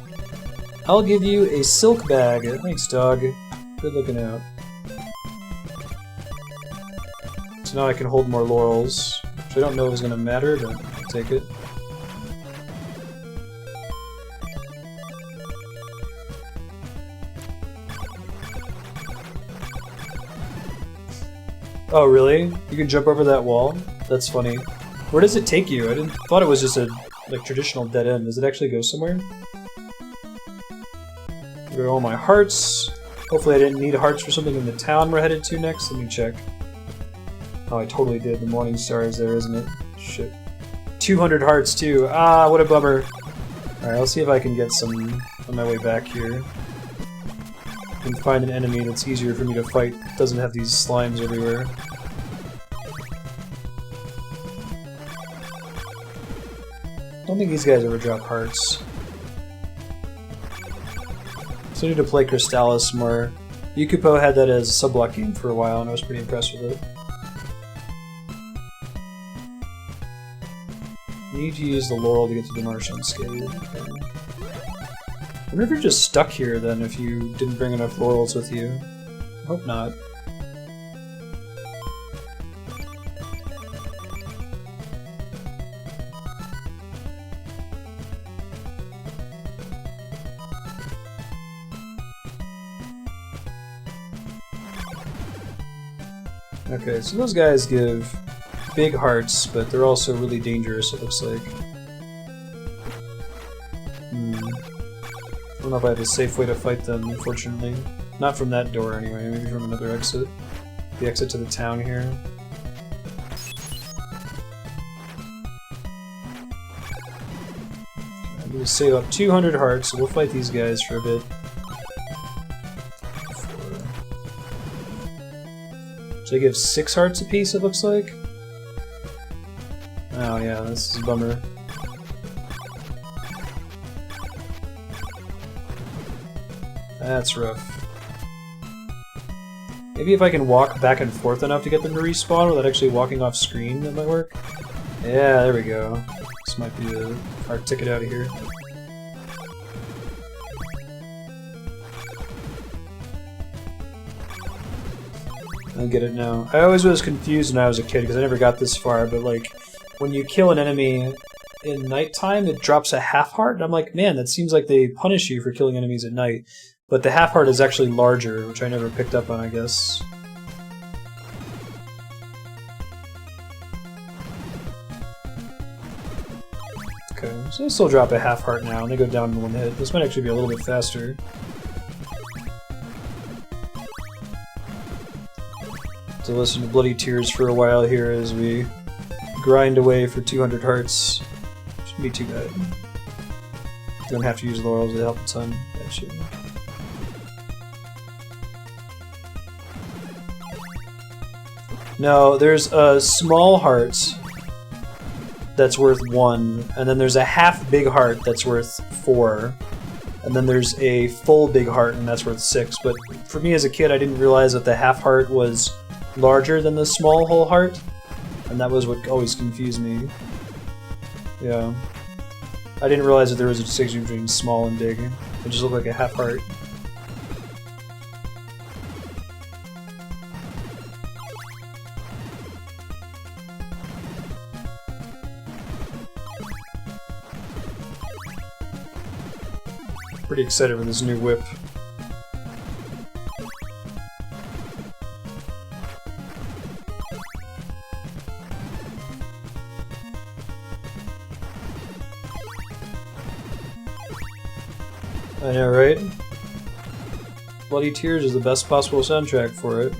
I'll give you a silk bag. Thanks, dog. Good looking out. So now I can hold more laurels, which I don't know if is going to matter, but I'll take it. Oh, really? You can jump over that wall? That's funny. Where does it take you? I thought it was just a like traditional dead end. Does it actually go somewhere? Here are all my hearts. Hopefully I didn't need hearts for something in the town we're headed to next. Let me check. Oh, I totally did. The Morning Star is there, isn't it? Shit. 200 hearts, too. Ah, what a bummer. Alright, I'll see if I can get some on my way back here. And find an enemy that's easier for me to fight. Doesn't have these slimes everywhere. I don't think these guys ever drop hearts. So I need to play Crystallis more. Yukupo had that as a sub-block game for a while, and I was pretty impressed with it. Need to use the laurel to get to the marsh unscathed. Okay. I wonder if you're just stuck here then if you didn't bring enough laurels with you. I hope not. Okay, so those guys give big hearts, but they're also really dangerous, it looks like. I don't know if I have a safe way to fight them, unfortunately. Not from that door, anyway. Maybe from another exit. The exit to the town here. I'm going to save up 200 hearts, so we'll fight these guys for a bit. So they give 6 hearts apiece, it looks like? Oh yeah, this is a bummer. That's rough. Maybe if I can walk back and forth enough to get them to respawn without actually walking off screen, that might work. Yeah, there we go. This might be our ticket out of here. I get it now. I always was confused when I was a kid because I never got this far, but like, when you kill an enemy in nighttime, it drops a half heart, and I'm like, man, that seems like they punish you for killing enemies at night. But the half heart is actually larger, which I never picked up on, I guess. Okay, so they still drop a half heart now, and they go down in 1 hit. This might actually be a little bit faster. To listen to Bloody Tears for a while here as we grind away for 200 hearts. Shouldn't be too bad. Don't have to use laurels, they help a ton. That should. No, there's a small heart that's worth 1, and then there's a half big heart that's worth 4, and then there's a full big heart and that's worth 6. But for me as a kid, I didn't realize that the half heart was larger than the small whole heart, and that was what always confused me. Yeah. I didn't realize that there was a distinction between small and big. It just looked like a half heart. Pretty excited with this new whip. I know, right? Bloody Tears is the best possible soundtrack for it.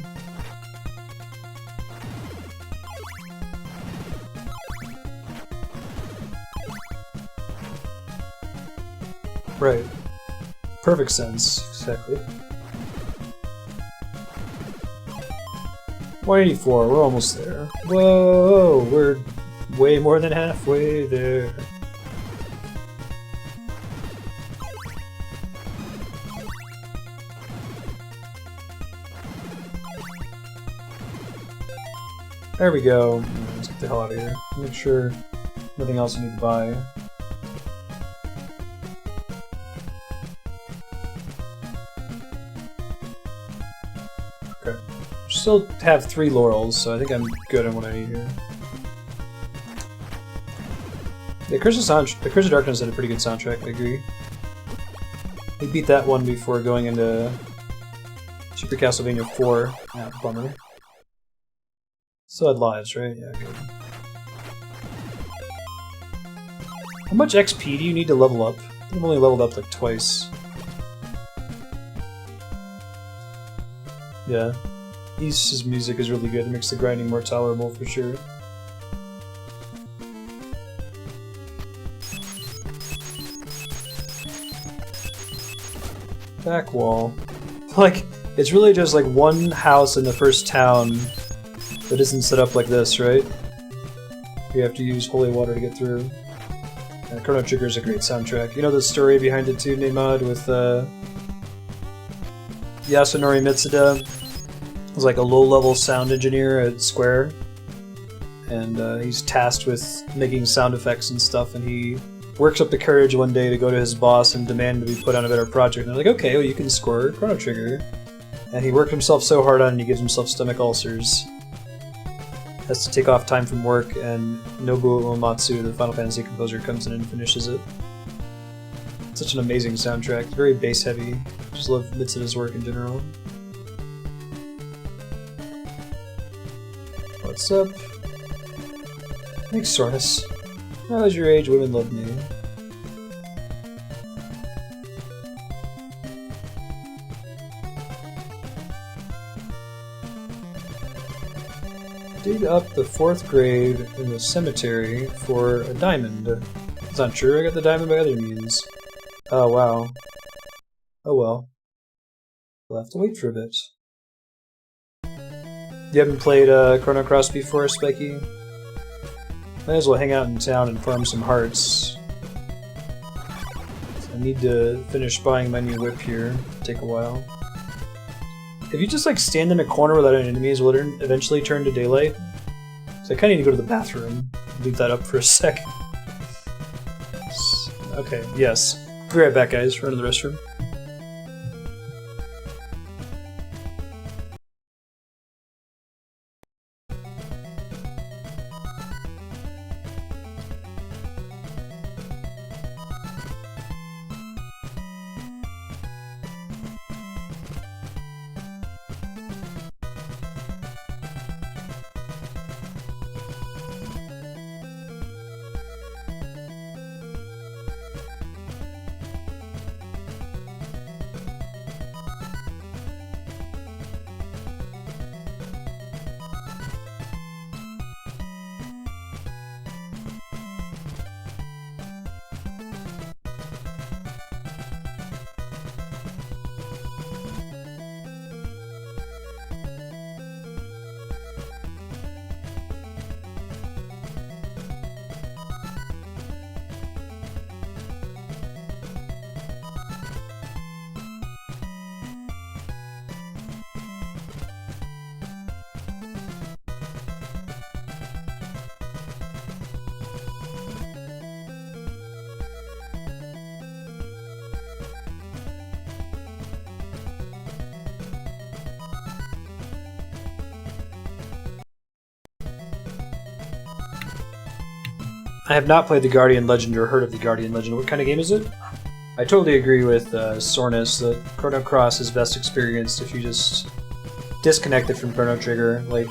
Right. Perfect sense, exactly. 184, we're almost there. Whoa, we're way more than halfway there. There we go. Let's get the hell out of here. Make sure nothing else I need to buy. Okay. Still have 3 laurels, so I think I'm good on what I need here. The Curse of Darkness had a pretty good soundtrack, I agree. We beat that one before going into Super Castlevania 4. Yeah, bummer. Still had lives, right? Yeah, good. How much XP do you need to level up? I've only leveled up like twice. Yeah. His music is really good. It makes the grinding more tolerable for sure. Back wall. Like, it's really just like one house in the first town that isn't set up like this, right? You have to use holy water to get through. And Chrono Trigger is a great soundtrack. You know the story behind it too, Neymod, with Yasunori Mitsuda was like a low-level sound engineer at Square, and he's tasked with making sound effects and stuff, and he works up the courage one day to go to his boss and demand to be put on a better project. And they're like, okay, well you can score Chrono Trigger. And he worked himself so hard on it, he gives himself stomach ulcers. Has to take off time from work, and Nobuo Uematsu, the Final Fantasy composer, comes in and finishes it. Such an amazing soundtrack, very bass heavy. Just love Mitsuda's work in general. What's up? Thanks, Sornus. When I was your age, women loved me. Dig up the 4th grade in the cemetery for a diamond. It's not true, I got the diamond by other means. Oh wow. Oh well. We'll have to wait for a bit. You haven't played Chrono Cross before, Spiky? Might as well hang out in town and farm some hearts. I need to finish buying my new whip here. It'll take a while. If you just like stand in a corner without any enemies, will it eventually turn to daylight? So I kinda need to go to the bathroom. Leave that up for a sec. Okay, yes. Be right back, guys. Run to the restroom. I have not played the Guardian Legend or heard of the Guardian Legend. What kind of game is it? I totally agree with Sornus that Chrono Cross is best experienced if you just disconnect it from Chrono Trigger. Like,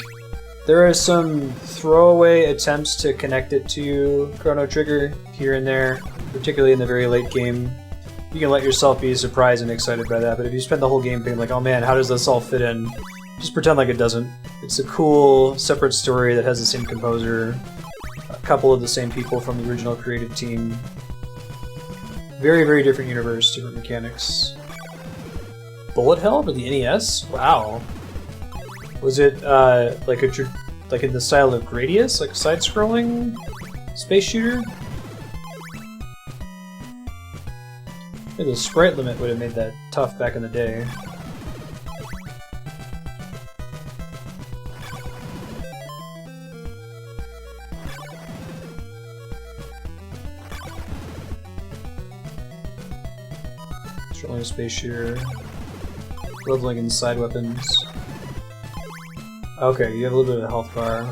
there are some throwaway attempts to connect it to Chrono Trigger here and there, particularly in the very late game. You can let yourself be surprised and excited by that, but if you spend the whole game being like, oh man, how does this all fit in? Just pretend like it doesn't. It's a cool, separate story that has the same composer, a couple of the same people from the original creative team. Very, very different universe, different mechanics. Bullet Hell for the NES? Wow. Was it like in the style of Gradius, like side-scrolling space shooter? Maybe the sprite limit would have made that tough back in the day. Controlling a space shooter. Leveling in side weapons. Okay, you have a little bit of a health bar.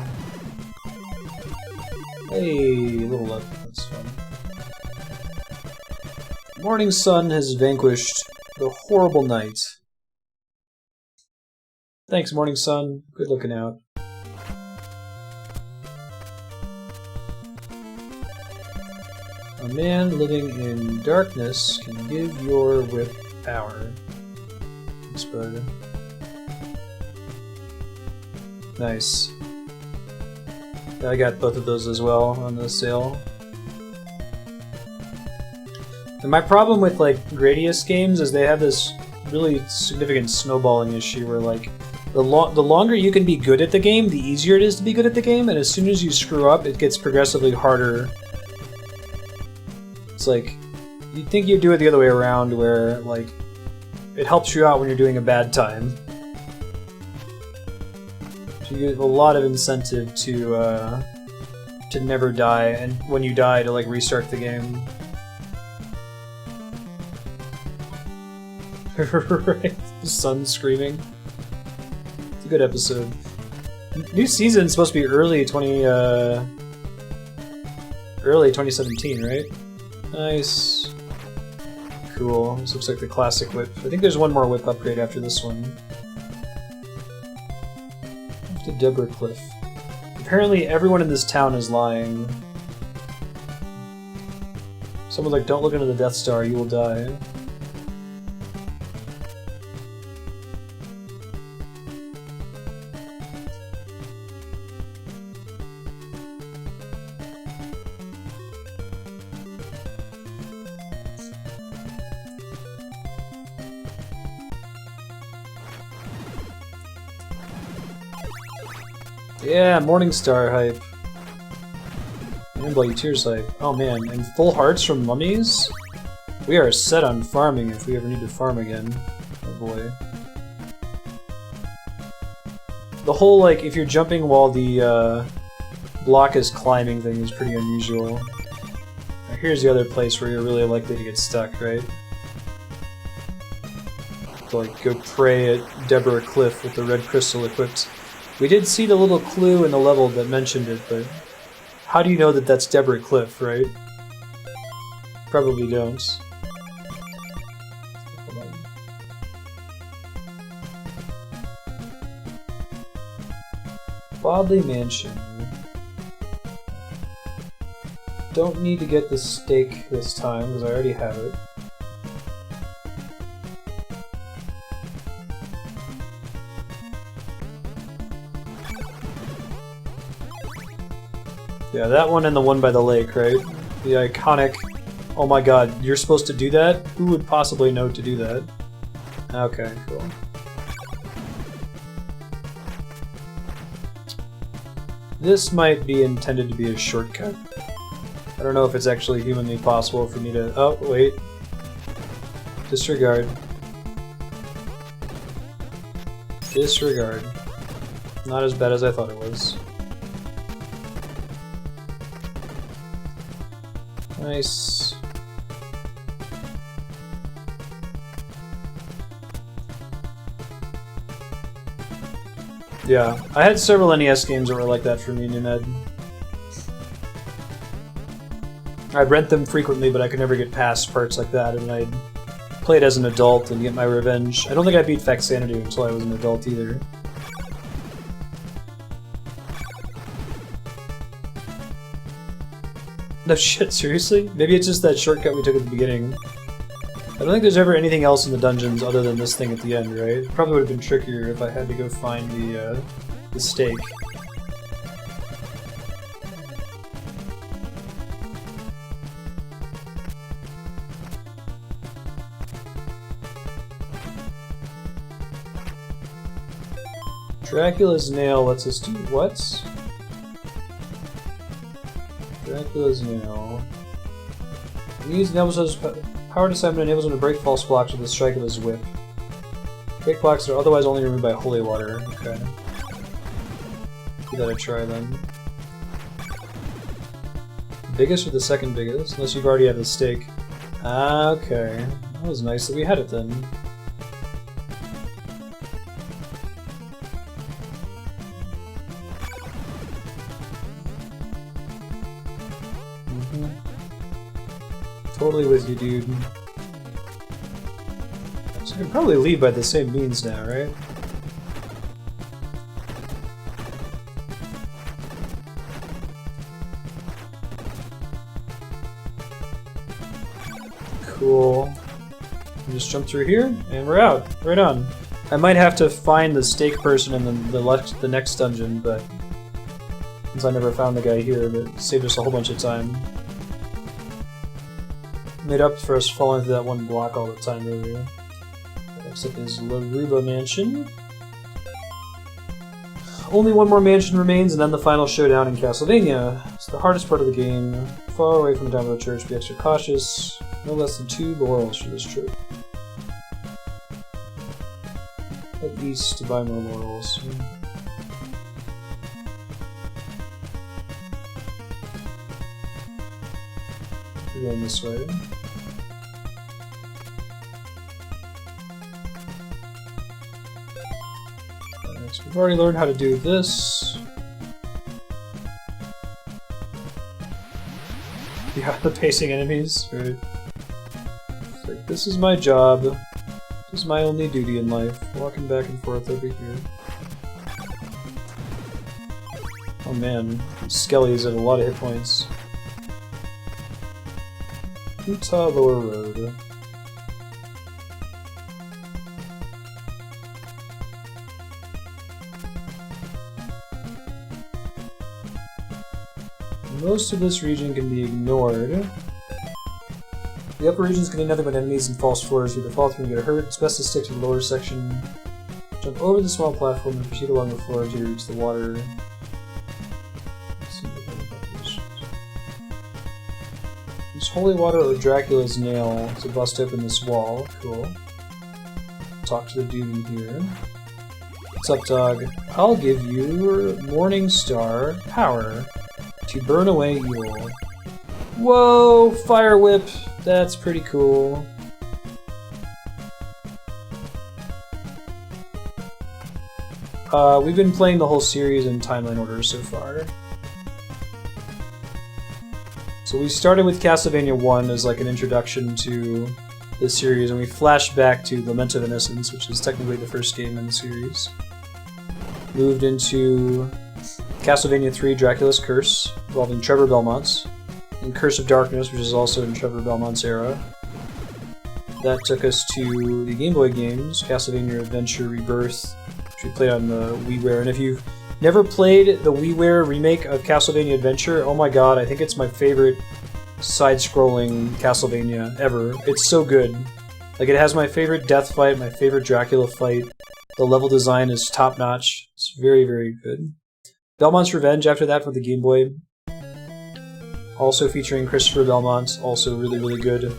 Hey, a little up. That's fun. Morning sun has vanquished the horrible night. Thanks, Morning Sun. Good looking out. A man living in darkness can give your whip power. Exploded. Nice. I got both of those as well on the sale. And my problem with like Gradius games is they have this really significant snowballing issue where like the longer you can be good at the game, the easier it is to be good at the game, and as soon as you screw up, it gets progressively harder. It's like you'd think you'd do it the other way around, where like it helps you out when you're doing a bad time. So you get a lot of incentive to never die, and when you die, to like restart the game. Right? The sun screaming. It's a good episode. New season's supposed to be early 2017, right? Nice. Cool. This looks like the classic whip. I think there's one more whip upgrade after this one. To Deborah Cliff. Apparently everyone in this town is lying. Someone's like, don't look into the Death Star, you will die. Yeah, Morningstar hype. And Bloody Tears hype. Oh man, and full hearts from mummies? We are set on farming if we ever need to farm again. Oh boy. The whole, like, if you're jumping while the block is climbing thing is pretty unusual. Now here's the other place where you're really likely to get stuck, right? To, like, go pray at Deborah Cliff with the red crystal equipped. We did see the little clue in the level that mentioned it, but how do you know that that's Deborah Cliff, right? Probably don't. Bodley Mansion. Don't need to get the steak this time, because I already have it. Yeah, that one and the one by the lake, right? The iconic, oh my god, you're supposed to do that? Who would possibly know to do that? Okay, cool. This might be intended to be a shortcut. I don't know if it's actually humanly possible for me to... Oh, wait. Disregard. Disregard. Not as bad as I thought it was. Nice. Yeah, I had several NES games that were like that for me, Numed. I'd rent them frequently, but I could never get past parts like that, and I'd play it as an adult and get my revenge. I don't think I beat Faxanadu until I was an adult either. No shit, seriously? Maybe it's just that shortcut we took at the beginning. I don't think there's ever anything else in the dungeons other than this thing at the end, right? It probably would have been trickier if I had to go find the stake. Dracula's nail lets us do what? Dracula's nail. Use enables power to summon enables him to break false blocks with the strike of his whip. Break blocks are otherwise only removed by holy water. Okay. Give that a try then. Biggest or the second biggest? Unless you've already had the stake. Ah, okay. That was nice that we had it then. Totally with you, dude. So I can probably leave by the same means now, right? Cool. Just jump through here, and we're out. Right on. I might have to find the stake person in the next dungeon, but since I never found the guy here, but it saved us a whole bunch of time. Made up for us falling through that one block all the time earlier. Next up is Laruba Mansion. Only one more mansion remains, and then the final showdown in Castlevania. It's the hardest part of the game. Far away from the down church, be extra cautious. No less than 2 laurels for this trip. At least to buy more laurels. We're going this way. Next, we've already learned how to do this. Yeah, the pacing enemies, right? It's like, this is my job. This is my only duty in life. Walking back and forth over here. Oh man, Skelly's have a lot of hit points. Utah Lower Road. Most of this region can be ignored. The upper regions contain nothing but enemies and false floors. Either fall through and get hurt. It's best to stick to the lower section. Jump over the small platform and proceed along the floor until you reach the water. Use holy water or Dracula's nail to bust open this wall. Cool. Talk to the dude in here. What's up, dog? I'll give you Morning Star power to burn away evil. Whoa! Fire whip! That's pretty cool. We've been playing the whole series in timeline order so far. So we started with Castlevania 1 as like an introduction to the series, and we flashed back to Lament of Innocence, which is technically the first game in the series. Moved into Castlevania 3 Dracula's Curse, involving Trevor Belmont, and Curse of Darkness, which is also in Trevor Belmont's era. That took us to the Game Boy games, Castlevania Adventure Rebirth, which we played on the WiiWare. And if you've never played the WiiWare remake of Castlevania Adventure, oh my god, I think it's my favorite side-scrolling Castlevania ever. It's so good. Like, it has my favorite death fight, my favorite Dracula fight. The level design is top-notch. It's very, very good. Belmont's Revenge after that for the Game Boy. Also featuring Christopher Belmont, also really, really good.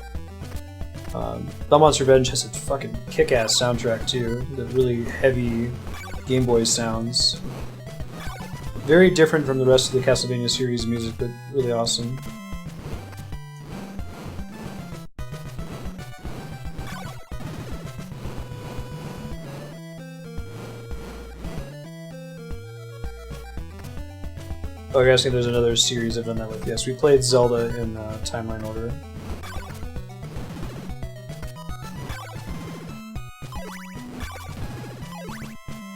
Belmont's Revenge has a fucking kick-ass soundtrack too, the really heavy Game Boy sounds. Very different from the rest of the Castlevania series music, but really awesome. Oh, you're asking if there's another series I've done that with? Yes, we played Zelda in timeline order.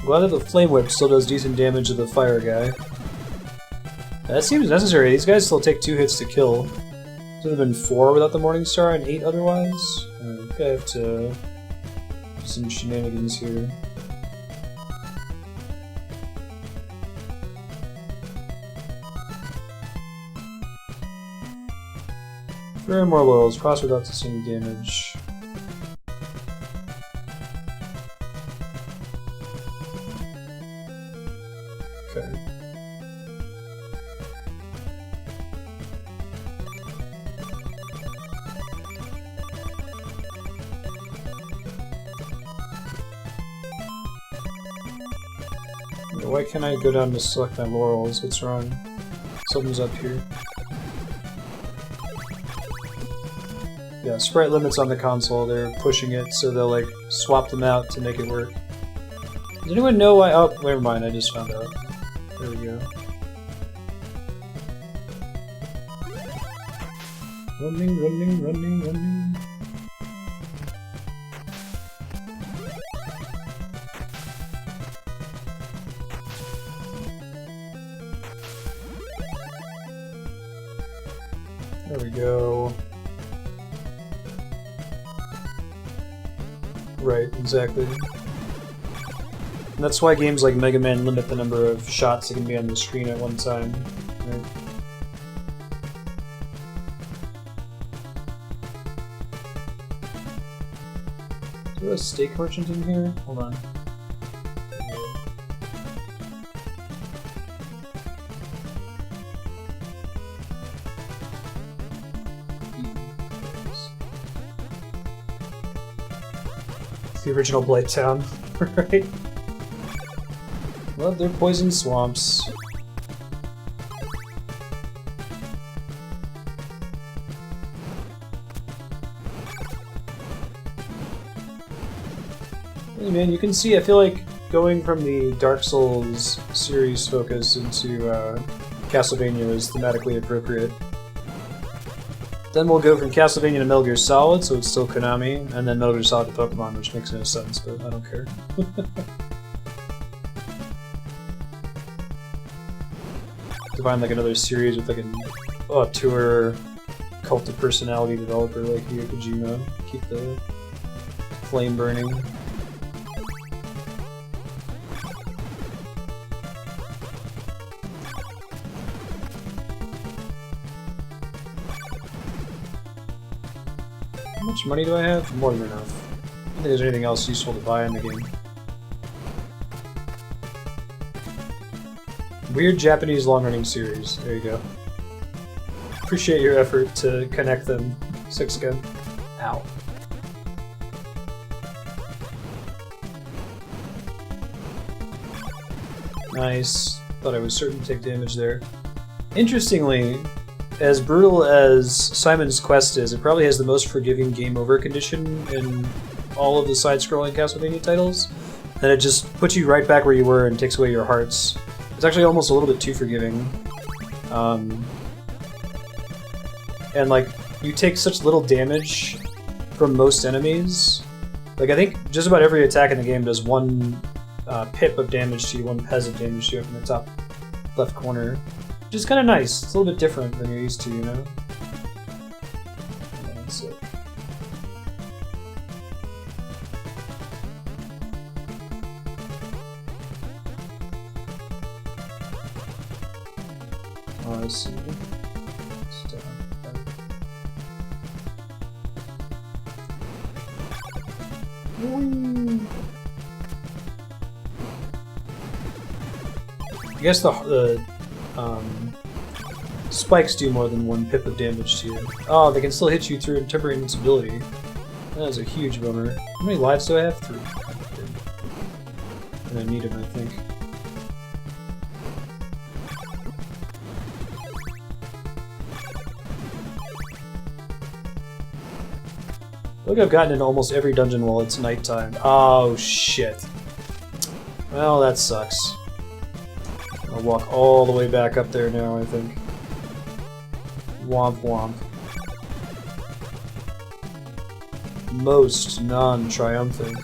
Glad that the Flame Whip still does decent damage to the fire guy. That seems necessary. These guys still take 2 hits to kill. Should have been 4 without the Morning Star and 8 otherwise. I think I have to do some shenanigans here. Three more loyals. Cross without sustaining damage. Okay. Why can't I go down to select my laurels? What's wrong? Something's up here. Yeah, sprite limits on the console, they're pushing it, so they'll like swap them out to make it work. Does anyone know why? Oh, never mind, I just found out. There we go. Running, running, running, running. There we go. Right, exactly. And that's why games like Mega Man limit the number of shots that can be on the screen at one time. Right? Is there a steak merchant in here? Hold on. The original Blight Town, right? Well, they're poison swamps. Hey man, you can see, I feel like going from the Dark Souls series focus into Castlevania is thematically appropriate. Then we'll go from Castlevania to Metal Gear Solid, so it's still Konami, and then Metal Gear Solid to Pokemon, which makes no sense, but I don't care. To find like another series with like an auteur cult of personality developer like Hideo Kojima, keep the flame burning. How much money do I have? More than enough. I don't think there's anything else useful to buy in the game. Weird Japanese long-running series. There you go. Appreciate your effort to connect them, Six Gun. Ow. Nice. Thought I was certain to take damage there. Interestingly, as brutal as Simon's Quest is, it probably has the most forgiving game over condition in all of the side-scrolling Castlevania titles. And it just puts you right back where you were and takes away your hearts. It's actually almost a little bit too forgiving. And like, you take such little damage from most enemies. Like, I think just about every attack in the game does 1 pip of damage to you, 1 pez of damage to you from the top left corner. Which is kind of nice. It's a little bit different than you're used to, you know? Yeah, that's it. Oh, I see. I guess the spikes do more than 1 pip of damage to you. Oh, they can still hit you through temporary invincibility. That is a huge bummer. How many lives do I have? 3. And I need them, I think. Look, I've gotten into almost every dungeon while it's nighttime. Oh, shit. Well, that sucks. Oh I'll walk all the way back up there now, I think. Womp womp. Most non-triumphant.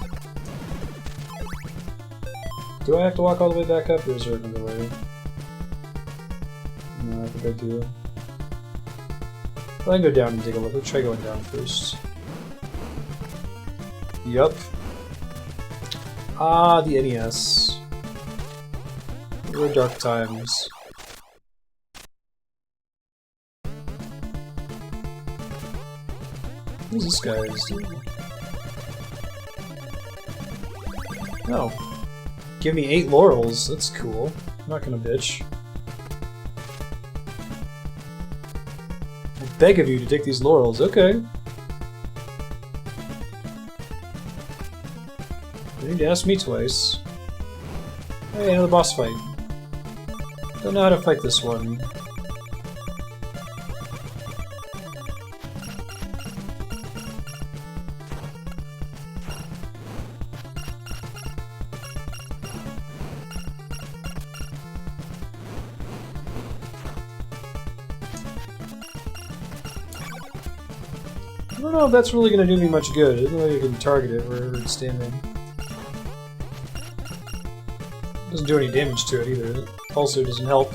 Do I have to walk all the way back up, or is there another way? No, I think I do. Well, I can go down and take a look. Let's try going down first. Yup. Ah, the NES. They were dark times. Who's this guy? Oh. Give me 8 laurels. That's cool. I'm not gonna bitch. I beg of you to take these laurels. Okay. You need to ask me twice. Hey, another boss fight. Don't know how to fight this one. I don't know if that's really going to do me much good. It doesn't look like I can target it wherever it's standing. Doesn't do any damage to it either. It also doesn't help.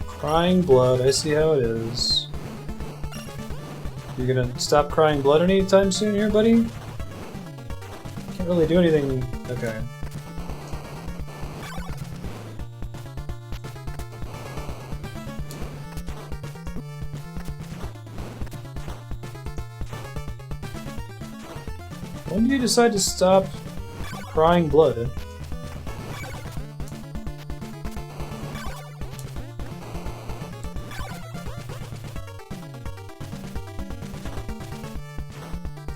Crying blood, I see how it is. You're gonna stop crying blood anytime soon here, buddy? Can't really do anything. Okay. When do you decide to stop crying blood?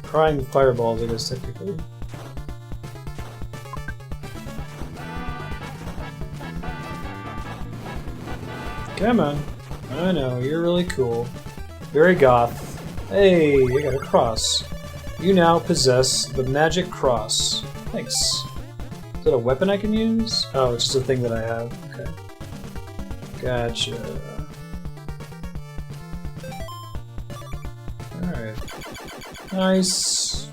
Crying fireballs, I guess, technically. Come on. I know, you're really cool. Very goth. Hey, I got a cross. You now possess the magic cross. Thanks. Is that a weapon I can use? Oh, it's just a thing that I have. Okay. Gotcha. Alright. Nice.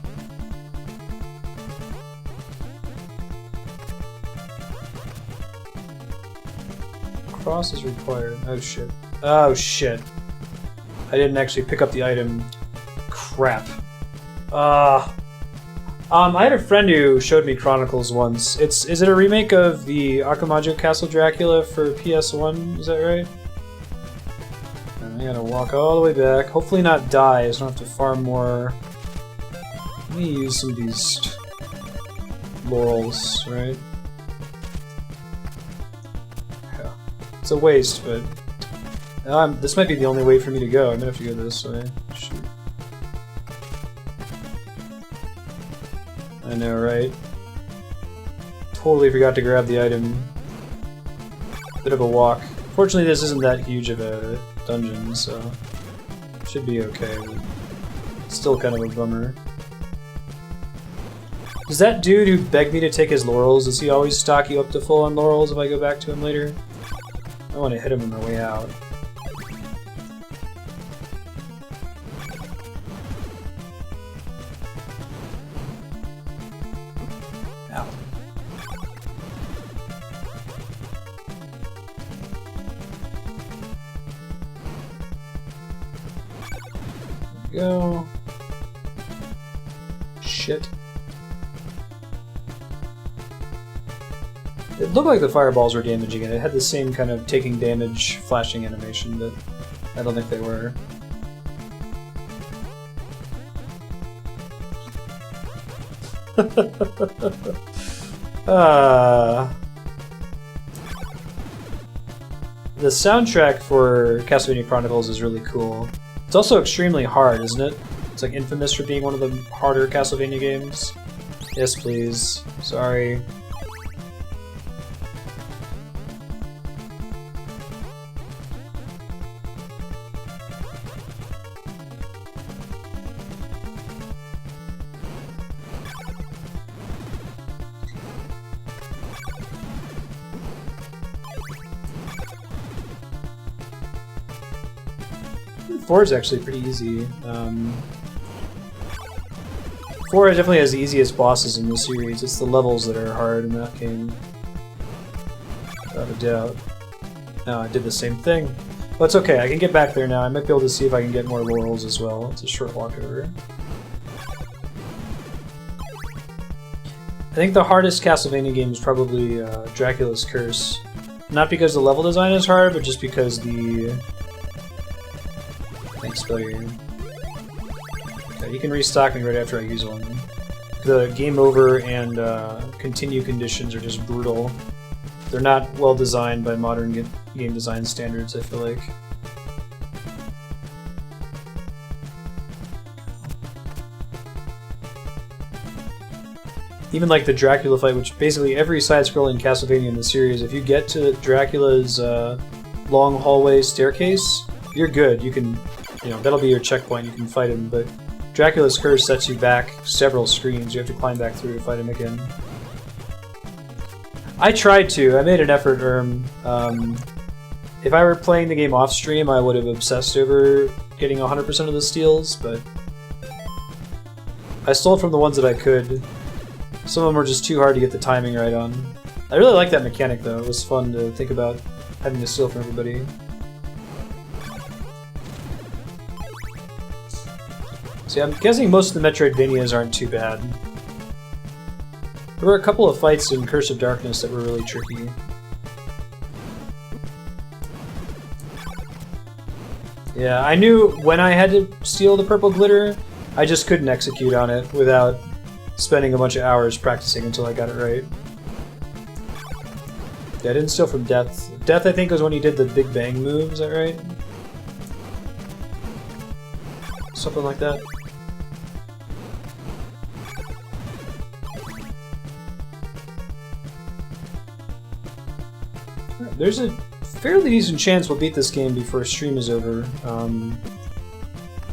Cross is required. Oh shit. Oh shit. I didn't actually pick up the item. Crap. I had a friend who showed me Chronicles once. Is it a remake of the Akamajo Castle Dracula for PS1? Is that right? I gotta walk all the way back. Hopefully not die, so I don't have to farm more. Let me use some of these laurels, right? Yeah. It's a waste, but this might be the only way for me to go. I'm gonna have to go this way. Shoot. I know, right? Totally forgot to grab the item. Bit of a walk. Fortunately, this isn't that huge of a dungeon, so should be okay. But still kind of a bummer. Does that dude who begged me to take his laurels, does he always stock you up to full on laurels if I go back to him later? I want to hit him on my way out. Ow. There we go. Shit. It looked like the fireballs were damaging it. It had the same kind of taking damage flashing animation, but I don't think they were. The soundtrack for Castlevania Chronicles is really cool. It's also extremely hard, isn't it? It's like infamous for being one of the harder Castlevania games. Yes, please. Sorry. 4 is actually pretty easy. 4 definitely has the easiest bosses in the series. It's the levels that are hard in that game. Without a doubt. No, I did the same thing. But it's okay, I can get back there now. I might be able to see if I can get more laurels as well. It's a short walk over. I think the hardest Castlevania game is probably Dracula's Curse. Not because the level design is hard, but just because the... Thanks, buddy. Okay, you can restock me right after I use one. The game over and continue conditions are just brutal. They're not well designed by modern game design standards, I feel like. Even like the Dracula fight, which basically every side-scrolling Castlevania in the series, if you get to Dracula's long hallway staircase, you're good. You can, you know, that'll be your checkpoint. You can fight him, but Dracula's Curse sets you back several screens. You have to climb back through to fight him again. I tried to. I made an effort, if I were playing the game off-stream, I would have obsessed over getting 100% of the steals, but I stole from the ones that I could. Some of them were just too hard to get the timing right on. I really like that mechanic, though. It was fun to think about having to steal from everybody. See, I'm guessing most of the Metroidvanias aren't too bad. There were a couple of fights in Curse of Darkness that were really tricky. Yeah, I knew when I had to steal the purple glitter, I just couldn't execute on it without spending a bunch of hours practicing until I got it right. Yeah, I didn't steal from Death. Death, I think, was when he did the Big Bang move, is that right? Something like that. There's a fairly decent chance we'll beat this game before stream is over.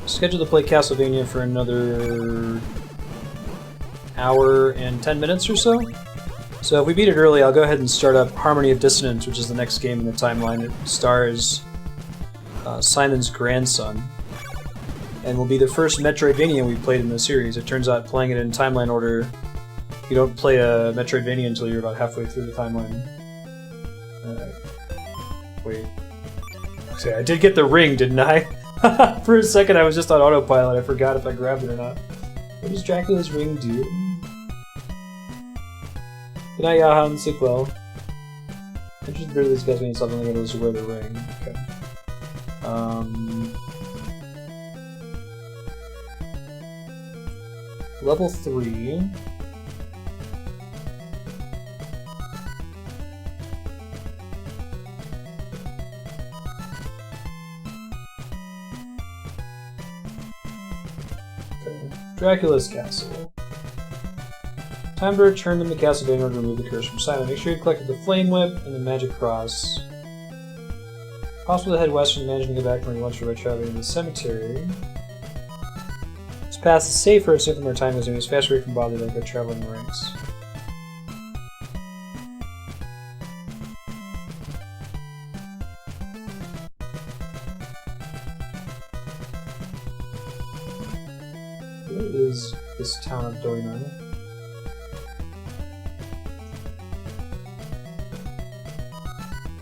Scheduled to play Castlevania for another hour and 10 minutes or so. So if we beat it early, I'll go ahead and start up Harmony of Dissonance, which is the next game in the timeline. It stars Simon's grandson, and will be the first Metroidvania we played in the series. It turns out playing it in timeline order, you don't play a Metroidvania until you're about halfway through the timeline. Wait. Okay, I did get the ring, didn't I? For a second I was just on autopilot. I forgot if I grabbed it or not. What does Dracula's ring do? Good night, Yahan. Sleep well. Interested in these guys being something like able to wear the ring. Okay. Level 3. Dracula's Castle. Time to return to the Castlevania to remove the curse from Simon. Make sure you collected the Flame Whip and the Magic Cross. Possible to head west and manage to get back from where you once were by traveling to the cemetery. This path is safer, it's more time consuming. It's faster away from bother than by traveling the ranks. Where is this town of Doina?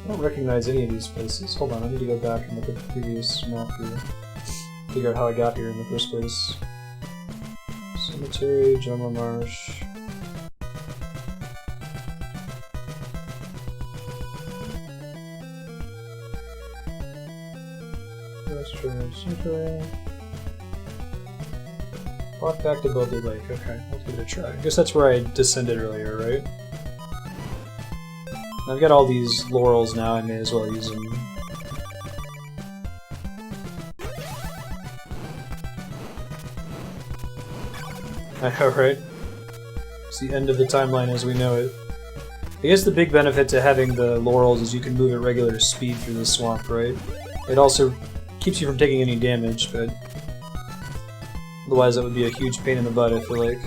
I don't recognize any of these places. Hold on, I need to go back and look at the previous map here. Figure out how I got here in the first place. Cemetery, Jungle Marsh. Restaurant, Cemetery. Walk back to Boulder Lake. Okay, let's give it a try. I guess that's where I descended earlier, right? I've got all these laurels now, I may as well use them. I know, right? It's the end of the timeline as we know it. I guess the big benefit to having the laurels is you can move at regular speed through the swamp, right? It also keeps you from taking any damage, but otherwise that would be a huge pain in the butt, I feel like.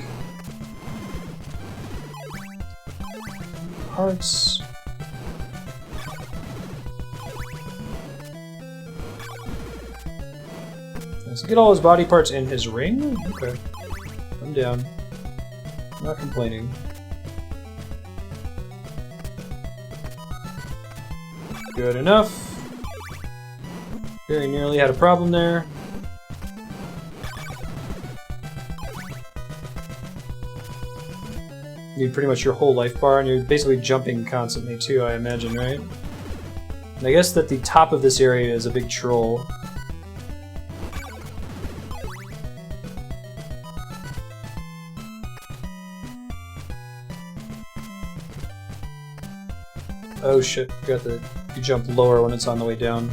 Hearts. Does he get all his body parts in his ring? Okay. I'm down. I'm not complaining. Good enough. Very nearly had a problem there. You need pretty much your whole life bar, and you're basically jumping constantly too, I imagine, right? And I guess that the top of this area is a big troll. Oh shit, forgot that you jump lower when it's on the way down.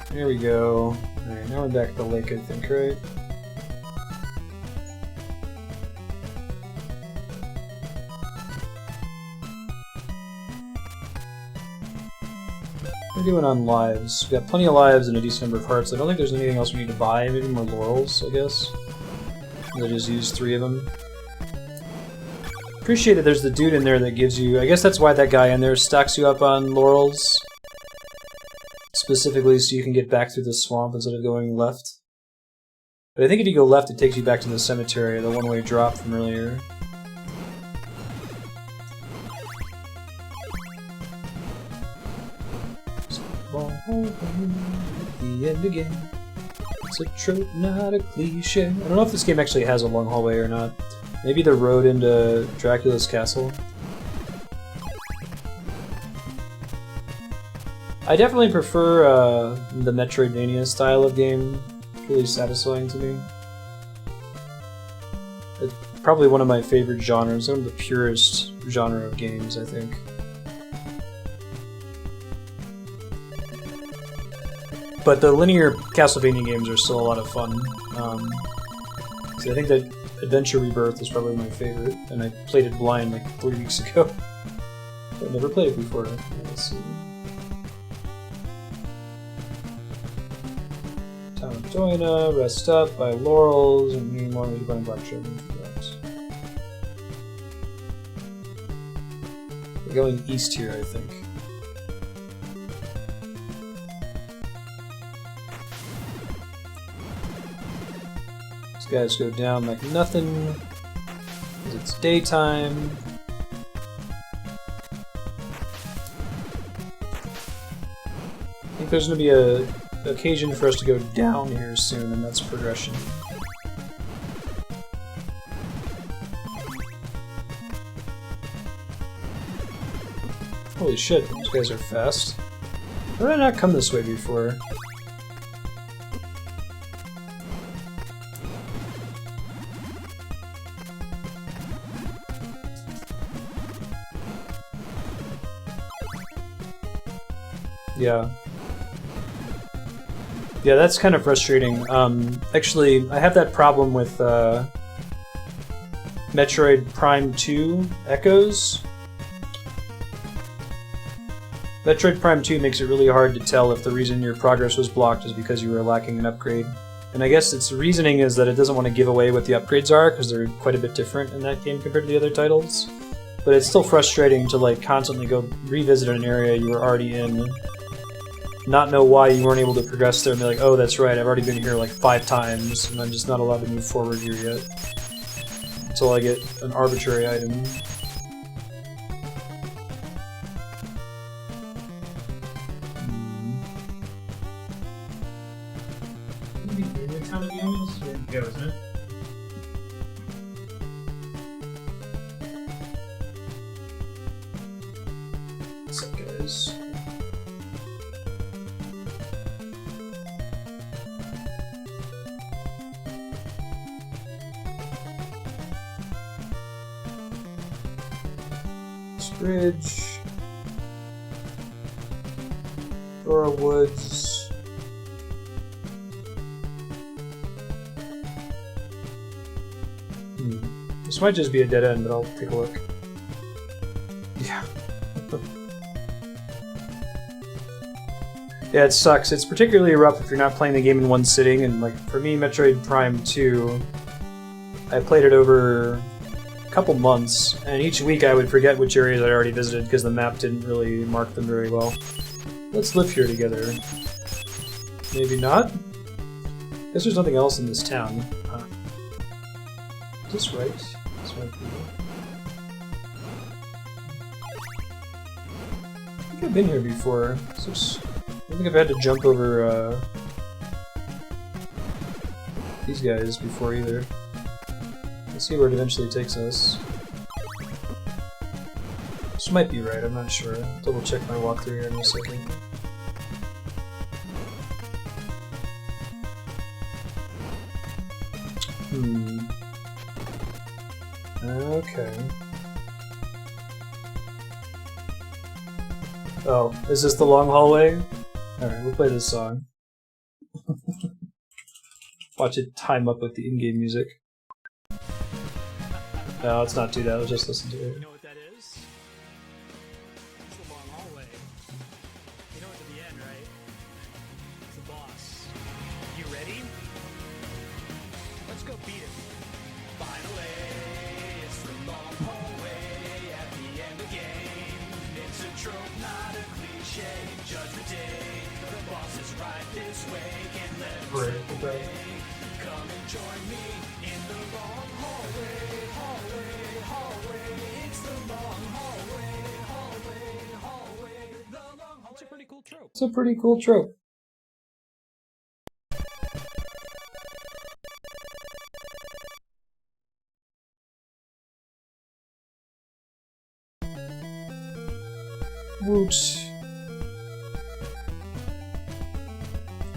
There we go. Alright, now we're back at the lake, I think, right? We're doing on lives. We've got plenty of lives and a decent number of hearts. I don't think there's anything else we need to buy. Maybe more laurels, I guess. I just used 3 of them. Appreciate that there's the dude in there that gives you... I guess that's why that guy in there stocks you up on laurels. Specifically so you can get back through the swamp instead of going left. But I think if you go left, it takes you back to the cemetery, the one-way drop from earlier. The end again. It's a trope, not a cliche. I don't know if this game actually has a long hallway or not. Maybe the road into Dracula's castle. I definitely prefer the Metroidvania style of game. It's really satisfying to me. It's probably one of my favorite genres, one of the purest genre of games, I think. But the linear Castlevania games are still a lot of fun. So I think that Adventure Rebirth is probably my favorite, and I played it blind like 3 weeks ago. I've never played it before. Let's see. Town of Doina, rest up, buy laurels, and need more with bunny black sugar. We're going east here, I think. These guys go down like nothing, because it's daytime. I think there's going to be a occasion for us to go down here soon, and that's progression. Holy shit, these guys are fast. Why did I not come this way before? Yeah. Yeah, that's kind of frustrating. Actually, I have that problem with Metroid Prime 2 Echoes. Metroid Prime 2 makes it really hard to tell if the reason your progress was blocked is because you were lacking an upgrade. And I guess its reasoning is that it doesn't want to give away what the upgrades are, because they're quite a bit different in that game compared to the other titles. But it's still frustrating to like constantly go revisit an area you were already in, not know why you weren't able to progress there, and be like, oh, that's right, I've already been here like 5 times, and I'm just not allowed to move forward here yet. Until I get an arbitrary item. Go, isn't it? What's up, guys? This bridge. Dora Woods. This might just be a dead end, but I'll take a look. Yeah. Yeah, it sucks. It's particularly rough if you're not playing the game in one sitting, and like for me, Metroid Prime 2, I played it over a couple months, and each week I would forget which areas I'd already visited because the map didn't really mark them very well. Let's live here together. Maybe not? Guess there's nothing else in this town. Is this right? This might be... I think I've been here before. I don't think I've had to jump over these guys before either. Let's see where it eventually takes us. This might be right, I'm not sure. I'll double check my walkthrough here in a second. Okay. Oh, is this the long hallway? Alright, we'll play this song. Watch it time up with the in-game music. No, let's not do that, let's just listen to it. You know what that is? It's the long hallway. You know it to the end, right? It's the boss. You ready? Let's go beat him. Finally, it's the long hallway at the end of the game. It's a trope, not a cliche. Judgment Day, the boss is right this way. Can't let him slip away. Come and join me in the long hallway. It's the long hallway. The long hallway. It's a pretty cool trope. It's a pretty cool trope. Woot.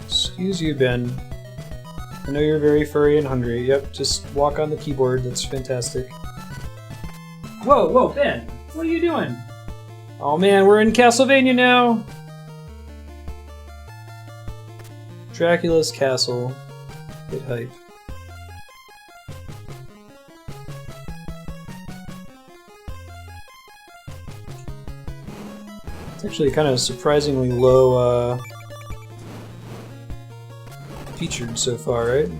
Excuse you, Ben. I know you're very furry and hungry. Yep, just walk on the keyboard. That's fantastic. Whoa, whoa, Ben! What are you doing? Oh man, we're in Castlevania now! Dracula's castle. Get hype. It's actually kind of surprisingly low, featured so far, right?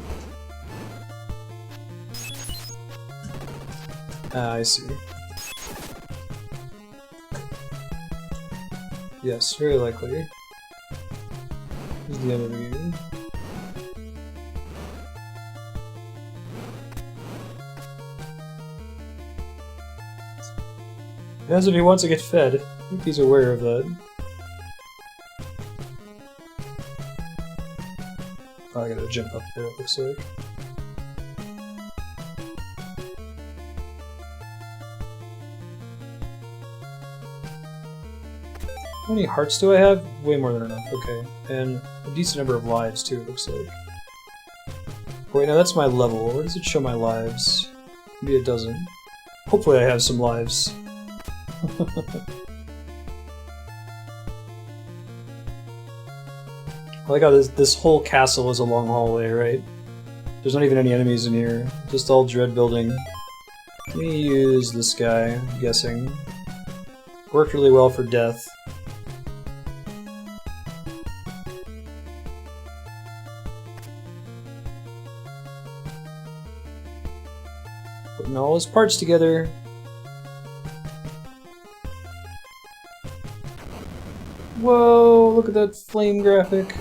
Ah, I see. Yes, very likely. This is the end of the game. As if he wants to get fed. I think he's aware of that. Oh, I gotta jump up there, it looks like. How many hearts do I have? Way more than enough, okay. And a decent number of lives, too, it looks like. Wait, no, that's my level. Where does it show my lives? Maybe it doesn't. Hopefully I have some lives. I like how this whole castle is a long hallway, right? There's not even any enemies in here. Just all dread building. Let me use this guy, I'm guessing. Worked really well for death. Putting all his parts together. Whoa, look at that flame graphic.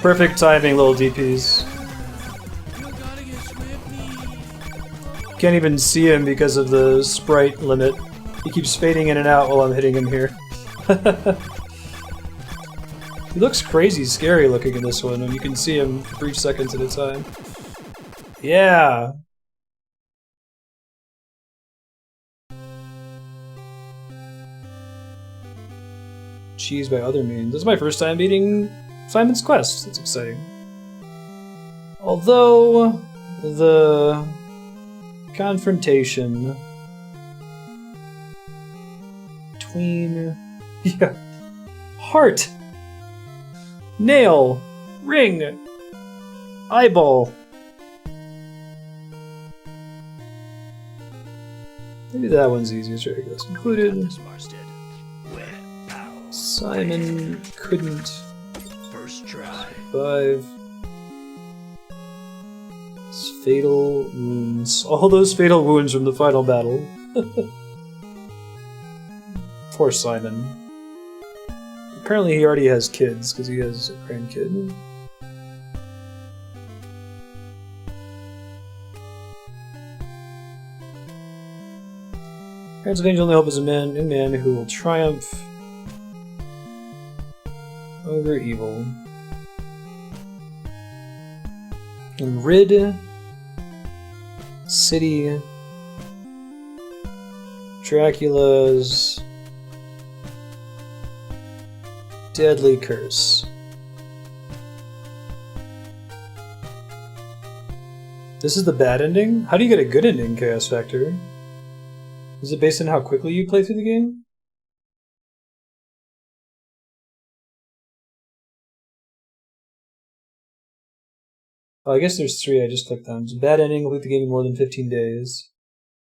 Perfect timing, little DPs. Can't even see him because of the sprite limit. He keeps fading in and out while I'm hitting him here. He looks crazy scary looking in this one, and you can see him for 3 seconds at a time. Yeah! Cheese by other means. This is my first time beating Simon's Quest. That's exciting. Although the confrontation between heart, nail, ring, eyeball. Maybe that one's easiest. There it goes. Included. Simon couldn't First try. survive Fatal wounds. All those fatal wounds from the final battle. Poor Simon. Apparently he already has kids, because he has a grandkid. Parents of Angel only hope is a man who will triumph over evil and rid city Dracula's deadly curse. This is the bad ending? How do you get a good ending, Chaos Factor? Is it based on how quickly you play through the game? Oh, I guess there's 3 I just clicked on. It's a bad ending, complete the game in more than 15 days.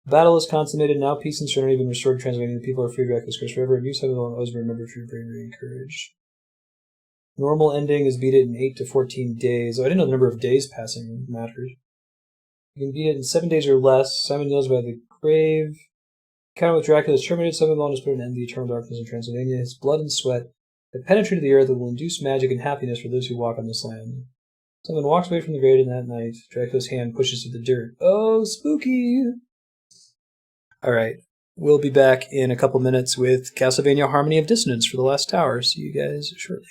The battle is consummated, now peace and serenity have been restored to Transylvania. The people are free of Dracula's curse forever, and you have always remembered for your bravery and courage. Normal ending is beat it in 8 to 14 days. Oh, I didn't know the number of days passing mattered. You can beat it in 7 days or less. Simon kneels by the grave. Encounter with Dracula is terminated. Simon Bond has put an end to the eternal darkness in Transylvania. His blood and sweat have penetrated the earth that will induce magic and happiness for those who walk on this land. Simon walks away from the grave, and that night, Dracula's hand pushes through the dirt. Oh, spooky! Alright, we'll be back in a couple minutes with Castlevania Harmony of Dissonance for the last tower. See you guys shortly.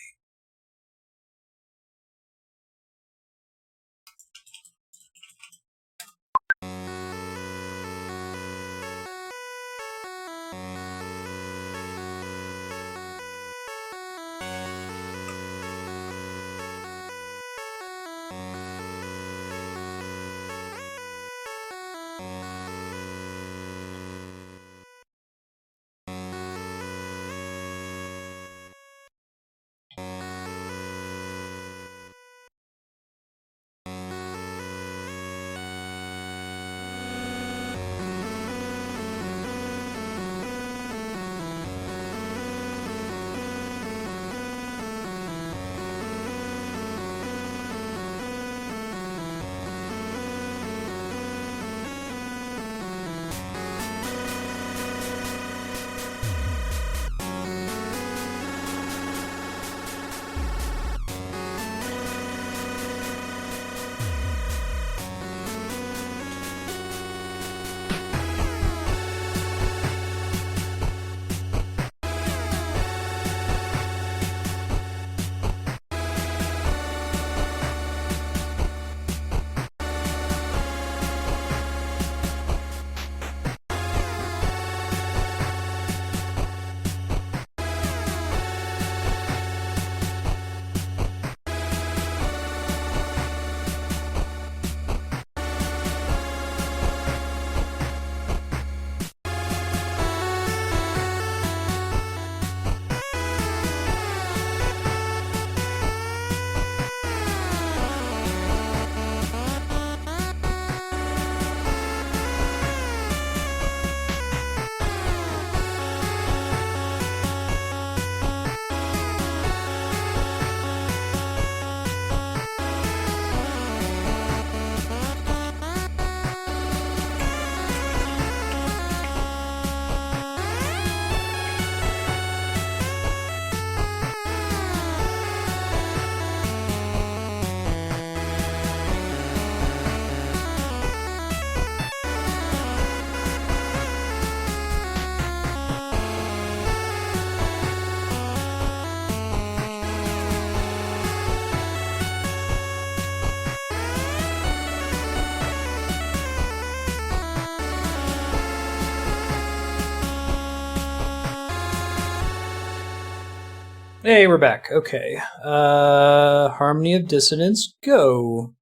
Hey, we're back. Okay. Harmony of Dissonance, go.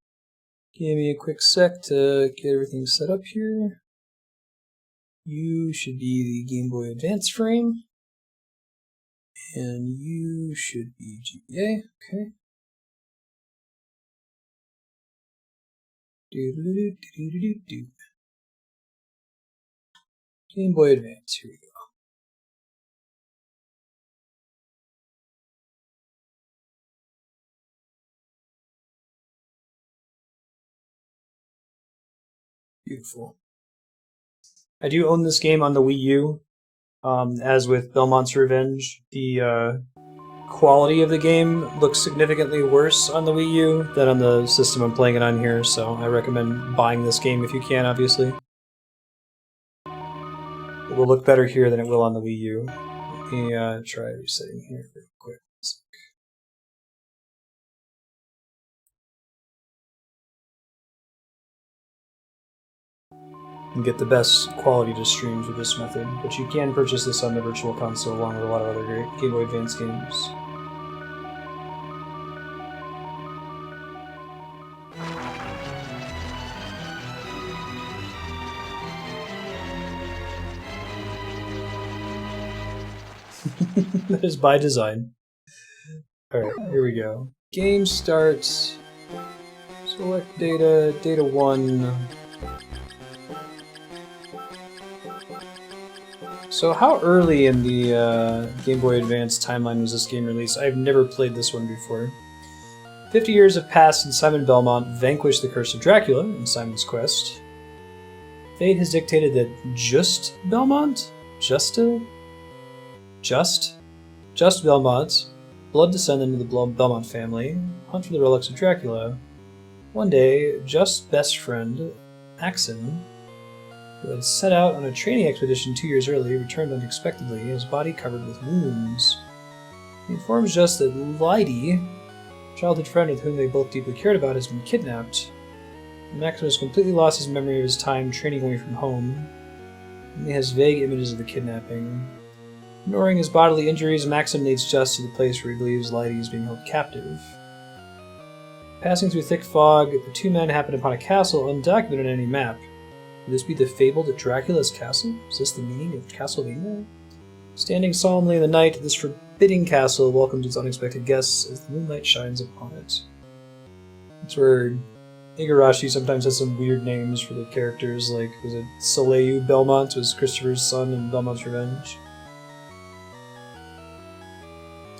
Give me a quick sec to get everything set up here. You should be the Game Boy Advance frame. And you should be GBA. Okay. Do. Game Boy Advance, here we go. Beautiful. I do own this game on the Wii U. As with Belmont's Revenge, the quality of the game looks significantly worse on the Wii U than on the system I'm playing it on here, so I recommend buying this game if you can, obviously. It will look better here than it will on the Wii U. Let me try resetting here real quick. And get the best quality to streams with this method, but you can purchase this on the Virtual Console along with a lot of other great Game Boy Advance games. That is by design. Alright, here we go. Game starts. Select data, data 1. So how early in the Game Boy Advance timeline was this game released? I've never played this one before. 50 years have passed since Simon Belmont vanquished the curse of Dracula in Simon's Quest. Fate has dictated that just Belmont? Just Belmont, blood descendant of the Belmont family, hunt for the relics of Dracula. One day, Just's best friend, Axon, who had set out on a training expedition 2 years earlier, returned unexpectedly, his body covered with wounds. He informs Just that Lydie, a childhood friend with whom they both deeply cared about, has been kidnapped. Maxim has completely lost his memory of his time training away from home, and he has vague images of the kidnapping. Ignoring his bodily injuries, Maxim leads Just to the place where he believes Lydie is being held captive. Passing through thick fog, the two men happen upon a castle undocumented on any map. Could this be the fabled Dracula's castle? Is this the meaning of Castlevania? Standing solemnly in the night, this forbidding castle welcomes its unexpected guests as the moonlight shines upon it. That's where Igarashi sometimes has some weird names for the characters, like, was it Soleil Belmont, was Christopher's son in Belmont's Revenge?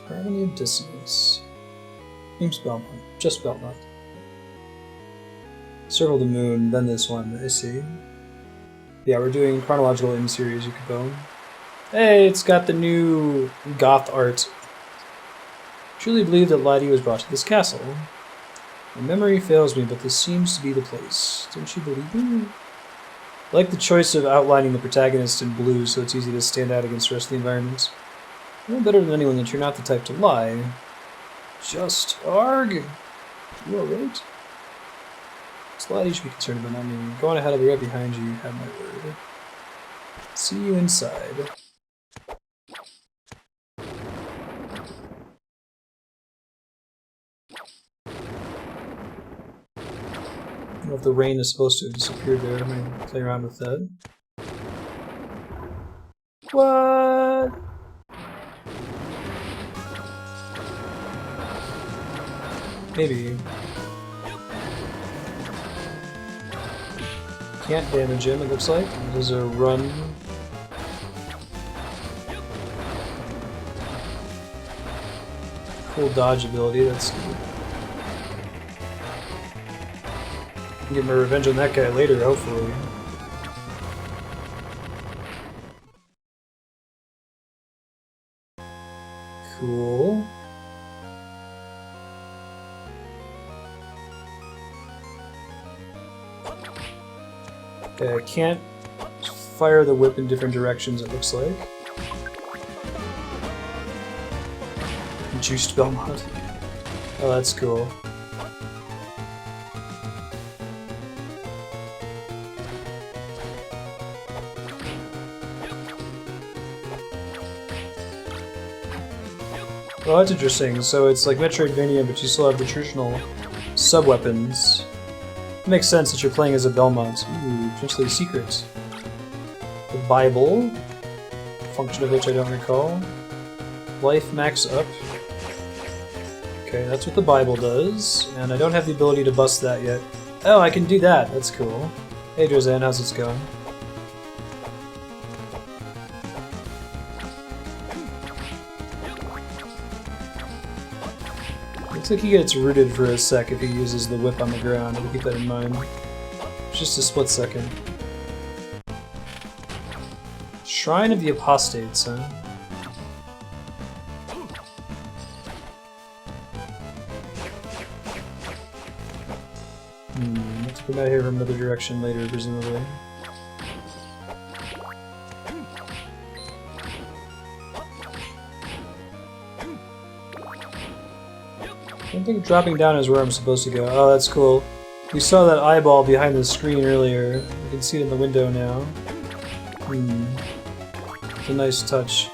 Harmony of Dissonance. Name's Belmont. Just Belmont. Circle the Moon, then this one, I see. Yeah, we're doing chronological in-series Yukiko. Hey, it's got the new goth art. Truly believe that Lydie was brought to this castle. My memory fails me, but this seems to be the place. Don't you believe me? I like the choice of outlining the protagonist in blue so it's easy to stand out against the rest of the environment. I know better than anyone that you're not the type to lie. Just arg! You alright? Lydie you should be concerned about not me. Go on ahead, I'll be right behind you. You have my word. See you inside. I don't know if the rain is supposed to have disappeared there. I'm gonna play around with that. What? Maybe. Can't damage him, it looks like. There's a run. Cool dodge ability, that's good. Get my revenge on that guy later, hopefully. Cool. Okay, I can't fire the whip in different directions, it looks like. Juiced Belmont. Oh, that's cool. Oh, that's interesting. So it's like Metroidvania, but you still have the traditional sub-weapons. It makes sense that you're playing as a Belmont. Ooh, potentially secrets. The Bible, function of which I don't recall. Life max up. Okay, that's what the Bible does, and I don't have the ability to bust that yet. Oh, I can do that. That's cool. Hey, Josanne, how's it going? Looks like he gets rooted for a sec if he uses the whip on the ground. I'll keep that in mind. Just a split second. Shrine of the Apostates, huh? Let's come out here from another direction later, presumably. I don't think dropping down is where I'm supposed to go. Oh, that's cool. We saw that eyeball behind the screen earlier. You can see it in the window now. It's a nice touch.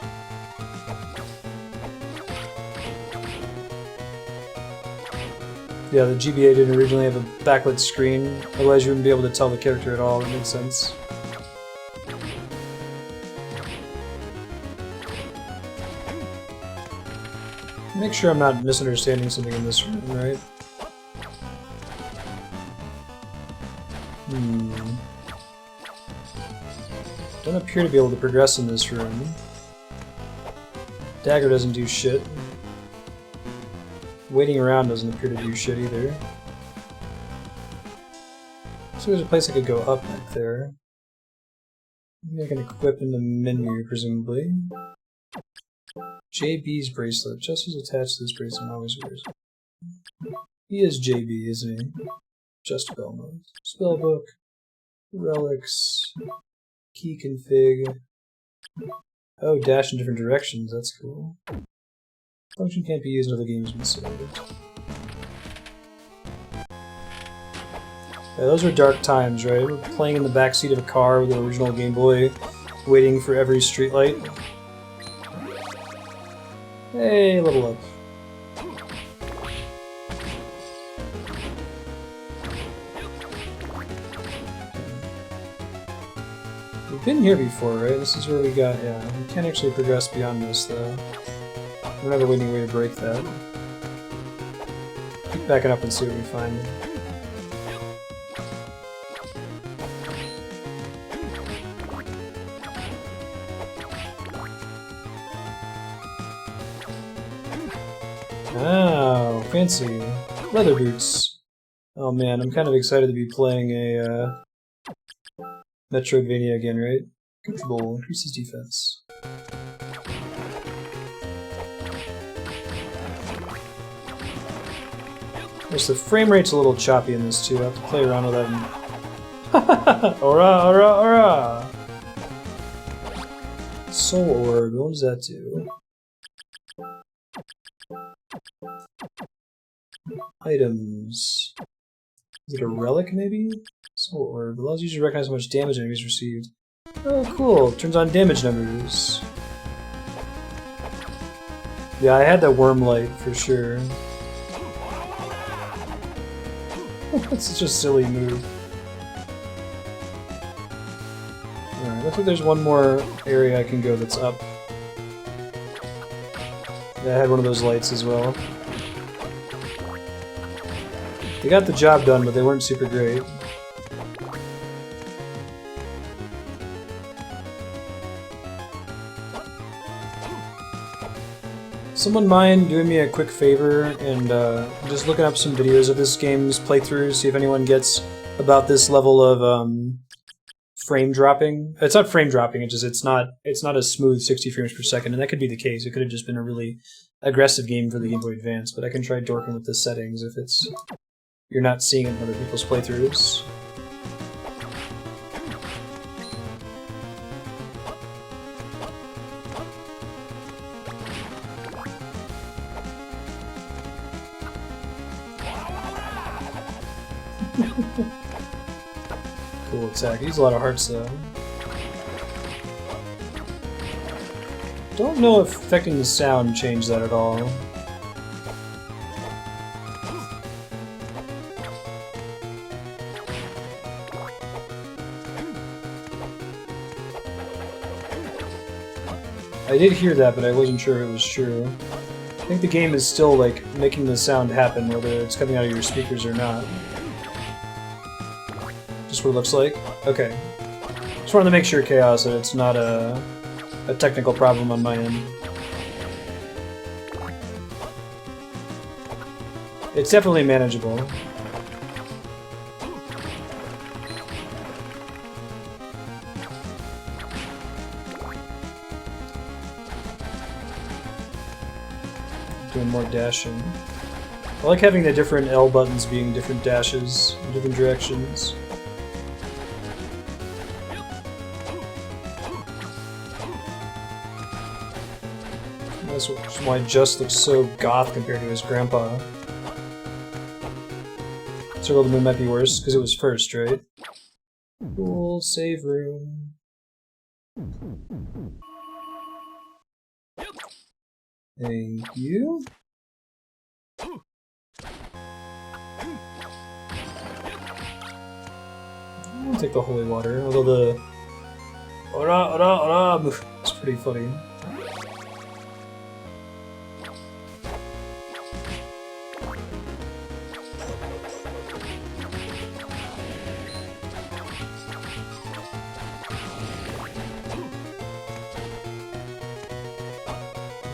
Yeah, the GBA didn't originally have a backlit screen, otherwise you wouldn't be able to tell the character at all. That makes sense. Make sure I'm not misunderstanding something in this room, right? Don't appear to be able to progress in this room. Dagger doesn't do shit. Waiting around doesn't appear to do shit either. So there's a place I could go up back there. Maybe I can equip in the menu, presumably. JB's bracelet. Just as attached to this bracelet, always wears it. He is JB, isn't he? Just Belmont. Spellbook. Relics. Key config. Oh, dash in different directions. That's cool. Function can't be used in other games when saved. Yeah, those were dark times, right? We're playing in the backseat of a car with the original Game Boy, waiting for every streetlight. Hey, level up. We've been here before, right? This is where we got, yeah. We can't actually progress beyond this, though. We're never waiting a way to break that. Keep backing up and see what we find. Oh, fancy. Leather boots. Oh man, I'm kind of excited to be playing a Metroidvania again, right? Comfortable, increases defense. Yes, the frame rate's a little choppy in this too. I have to play around with that. Ora, ora, ora! Soul Orb, what does that do? Items. Is it a relic, maybe? Soul Orb. Allows users to recognize how much damage enemies received. Oh, cool. Turns on damage numbers. Yeah, I had that worm light for sure. That's such a silly move. Alright, looks like there's one more area I can go that's up. Yeah, I had one of those lights as well. They got the job done, but they weren't super great. Someone mind doing me a quick favor and just looking up some videos of this game's playthrough, see if anyone gets about this level of frame dropping. It's not frame dropping, it's not a smooth 60 frames per second, and that could be the case. It could have just been a really aggressive game for the Game Boy Advance, but I can try dorking with the settings if it's you're not seeing it in other people's playthroughs. Cool attack. He uses a lot of hearts though. Don't know if affecting the sound changed that at all. I did hear that, but I wasn't sure if it was true. I think the game is still, like, making the sound happen, whether it's coming out of your speakers or not. Just what it looks like? Okay. Just wanted to make sure, Chaos, that it's not a technical problem on my end. It's definitely manageable. doing more dashing. I like having the different L buttons being different dashes in different directions. That's why Just looks so goth compared to his grandpa. Circle of the Moon might be worse, because it was first, right? Cool, save room. Thank you. I'll take the holy water, although the ora ora ora move is pretty funny.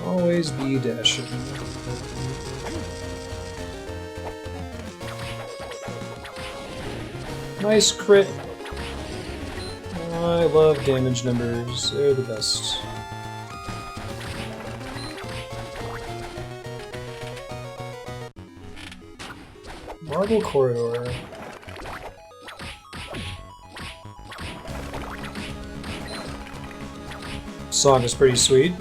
Always be dashing. Nice crit. I love damage numbers. They're the best. Marble corridor. Song is pretty sweet.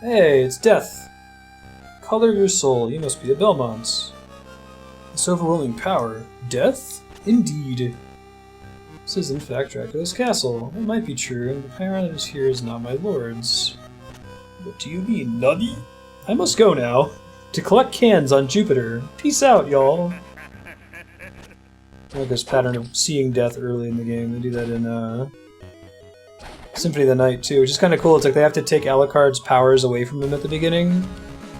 Hey, it's Death. Color your soul. You must be a Belmont. This overwhelming power. Death? Indeed. This is in fact Dracula's castle. It might be true, and the power that is here is not my lord's. What do you mean, nutty? I must go now. To collect cans on Jupiter. Peace out, y'all. I like this pattern of seeing death early in the game. They do that in, Symphony of the Night, too, which is kind of cool. It's like they have to take Alucard's powers away from him at the beginning,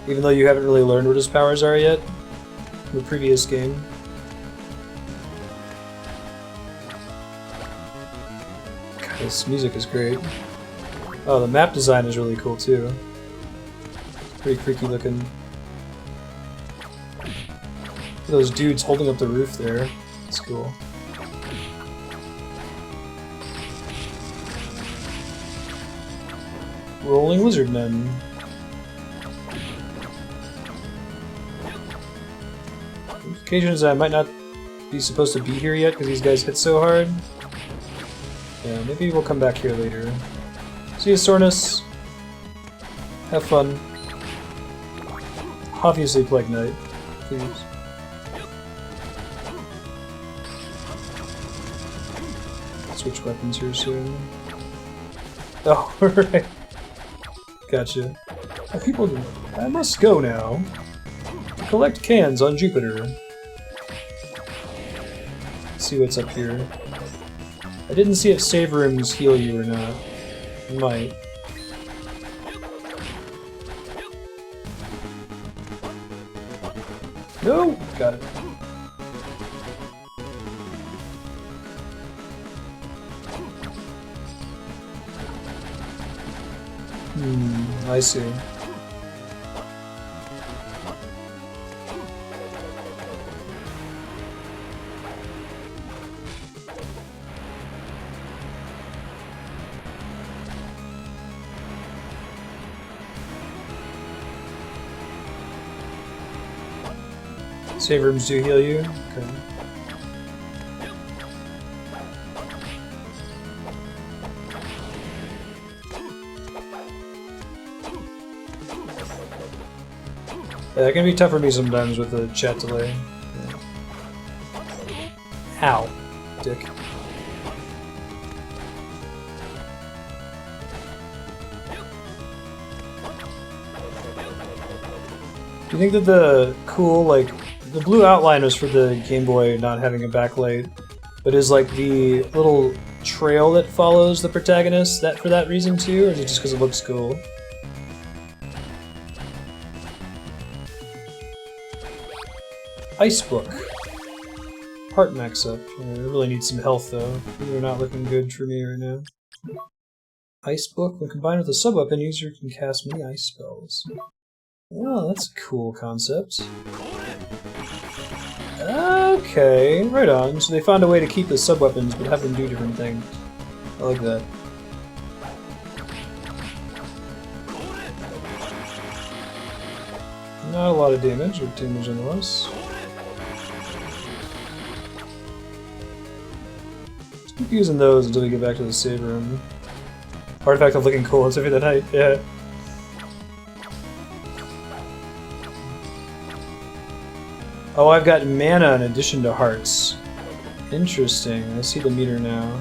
even though you haven't really learned what his powers are yet in the previous game. God, this music is great. Oh, the map design is really cool, too. Pretty creaky looking. Those dudes holding up the roof there. It's cool. Rolling lizard men. Occasions I might not be supposed to be here yet because these guys hit so hard. Yeah, maybe we'll come back here later. See you, Sornus. Have fun. Obviously, Plague Knight. Please. Switch weapons here soon. Oh, right. Gotcha. People, I must go now. To collect cans on Jupiter. Let's see what's up here. I didn't see if save rooms heal you or not. Might. No! Got it. I see. Save rooms do heal you? Okay. Yeah, it can be tough for me sometimes with the chat delay. Yeah. Ow, dick. Do you think that the cool, like, the blue outline was for the Game Boy not having a backlight, but is like the little trail that follows the protagonist that for that reason too, or is it just because it looks cool? Ice Book. Heart max up. I really need some health though. They're not looking good for me right now. Ice Book. When combined with a sub-weapon, user can cast many ice spells. Oh, that's a cool concept. Okay, right on. So they found a way to keep the sub-weapons but have them do different things. I like that. Not a lot of damage, or damage nonetheless. Just keep using those until we get back to the save room. Artifact of looking cool, it's every the night, yeah. Oh, I've got mana in addition to hearts. Interesting, I see the meter now.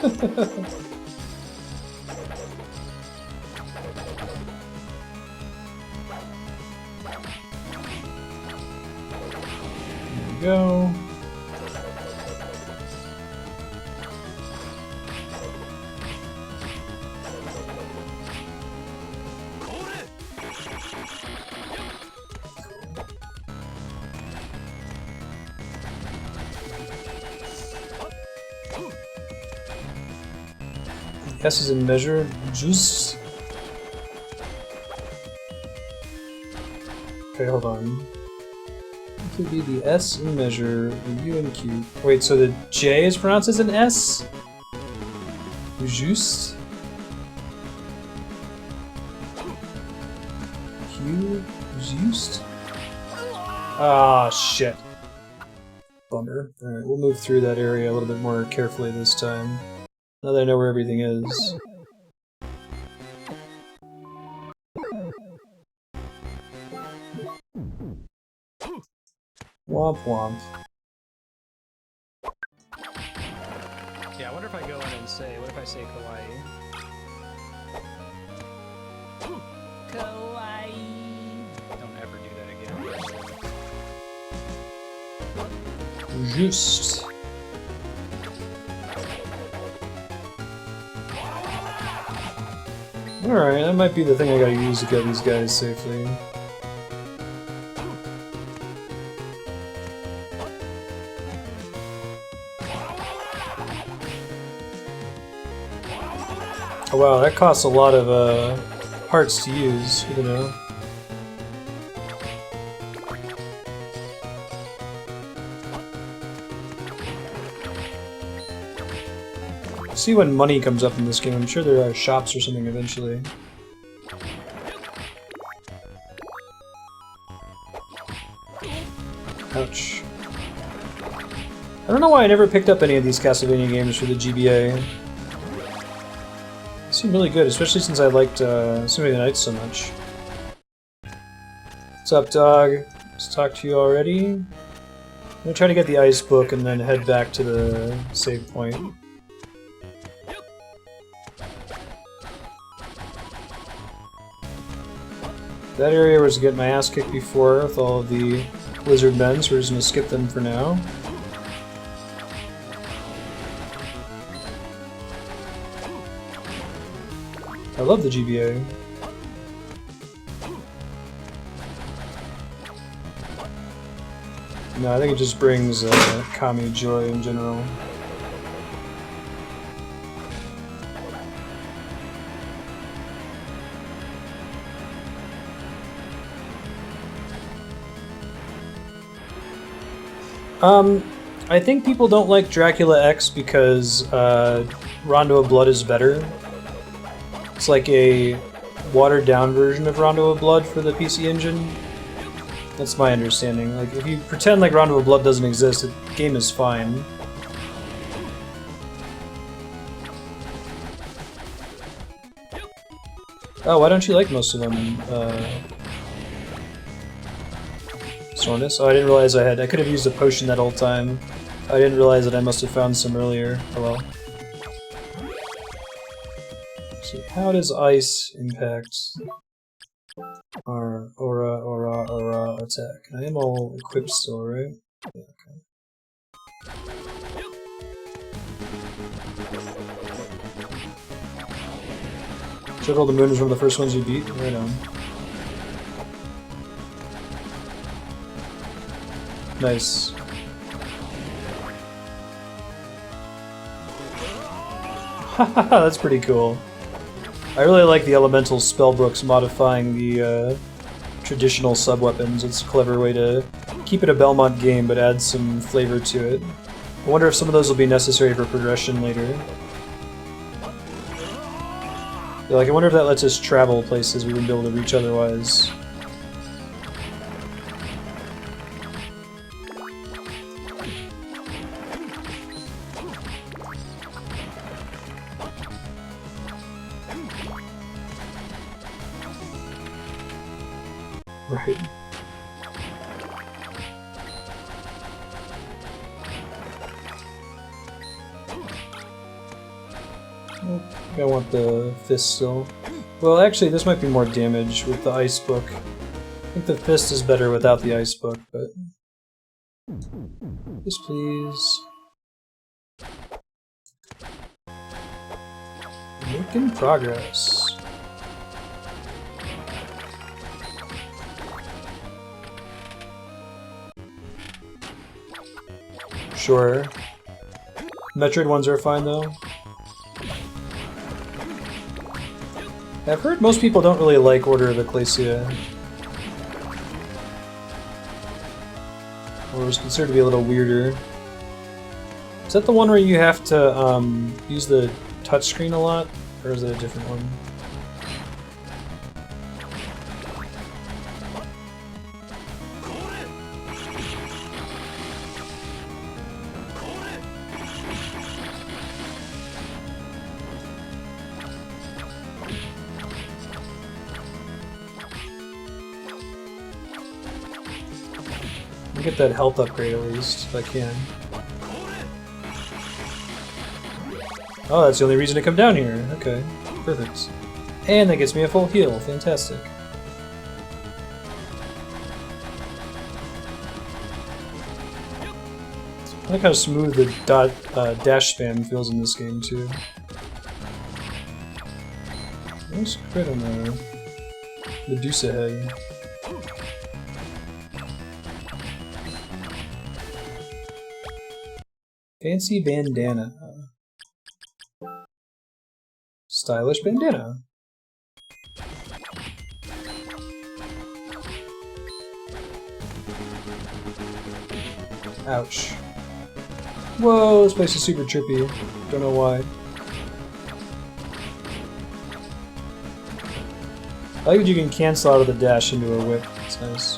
There we go. S is in measure, juice. Okay, hold on. It could be the S in measure, the U in Q. Wait, so the J is pronounced as an S? Juste? Q? Juste? Ah, shit. Bummer. Alright, we'll move through that area a little bit more carefully this time. Now that I know where everything is. Womp womp. Yeah, I wonder if I go in and say, what if I say kawaii? Kawaii. Don't ever do that again. Juste. Alright, that might be the thing I gotta use to get these guys safely. Oh wow, that costs a lot of hearts to use, you know. See when money comes up in this game. I'm sure there are shops or something eventually. Ouch. I don't know why I never picked up any of these Castlevania games for the GBA. They seem really good, especially since I liked Symphony of the Night so much. What's up, dog? Let's talk to you already. I'm gonna try to get the ice book and then head back to the save point. That area was getting my ass kicked before with all of the lizard men, so we're just gonna skip them for now. I love the GBA. No, I think it just brings Kami joy in general. I think people don't like Dracula X because Rondo of Blood is better. It's like a watered-down version of Rondo of Blood for the PC Engine. That's my understanding. Like, if you pretend like Rondo of Blood doesn't exist, the game is fine. Oh, why don't you like most of them? Soreness? Oh, I didn't realize I could have used a potion that whole time. I didn't realize that I must have found some earlier. Oh well. So how does ice impact our aura attack? I am all equipped still, right? Yeah, okay. Circle the Moon is one of the first ones you beat? Right on. Nice. Haha, that's pretty cool. I really like the elemental spellbooks modifying the traditional sub-weapons. It's a clever way to keep it a Belmont game but add some flavor to it. I wonder if some of those will be necessary for progression later. Yeah, like, I wonder if that lets us travel places we wouldn't be able to reach otherwise. Right. I want the fist still. Well, actually, this might be more damage with the ice book. I think the fist is better without the ice book, but... Yes, please. Making progress. Sure. Metroid ones are fine, though. I've heard most people don't really like Order of Ecclesia. Or it was considered to be a little weirder. Is that the one where you have to use the touchscreen a lot? Or is it a different one? I'll get that health upgrade at least, if I can. Oh, that's the only reason to come down here. Okay, perfect. And that gets me a full heal. Fantastic. I like how smooth the dash spam feels in this game, too. Nice crit on the Medusa head. Fancy bandana. Stylish bandana. Ouch. Whoa, this place is super trippy. Don't know why. I like that you can cancel out of the dash into a whip. It's nice.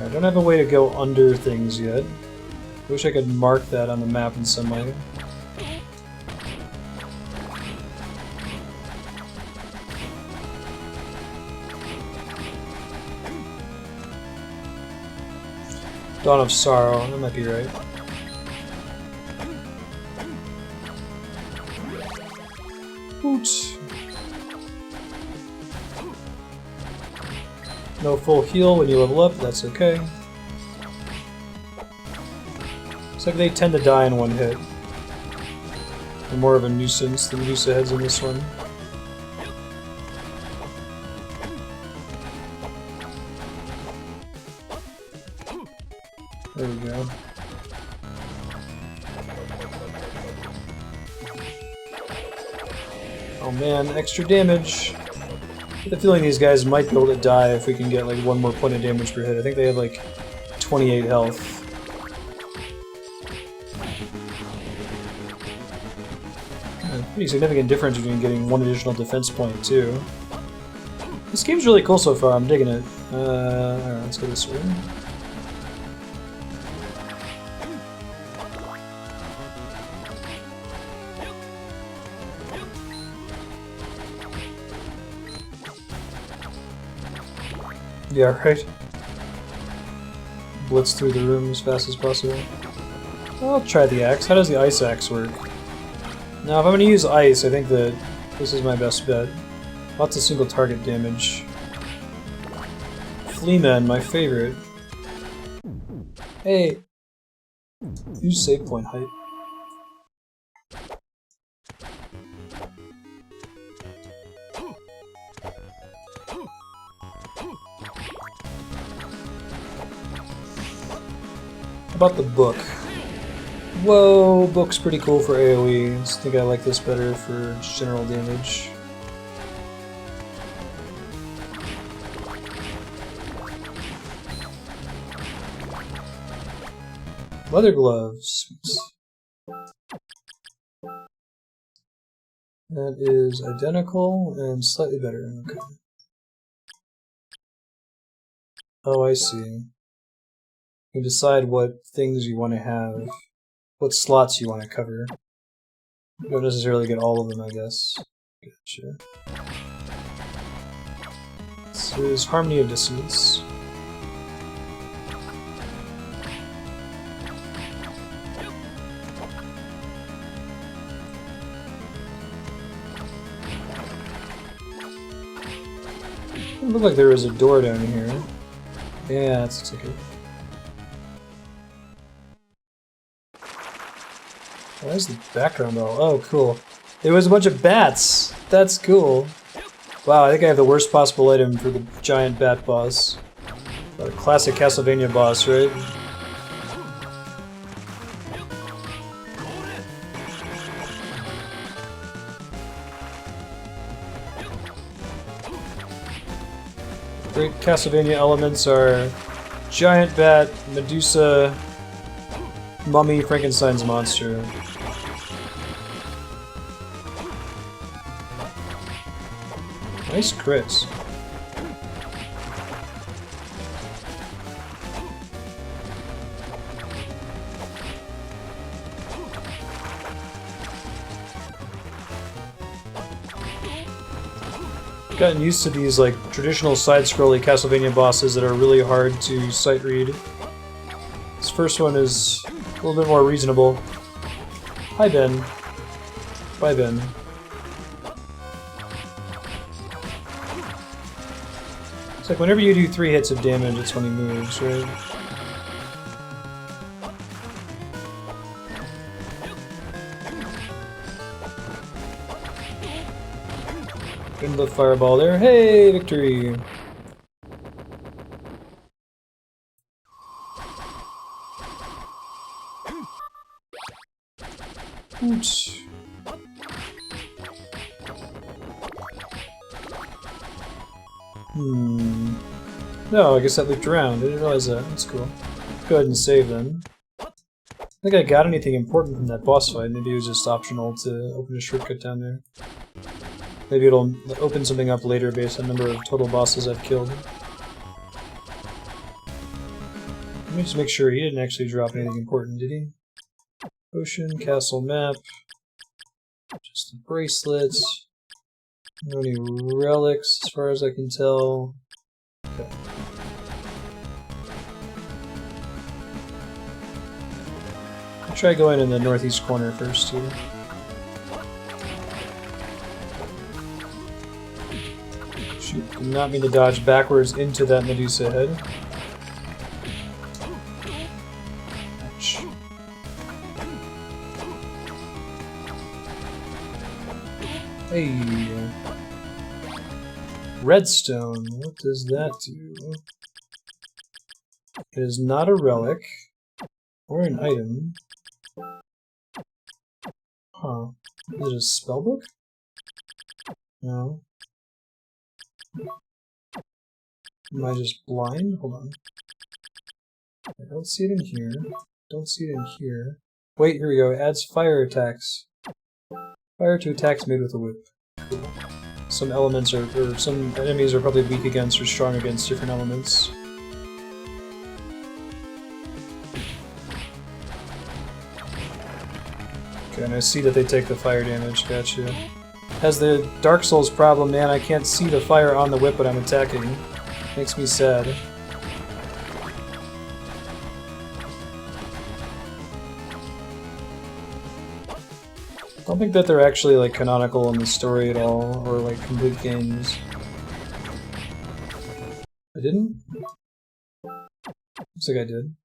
I don't have a way to go under things yet. I wish I could mark that on the map in some way. Dawn of Sorrow, that might be right. Oops. No full heal when you level up, that's okay. Looks like they tend to die in one hit. They're more of a nuisance than Medusa heads in this one. There we go. Oh man, extra damage. I get the feeling these guys might be able to die if we can get like one more point of damage per hit. I think they have like 28 health. Pretty significant difference between getting one additional defense point too. This game's really cool so far, I'm digging it. Alright, let's go this way. Yeah, right. Blitz through the room as fast as possible. I'll try the axe. How does the ice axe work? Now, if I'm going to use ice, I think that this is my best bet. Lots of single target damage. Fleaman, my favorite. Hey! Use save point height. How about the book? Whoa, book's pretty cool for AoE. I just think I like this better for general damage. Leather gloves. That is identical and slightly better. Okay. Oh, I see. You decide what things you want to have, what slots you want to cover. You don't necessarily get all of them, I guess. Gotcha. This is Harmony of Dissonance. It looked like there was a door down here. Yeah, that's a ticket. Why is the background all? Oh, cool. There was a bunch of bats! That's cool. Wow, I think I have the worst possible item for the giant bat boss. A classic Castlevania boss, right? Great Castlevania elements are giant bat, Medusa, mummy, Frankenstein's monster. Nice crits. Gotten used to these like traditional side-scrolly Castlevania bosses that are really hard to sight read. This first one is a little bit more reasonable. Hi Ben. Bye Ben. It's like whenever you do 3 hits of damage, it's when he moves, right? Good little fireball there. Hey, victory! Oops. No, I guess that looped around. I didn't realize that. That's cool. Go ahead and save then. I think I got anything important from that boss fight. Maybe it was just optional to open a shortcut down there. Maybe it'll open something up later based on the number of total bosses I've killed. Let me just make sure he didn't actually drop anything important, did he? Ocean, castle map. Just the bracelets. No any relics as far as I can tell. Okay. I'll try going in the northeast corner first here. Shoot, did not mean to dodge backwards into that Medusa head. Ouch. Hey. Redstone, what does that do? It is not a relic or an item. Huh. Is it a spellbook? No. Am I just blind? Hold on. I don't see it in here. Don't see it in here. Wait, here we go. It adds fire attacks. Fire to attacks made with a whip. Cool. Some elements are, or some enemies are probably weak against or strong against different elements. Okay, and I see that they take the fire damage, gotcha. Has the Dark Souls problem, man, I can't see the fire on the whip when I'm attacking. Makes me sad. I don't think that they're actually like canonical in the story at all, or like complete games. I didn't? Looks like I did.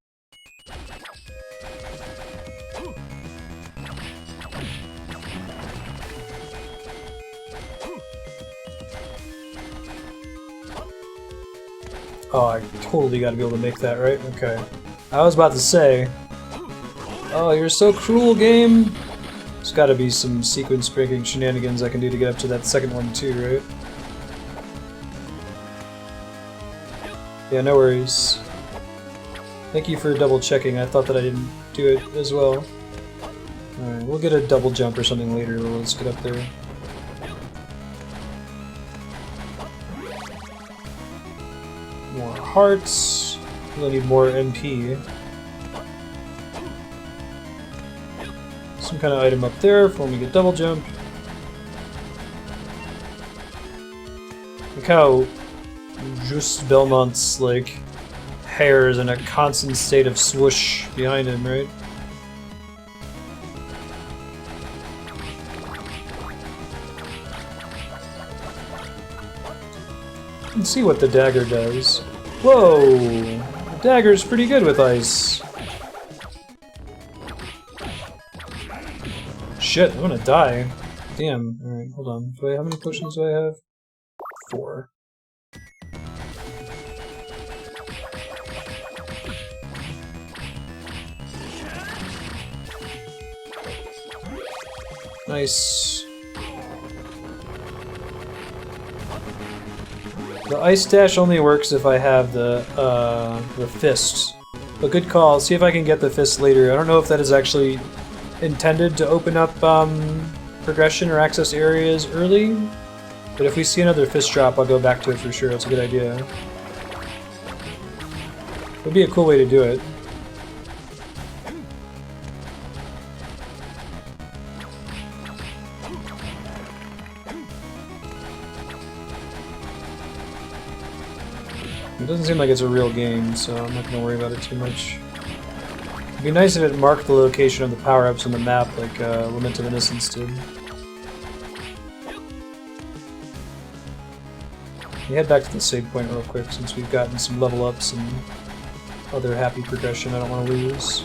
Oh, I totally gotta be able to make that, right? Okay. I was about to say... Oh, you're so cruel, game! There's gotta be some sequence-breaking shenanigans I can do to get up to that second one too, right? Yeah, no worries. Thank you for double-checking. I thought that I didn't do it as well. Alright, we'll get a double jump or something later. Let's get up there. More hearts. We'll need more MP. Some kind of item up there for when we get double jump. Look how just Belmont's like hair is in a constant state of swoosh behind him, right? You can see what the dagger does. Whoa! The dagger's pretty good with ice. Shit, I'm gonna die. Damn. Alright, hold on. How many potions do I have? 4. Nice. The ice dash only works if I have the fist. But good call. See if I can get the fist later. I don't know if that is actually intended to open up progression or access areas early, but if we see another fist drop, I'll go back to it for sure. That's a good idea. It would be a cool way to do it. It doesn't seem like it's a real game, so I'm not going to worry about it too much. It'd be nice if it marked the location of the power-ups on the map like Lament of Innocence did. We head back to the save point real quick since we've gotten some level ups and other happy progression I don't want to lose.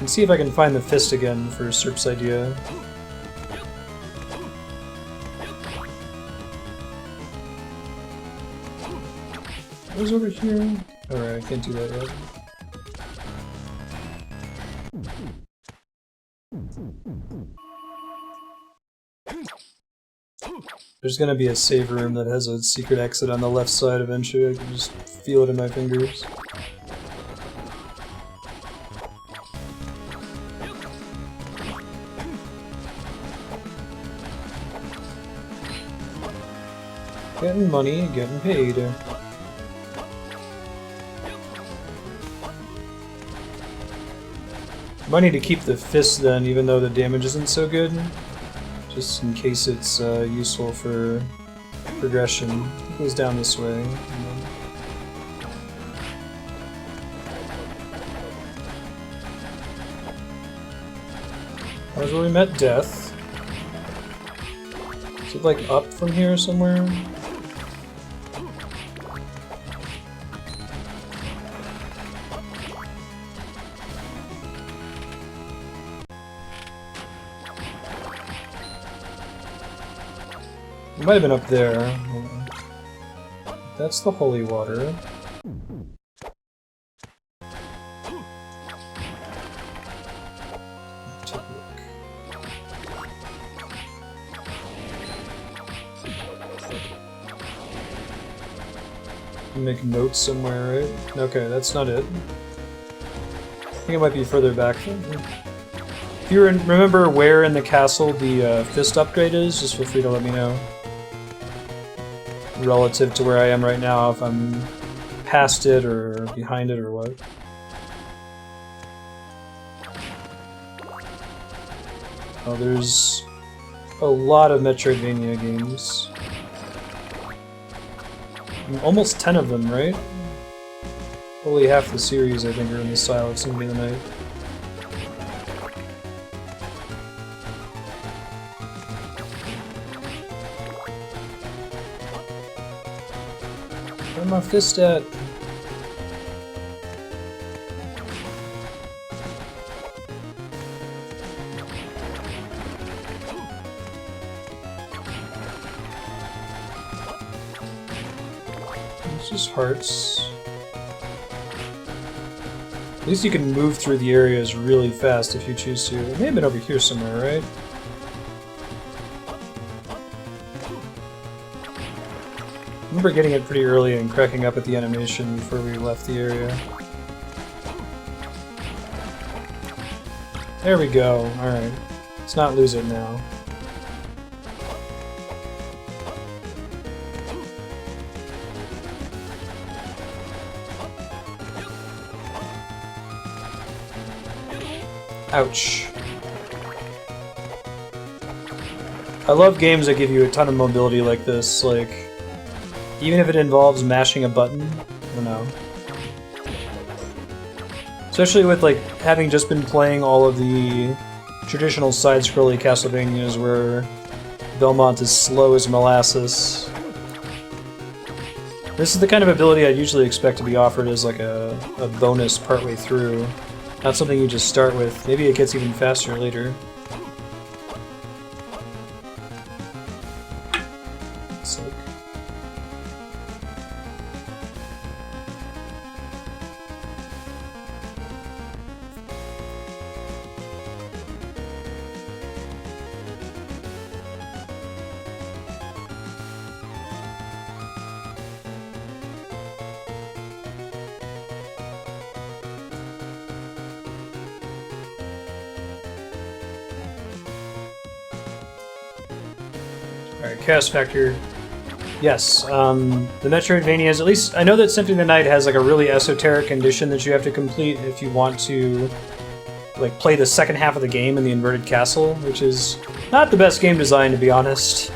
And see if I can find the fist again for Serp's idea. What was over here? Alright, I can't do that yet. There's gonna be a save room that has a secret exit on the left side eventually. I can just feel it in my fingers. Getting money, getting paid. Might need to keep the fist then, even though the damage isn't so good. Just in case it's useful for progression. It goes down this way. That was where we met Death. Is it like up from here somewhere? It might have been up there. That's the holy water. Take a look. Make notes somewhere, right? Okay, that's not it. I think it might be further back. If you remember where in the castle the fist upgrade is, just feel free to let me know. Relative to where I am right now, if I'm past it or behind it or what. Oh, there's a lot of Metroidvania games. Almost 10 of them, right? Probably half the series, I think, are in the style of Symphony of the Night. Where's my fist at? It's just hearts. At least you can move through the areas really fast if you choose to. It may have been over here somewhere, right? I remember getting it pretty early and cracking up at the animation before we left the area. There we go. Alright. Let's not lose it now. Ouch. I love games that give you a ton of mobility like this, like, even if it involves mashing a button, I don't know. Especially with, like, having just been playing all of the traditional side-scrolly Castlevanias where Belmont is slow as molasses. This is the kind of ability I'd usually expect to be offered as, like, a bonus partway through. Not something you just start with. Maybe it gets even faster later. Alright, Chaos Factor. Yes, the Metroidvanias, at least I know that Symphony of the Night has like a really esoteric condition that you have to complete if you want to like play the second half of the game in the Inverted Castle, which is not the best game design to be honest.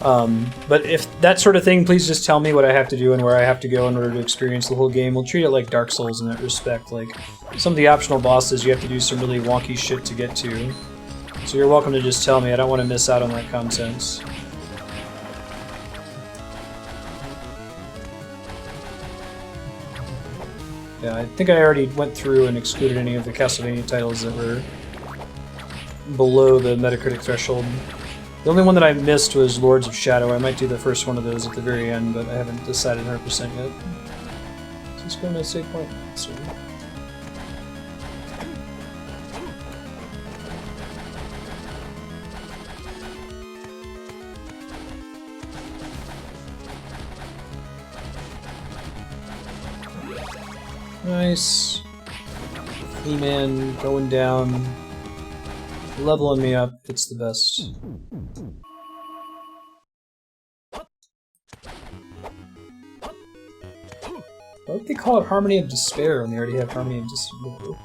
But if that sort of thing, please just tell me what I have to do and where I have to go in order to experience the whole game. We'll treat it like Dark Souls in that respect. Like, some of the optional bosses you have to do some really wonky shit to get to. So you're welcome to just tell me, I don't want to miss out on that content. Yeah, I think I already went through and excluded any of the Castlevania titles that were below the Metacritic threshold. The only one that I missed was Lords of Shadow. I might do the first one of those at the very end, but I haven't decided 100% yet. So let's go to save point. Sorry. Nice. E-Man going down. Leveling me up. It's the best. Why would they call it Harmony of Despair when they already have Harmony of Despair?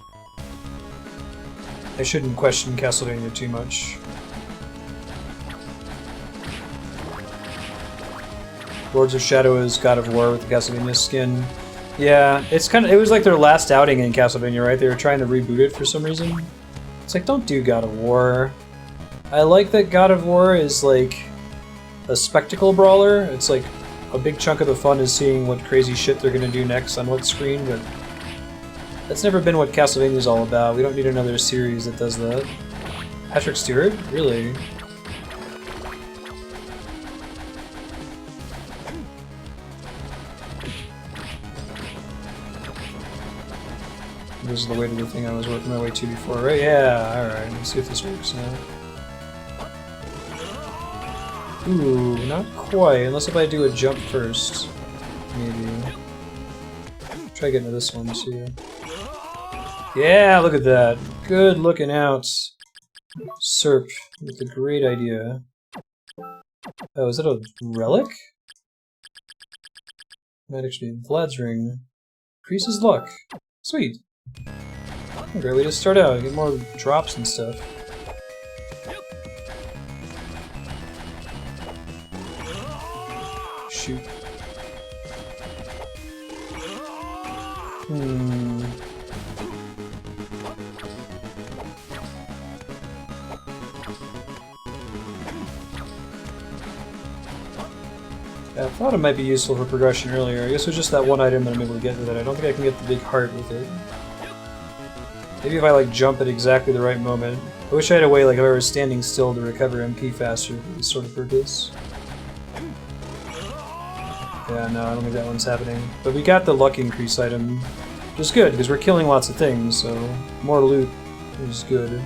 I shouldn't question Castlevania too much. Lords of Shadow is God of War with the Castlevania skin. Yeah, it was like their last outing in Castlevania, right? They were trying to reboot it for some reason. It's like, don't do God of War. I like that God of War is like a spectacle brawler. It's like a big chunk of the fun is seeing what crazy shit they're gonna do next on what screen, but that's never been what Castlevania is all about. We don't need another series that does that. Patrick Stewart? Really? This is the way to the thing I was working my way to before, right? Yeah, alright, let's see if this works now. Ooh, not quite, unless if I do a jump first. Maybe. Try getting to this one too. Yeah, look at that. Good looking out. Serp with a great idea. Oh, is that a relic? Might actually be Vlad's ring. Increases luck. Sweet. A great way to start out, get more drops and stuff. Shoot. Yeah, I thought it might be useful for progression earlier. I guess it was just that one item that I'm able to get with it. I don't think I can get the big heart with it. Maybe if I like jump at exactly the right moment. I wish I had a way like if I was standing still to recover MP faster for this sort of purpose. Yeah, no, I don't think that one's happening. But we got the luck increase item, which is good, because we're killing lots of things, so more loot is good.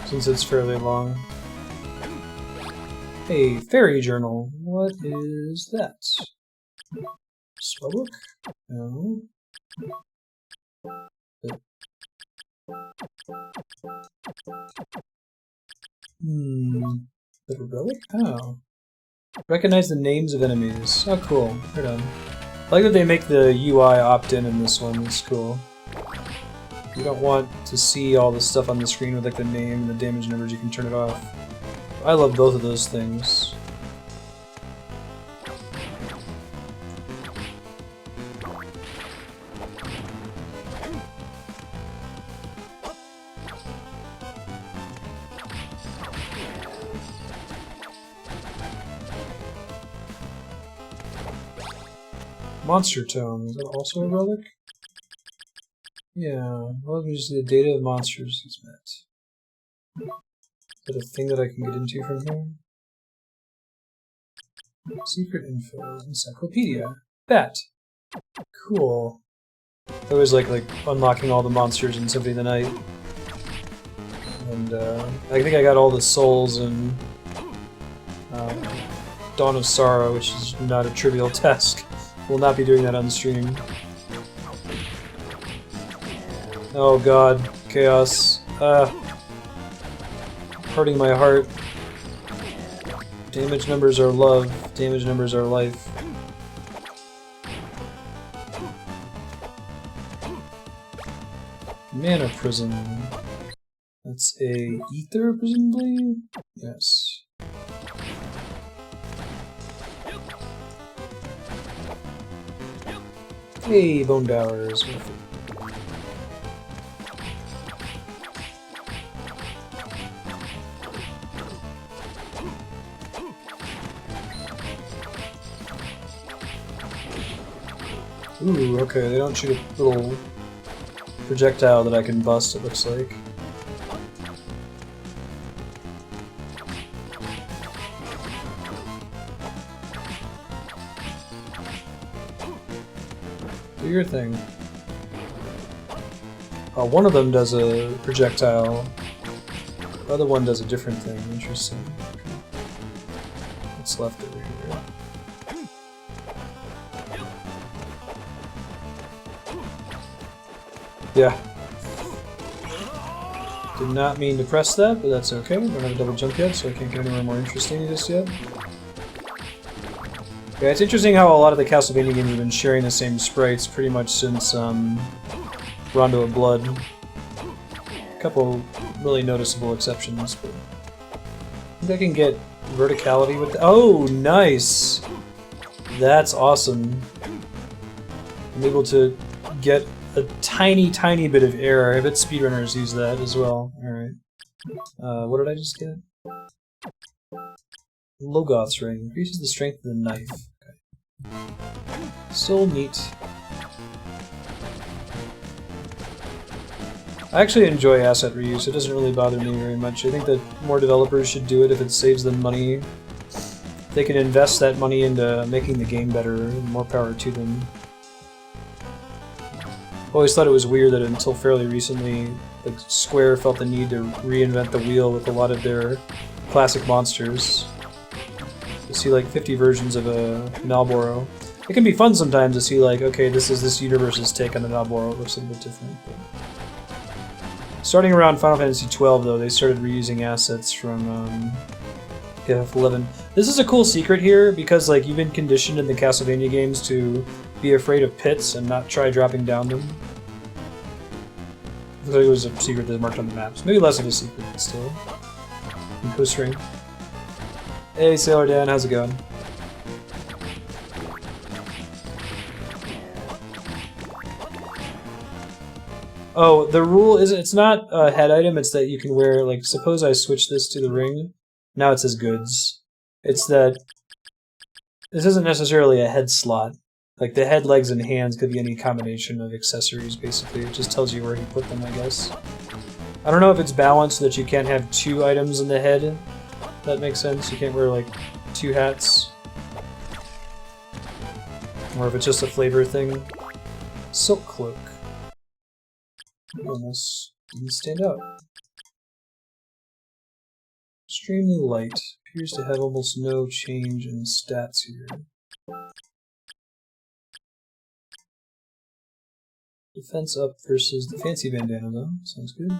Since it's fairly long. A fairy journal. What is that? Spellbook? No. The relic? Oh. Recognize the names of enemies. Oh, cool. Right on. I like that they make the UI opt-in this one. It's cool. You don't want to see all the stuff on the screen with like the name and the damage numbers. You can turn it off. I love both of those things. Monster Tome. Is that also a relic? Yeah. Well, just the data of monsters is met. Is that a thing that I can get into from here? Secret info. Encyclopedia. Bat. Cool. I was like unlocking all the monsters in Symphony of the Night. And I think I got all the souls in Dawn of Sorrow, which is not a trivial task. We'll not be doing that on stream. Oh god, chaos. Hurting my heart. Damage numbers are love. Damage numbers are life. Mana Prism. That's a ether, presumably? Yes. Hey, Bone Bowers. Ooh, okay, they don't shoot a little projectile that I can bust, it looks like. Do your thing. Oh, one of them does a projectile. The other one does a different thing. Interesting. What's left over here? Yeah. Did not mean to press that, but that's okay. Don't have a double jump yet, so I can't get anywhere more interesting just yet. Yeah, it's interesting how a lot of the Castlevania games have been sharing the same sprites pretty much since Rondo of Blood. A couple really noticeable exceptions, but I think I can get verticality with oh, nice! That's awesome. I'm able to get a tiny, tiny bit of error. I bet speedrunners use that as well. Alright. What did I just get? Logoth's ring. Increases the strength of the knife. Okay. Still neat. I actually enjoy asset reuse. It doesn't really bother me very much. I think that more developers should do it if it saves them money. They can invest that money into making the game better. More power to them. Always thought it was weird that until fairly recently, like, Square felt the need to reinvent the wheel with a lot of their classic monsters. You see like 50 versions of a Nalboro. It can be fun sometimes to see like, okay, this is this universe's take on the Nalboro. It looks a little bit different. But starting around Final Fantasy XII, though, they started reusing assets from FF11. This is a cool secret here because like you've been conditioned in the Castlevania games to be afraid of pits and not try dropping down them. I thought it was a secret that marked on the maps. Maybe less of a secret, but still. Coast Ring. Hey Sailor Dan, how's it going? Oh, the rule is it's not a head item, it's that you can wear, like, suppose I switch this to the ring, now it says goods. It's that this isn't necessarily a head slot. Like, the head, legs, and hands could be any combination of accessories, basically. It just tells you where you put them, I guess. I don't know if it's balanced so that you can't have two items in the head. If that makes sense. You can't wear, like, two hats. Or if it's just a flavor thing. Silk Cloak. Almost didn't stand out. Extremely light. Appears to have almost no change in stats here. Defense up versus the fancy bandana, though. Sounds good.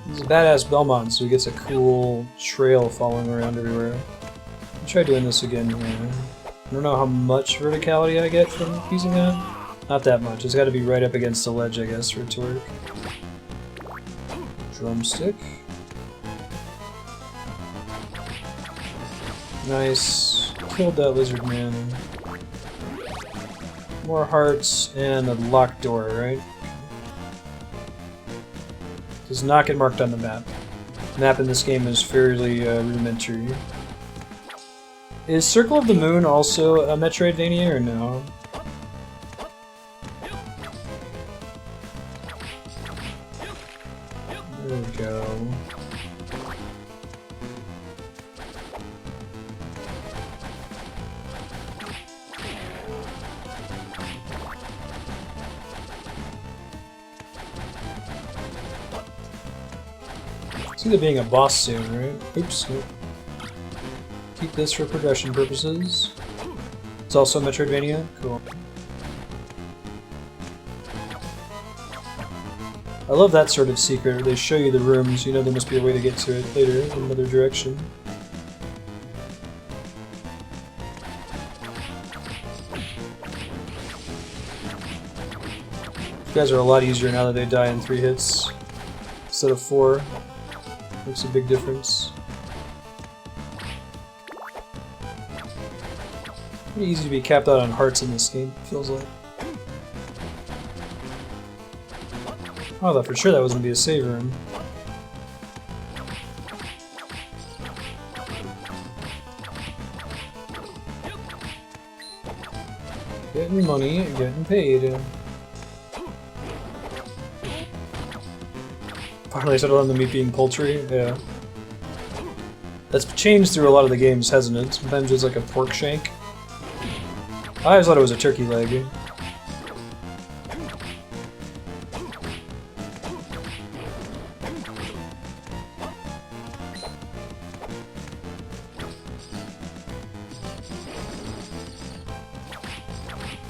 He's a badass Belmont, so he gets a cool trail following around everywhere. I'll try doing this again here. I don't know how much verticality I get from using that. Not that much. It's got to be right up against the ledge, I guess, for it to work. Drumstick. Nice. Killed that lizard man. More hearts and a locked door, right? Does not get marked on the map. The map in this game is fairly rudimentary. Is Circle of the Moon also a Metroidvania or no? There we go. It's either being a boss soon, right? Oops. Nope. Keep this for progression purposes. It's also Metroidvania? Cool. I love that sort of secret where they show you the rooms, you know there must be a way to get to it later in another direction. These guys are a lot easier now that they die in 3 hits instead of 4. Makes a big difference. Pretty easy to be capped out on hearts in this game, it feels like. Oh, I thought for sure that was going to be a save room. Getting money and getting paid. Finally settled on the meat being poultry, yeah. That's changed through a lot of the games, hasn't it? Sometimes it's like a pork shank. I always thought it was a turkey leg.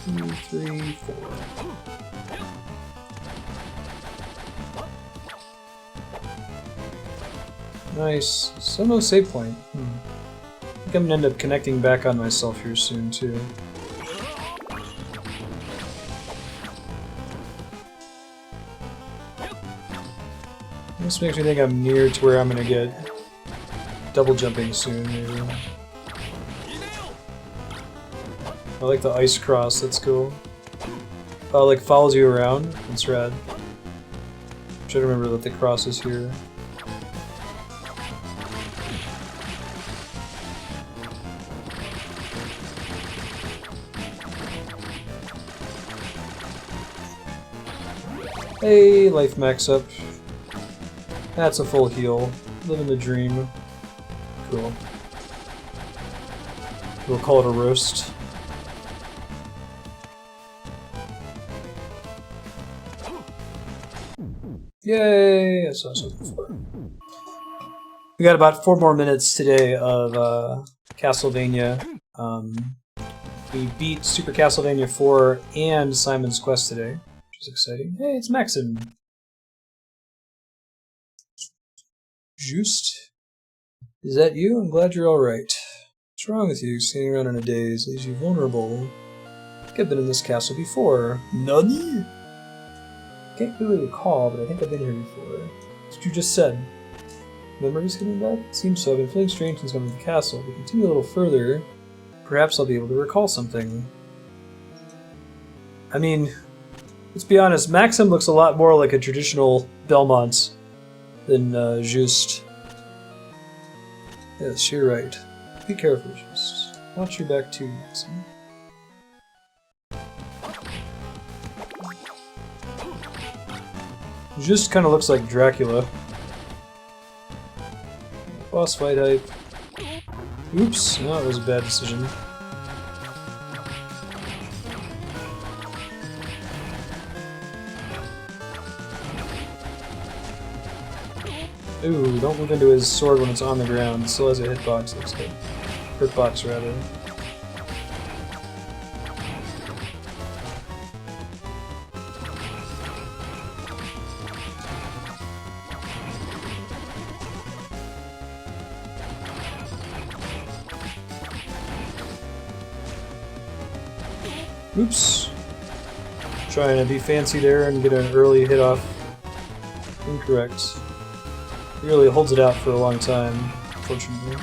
Two, three, four. Nice. Still no save point. I think I'm gonna end up connecting back on myself here soon, too. This makes me think I'm near to where I'm gonna get double jumping soon, maybe. I like the ice cross, that's cool. Oh, like follows you around? That's rad. I'm trying to remember that the cross is here. Hey, life max up. That's a full heal. Living the dream. Cool. We'll call it a roast. Yay! I saw something before. We got about 4 more minutes today of Castlevania. We beat Super Castlevania 4 and Simon's Quest today, which is exciting. Hey, it's Maxim! Just? Is that you? I'm glad you're alright. What's wrong with you? Standing around in a daze leaves you vulnerable. I think I've been in this castle before. Nani? Can't really recall, but I think I've been here before. That's what you just said. Memories coming back? It seems so. I've been feeling strange since coming to the castle. If we continue a little further, perhaps I'll be able to recall something. I mean, let's be honest, Maxim looks a lot more like a traditional Belmont than Just. Yes, you're right. Be careful, Just. Watch your back too, Maxim. Just kind of looks like Dracula. Boss fight hype. Oops, no, that was a bad decision. Ooh, don't move into his sword when it's on the ground. It still has a hitbox, looks like. Hitbox, rather. Oops. Trying to be fancy there and get an early hit off. Incorrect. He really holds it out for a long time, fortunately.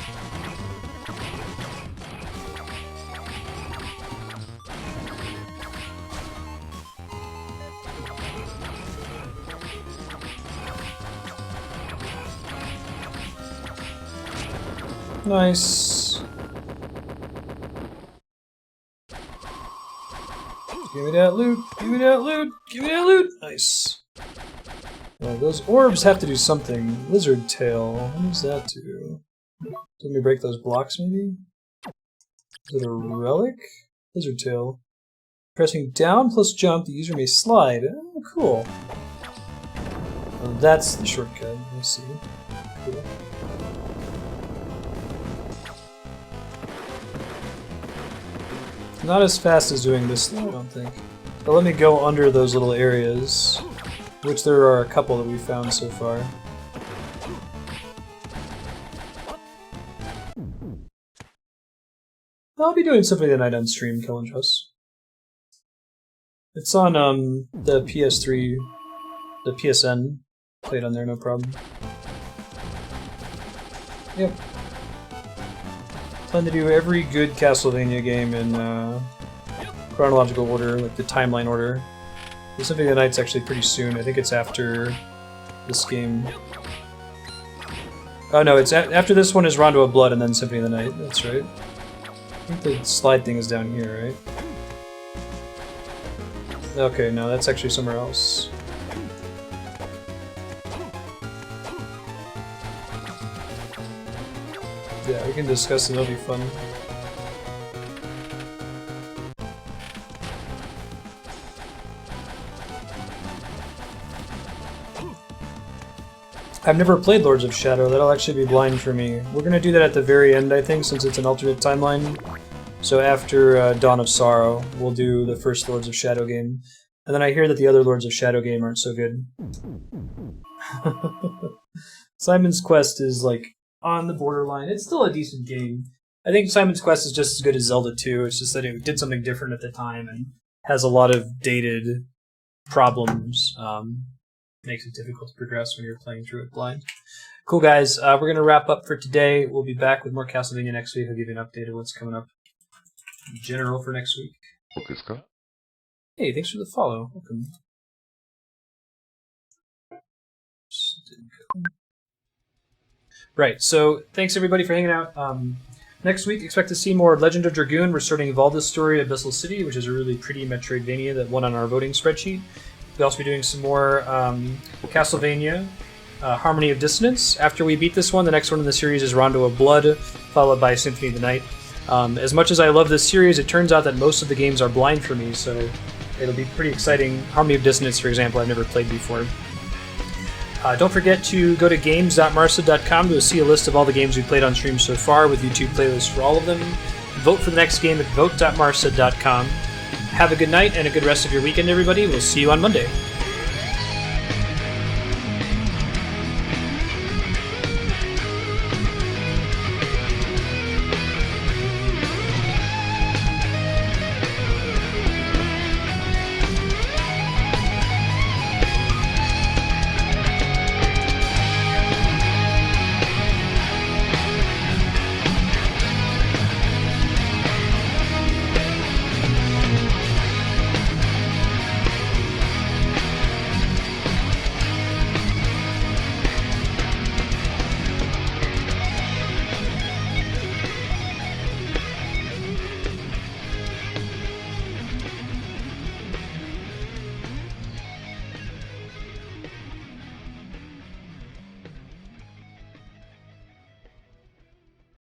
Nice. Give me that loot! Give me that loot! Give me that loot! Nice. Those orbs have to do something. Lizard tail. What does that do? Let me break those blocks, maybe? Is it a relic? Lizard tail. Pressing down plus jump, the user may slide. Oh, cool. Oh, that's the shortcut. I see. Cool. Not as fast as doing this, though, I don't think. But let me go under those little areas, which there are a couple that we found so far. I'll be doing Symphony of the Night on stream, Kill and Trust. It's on the PS3, the PSN. Played on there, no problem. Yep. Plan to do every good Castlevania game in chronological order, like the timeline order. The Symphony of the Night's actually pretty soon. I think it's after this game. Oh no, it's after this one is Rondo of Blood and then Symphony of the Night. That's right. I think the slide thing is down here, right? Okay, no, that's actually somewhere else. Yeah, we can discuss it, it'll be fun. I've never played Lords of Shadow, that'll actually be blind for me. We're gonna do that at the very end, I think, since it's an alternate timeline. So after Dawn of Sorrow, we'll do the first Lords of Shadow game. And then I hear that the other Lords of Shadow game aren't so good. Simon's Quest is, like, on the borderline. It's still a decent game. I think Simon's Quest is just as good as Zelda 2, it's just that it did something different at the time and has a lot of dated problems. Makes it difficult to progress when you're playing through it blind. Cool, guys. We're going to wrap up for today. We'll be back with more Castlevania next week. I'll give you an update of what's coming up in general for next week. Hey, thanks for the follow. Welcome. Right, so thanks everybody for hanging out. Next week, expect to see more Legend of Dragoon. We're starting Valda's story at Abyssal City, which is a really pretty Metroidvania that won on our voting spreadsheet. We'll also be doing some more Castlevania, Harmony of Dissonance. After we beat this one, the next one in the series is Rondo of Blood, followed by Symphony of the Night. As much as I love this series, it turns out that most of the games are blind for me, so it'll be pretty exciting. Harmony of Dissonance, for example, I've never played before. Don't forget to go to games.marsa.com to see a list of all the games we played on stream so far with YouTube playlists for all of them. Vote for the next game at vote.marsa.com. Have a good night and a good rest of your weekend, everybody. We'll see you on Monday.